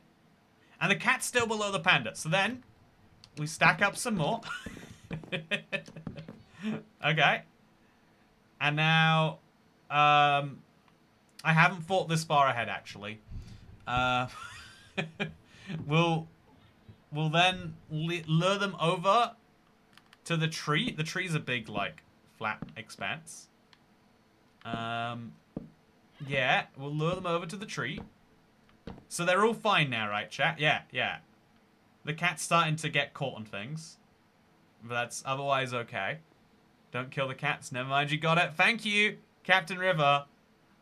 and the cat's still below the panda. So then, we stack up some more. Okay. And now, I haven't thought this far ahead, actually. We'll then lure them over to the tree. The tree's a big, like, flat expanse. Yeah, we'll lure them over to the tree. So they're all fine now, right, chat? Yeah. The cat's starting to get caught on things. But that's otherwise okay. Don't kill the cats. Never mind, you got it. Thank you, Captain River.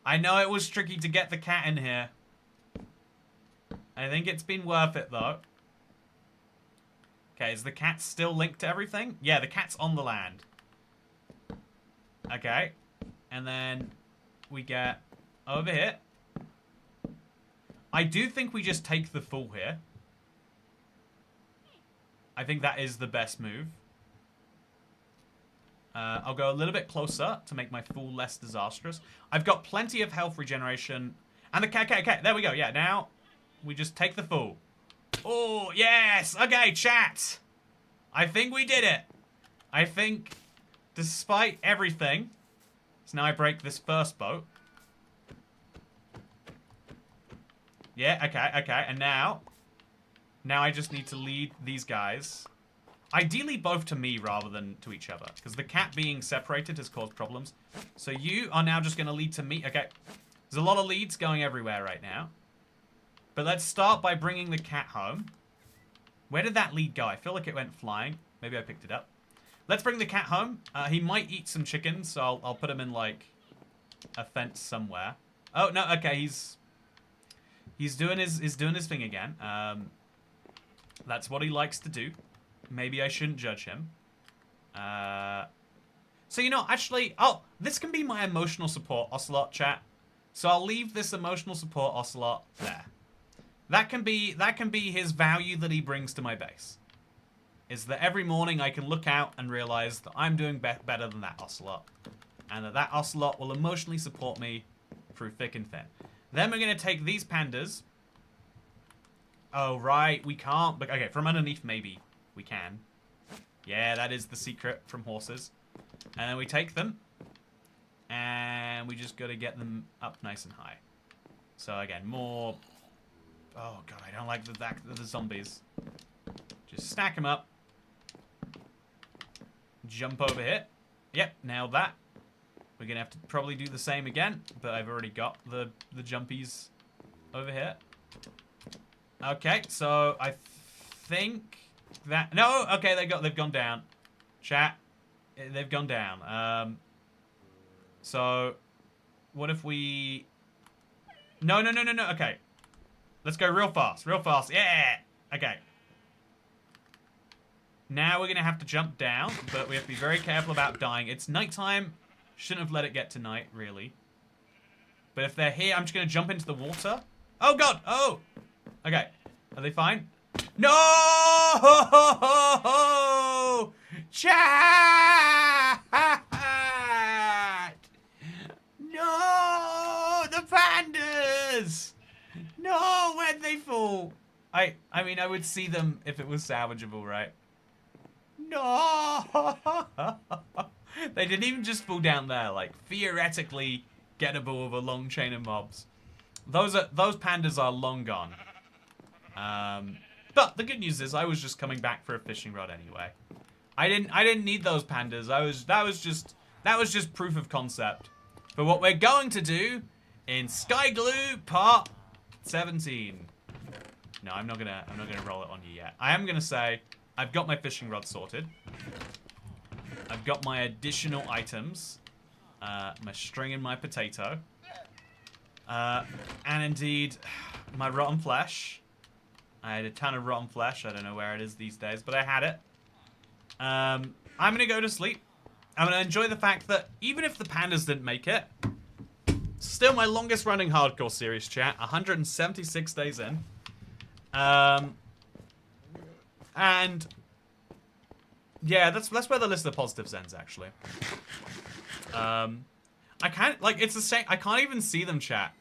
I know it was tricky to get the cat in here. I think it's been worth it, though. Okay, is the cat still linked to everything? Yeah, the cat's on the land. Okay. And then we get over here. I do think we just take the fool here. I think that is the best move. I'll go a little bit closer to make my fool less disastrous. I've got plenty of health regeneration. And the cat, okay, there we go. Yeah, now we just take the fool. Oh, yes. Okay, chat. I think we did it. I think, despite everything... So now I break this first boat. Yeah, okay. And now I just need to lead these guys. Ideally both to me rather than to each other. Because the cat being separated has caused problems. So you are now just going to lead to me. Okay. There's a lot of leads going everywhere right now. But let's start by bringing the cat home. Where did that lead go? I feel like it went flying. Maybe I picked it up. Let's bring the cat home. He might eat some chickens, so I'll put him in, like, a fence somewhere. Oh, no, okay, he's doing his thing again. That's what he likes to do. Maybe I shouldn't judge him. So, you know, actually... Oh, this can be my emotional support ocelot, chat. So I'll leave this emotional support ocelot there. That can be his value that he brings to my base. Is that every morning I can look out and realize that I'm doing better than that ocelot. And that ocelot will emotionally support me through thick and thin. Then we're going to take these pandas. Oh, right. We can't. But okay, from underneath, maybe we can. Yeah, that is the secret from horses. And then we take them. And we just got to get them up nice and high. So again, more... Oh, God, I don't like the zombies. Just stack them up. Jump over here. Yep, nailed that. We're going to have to probably do the same again, but I've already got the jumpies over here. Okay, so I think that... No, okay, they've gone down. Chat, they've gone down. So, what if we... No, okay. Let's go real fast, yeah! Okay. Now we're going to have to jump down, but we have to be very careful about dying. It's nighttime. Shouldn't have let it get to night, really. But if they're here, I'm just going to jump into the water. Oh, God! Oh! Okay. Are they fine? No! Chat! No! The pandas! No! Where'd they fall? I mean, I would see them if it was salvageable, right? No! They didn't even just fall down there. Like, theoretically gettable with a long chain of mobs. Those pandas are long gone. But the good news is I was just coming back for a fishing rod anyway. I didn't need those pandas. That was just proof of concept for what we're going to do in SkyGloo Part 17. No, I'm not gonna roll it on you yet. I am gonna say I've got my fishing rod sorted. I've got my additional items, my string and my potato, and indeed my rotten flesh. I had a ton of rotten flesh. I don't know where it is these days, but I had it. I'm gonna go to sleep. I'm gonna enjoy the fact that even if the pandas didn't make it, still my longest running hardcore series, chat. 176 days in. And yeah, that's where the list of positives ends, actually. I can't, like, it's the same. I can't even see them, chat.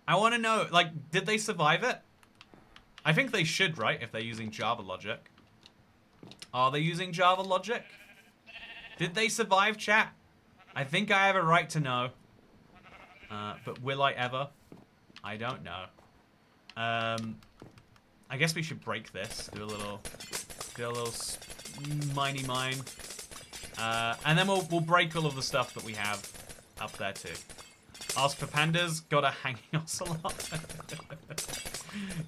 I want to know, like, did they survive it? I think they should, right? If they're using Java logic. Are they using Java logic? Did they survive, chat? I think I have a right to know. But will I ever? I don't know. I guess we should break this. Do a little mine. And then we'll break all of the stuff that we have up there too. Ask for pandas, got a hanging ocelot.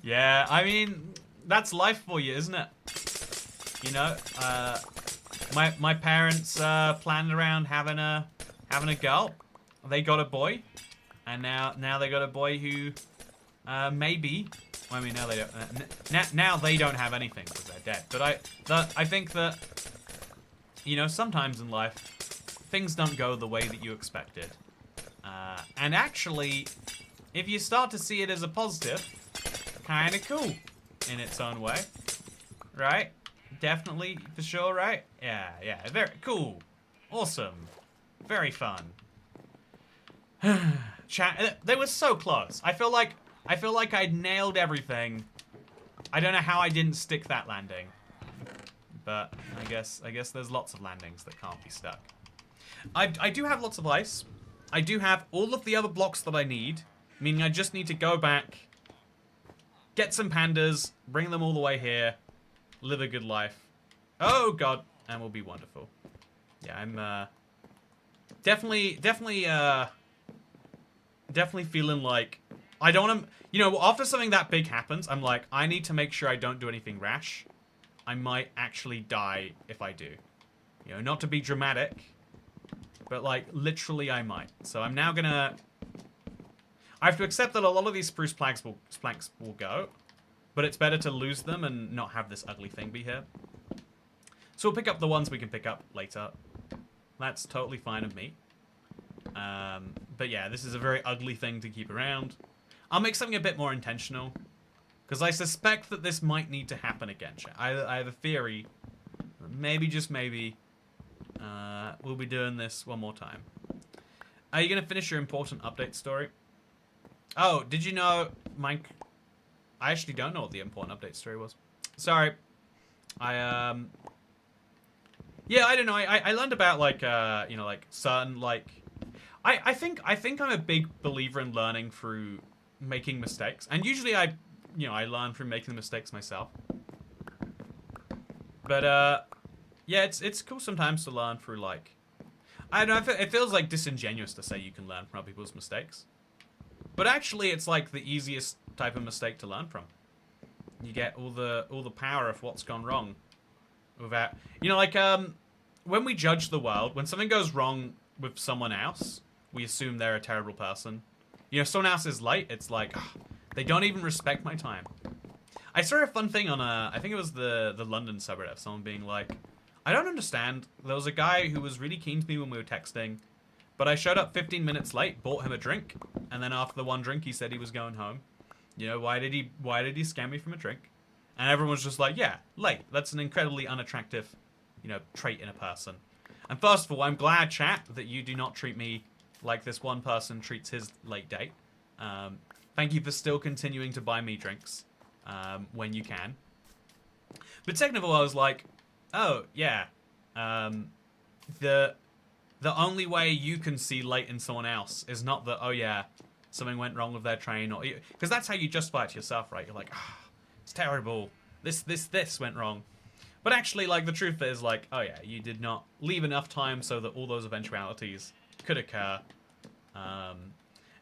Yeah, I mean, that's life for you, isn't it? You know, my parents planned around having a girl. They got a boy, and now they got a boy who maybe I mean, now they don't. Now they don't have anything because they're dead. But I think that, you know, sometimes in life, things don't go the way that you expected. And actually, if you start to see it as a positive, kind of cool in its own way, right? Definitely, for sure, right? Yeah, very cool, awesome, very fun. Chat, they were so close. I feel like I'd nailed everything. I don't know how I didn't stick that landing, but I guess there's lots of landings that can't be stuck. I do have lots of ice. I do have all of the other blocks that I need, meaning I just need to go back, get some pandas, bring them all the way here, live a good life. Oh god, and we'll be wonderful. Yeah, I'm definitely feeling like I don't want to, you know, after something that big happens, I'm like, I need to make sure I don't do anything rash. I might actually die if I do. You know, not to be dramatic, but like literally I might. So I'm now gonna, I have to accept that a lot of these spruce planks will go, but it's better to lose them and not have this ugly thing be here. So we'll pick up the ones we can pick up later. That's totally fine with me. But yeah, this is a very ugly thing to keep around. I'll make something a bit more intentional, because I suspect that this might need to happen again. I have a theory, maybe, just maybe, we'll be doing this one more time. Are you going to finish your important update story? Oh, did you know, Mike? I actually don't know what the important update story was. Sorry. Yeah, I don't know. I learned about, like, you know, like, certain, like... I think I'm a big believer in learning through making mistakes. And usually I learn from making the mistakes myself. But, yeah, it's cool sometimes to learn through, like... I don't know, it feels like disingenuous to say you can learn from other people's mistakes. But actually, it's like the easiest type of mistake to learn from. You get all the power of what's gone wrong. Without, you know, like, when we judge the world, when something goes wrong with someone else, we assume they're a terrible person. You know, someone else is late, it's like, oh, they don't even respect my time. I saw a fun thing on, I think it was the London subreddit, of someone being like, I don't understand, there was a guy who was really keen to me when we were texting, but I showed up 15 minutes late, bought him a drink, and then after the one drink, he said he was going home. You know, why did he scam me from a drink? And everyone was just like, yeah, late. That's an incredibly unattractive, you know, trait in a person. And first of all, I'm glad, chat, that you do not treat me like this one person treats his late date. Thank you for still continuing to buy me drinks when you can. But second of all, I was like, oh, yeah. The only way you can see late in someone else is not that, oh, yeah, something went wrong with their train. Or because that's how you justify it to yourself, right? You're like, ah. Oh, it's terrible. This went wrong. But actually, like, the truth is, like, oh yeah, you did not leave enough time so that all those eventualities could occur. And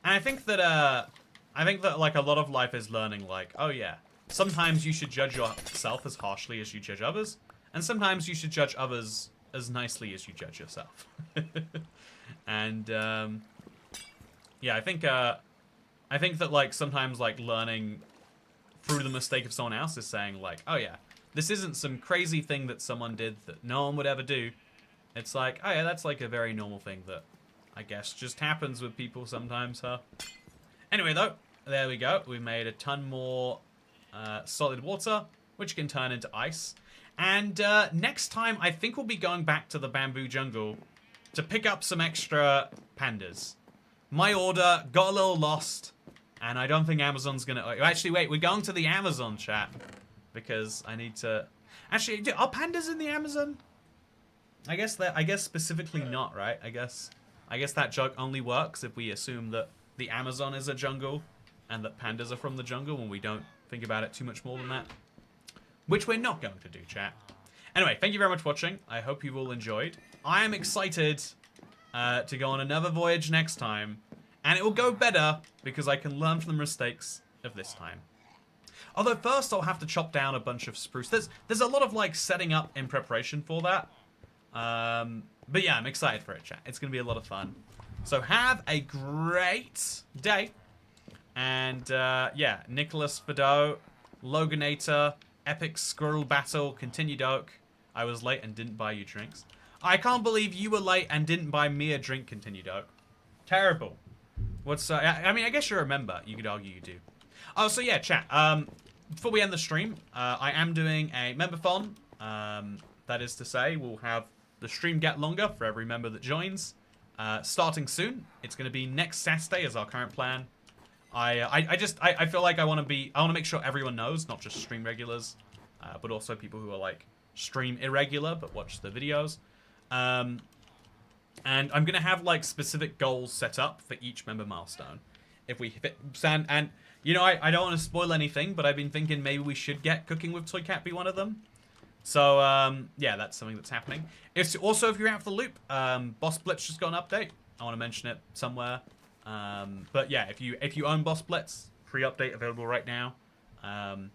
I think that, like, a lot of life is learning, like, oh yeah, sometimes you should judge yourself as harshly as you judge others, and sometimes you should judge others as nicely as you judge yourself. And, yeah, I think that, like, sometimes, like, learning through the mistake of someone else is saying, like, oh yeah, this isn't some crazy thing that someone did that no one would ever do. It's like, oh yeah, that's like a very normal thing that I guess just happens with people sometimes, huh? Anyway, though, there we go. We made a ton more solid water, which can turn into ice. And next time, I think we'll be going back to the bamboo jungle to pick up some extra pandas. My order got a little lost. And I don't think Amazon's gonna... Actually, wait, we're going to the Amazon, chat. Because I need to... Actually, are pandas in the Amazon? I guess specifically not, right? I guess that joke only works if we assume that the Amazon is a jungle and that pandas are from the jungle when we don't think about it too much more than that. Which we're not going to do, chat. Anyway, thank you very much for watching. I hope you've all enjoyed. I am excited to go on another voyage next time. And it will go better because I can learn from the mistakes of this time. Although first I'll have to chop down a bunch of spruce. There's a lot of like setting up in preparation for that. But yeah, I'm excited for it, chat. It's going to be a lot of fun. So have a great day. And, yeah, Nicholas Fado, Loganator, Epic Squirrel Battle, Continued Oak. I was late and didn't buy you drinks. I can't believe you were late and didn't buy me a drink, Continued Oak. Terrible. What's, I mean, I guess you remember. You could argue you do. Oh, so yeah, chat. Before we end the stream, I am doing a member-thon. That is to say, we'll have the stream get longer for every member that joins. Starting soon. It's going to be next Saturday as our current plan. I feel like I want to make sure everyone knows, not just stream regulars, but also people who are like stream irregular but watch the videos. And I'm gonna have like specific goals set up for each member milestone. If we hit and you know, I don't want to spoil anything, but I've been thinking maybe we should get Cooking with Toy Cat be one of them. So yeah, that's something that's happening. If you're out for the loop, Boss Blitz just got an update. I want to mention it somewhere. But yeah, if you own Boss Blitz, free update available right now. I'm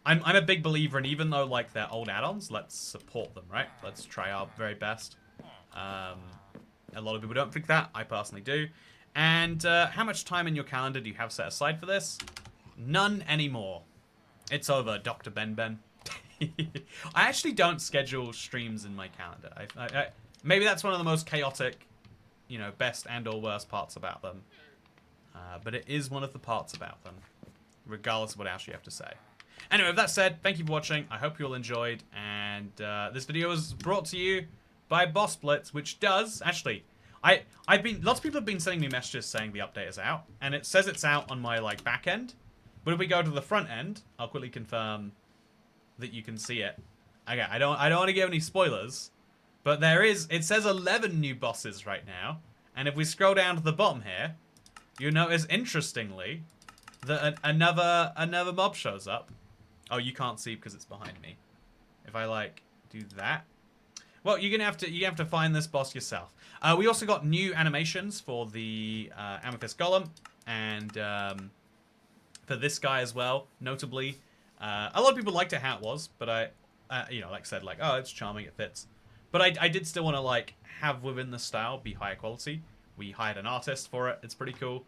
a big believer in, even though like they're old add-ons, let's support them, right? Let's try our very best. A lot of people don't think that. I personally do. And how much time in your calendar do you have set aside for this? None anymore. It's over, Dr. Ben Ben. I actually don't schedule streams in my calendar. Maybe that's one of the most chaotic, you know, best and or worst parts about them. But it is one of the parts about them, regardless of what else you have to say. Anyway, with that said, thank you for watching. I hope you all enjoyed. And this video was brought to you by Boss Blitz, which does actually. Lots of people have been sending me messages saying the update is out, and it says it's out on my like back end. But if we go to the front end, I'll quickly confirm that you can see it. Okay, I don't want to give any spoilers, but it says 11 new bosses right now. And if we scroll down to the bottom here, you'll notice interestingly that another mob shows up. Oh, you can't see because it's behind me. If I like do that, well, you're gonna have to find this boss yourself. We also got new animations for the Amethyst Golem and for this guy as well. Notably, a lot of people liked it how it was, but you know, like I said, like, oh, it's charming, it fits. But I did still want to like have within the style be higher quality. We hired an artist for it. It's pretty cool.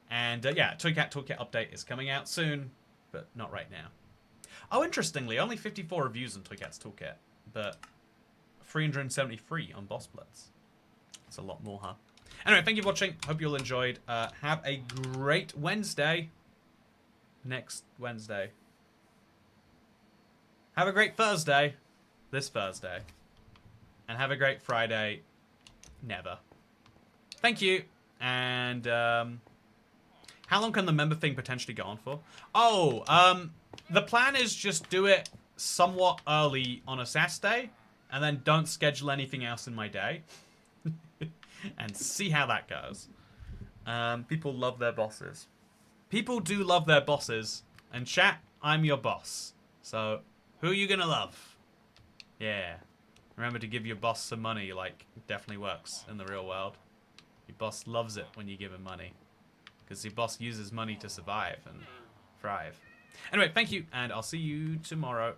And yeah, Toycat Toolkit update is coming out soon, but not right now. Oh, interestingly, only 54 reviews on Toycat's Toolkit, but 373 on Boss Blitz. That's a lot more, huh? Anyway, thank you for watching. Hope you all enjoyed. Have a great Wednesday. Next Wednesday. Have a great Thursday. This Thursday. And have a great Friday. Never. Thank you. And how long can the member thing potentially go on for? Oh, the plan is just do it somewhat early on a Saturday, and then don't schedule anything else in my day. And see how that goes. People love their bosses. People do love their bosses. And chat, I'm your boss. So, who are you gonna love? Yeah. Remember to give your boss some money, like, it definitely works in the real world. Your boss loves it when you give him money. Because your boss uses money to survive and thrive. Anyway, thank you, and I'll see you tomorrow.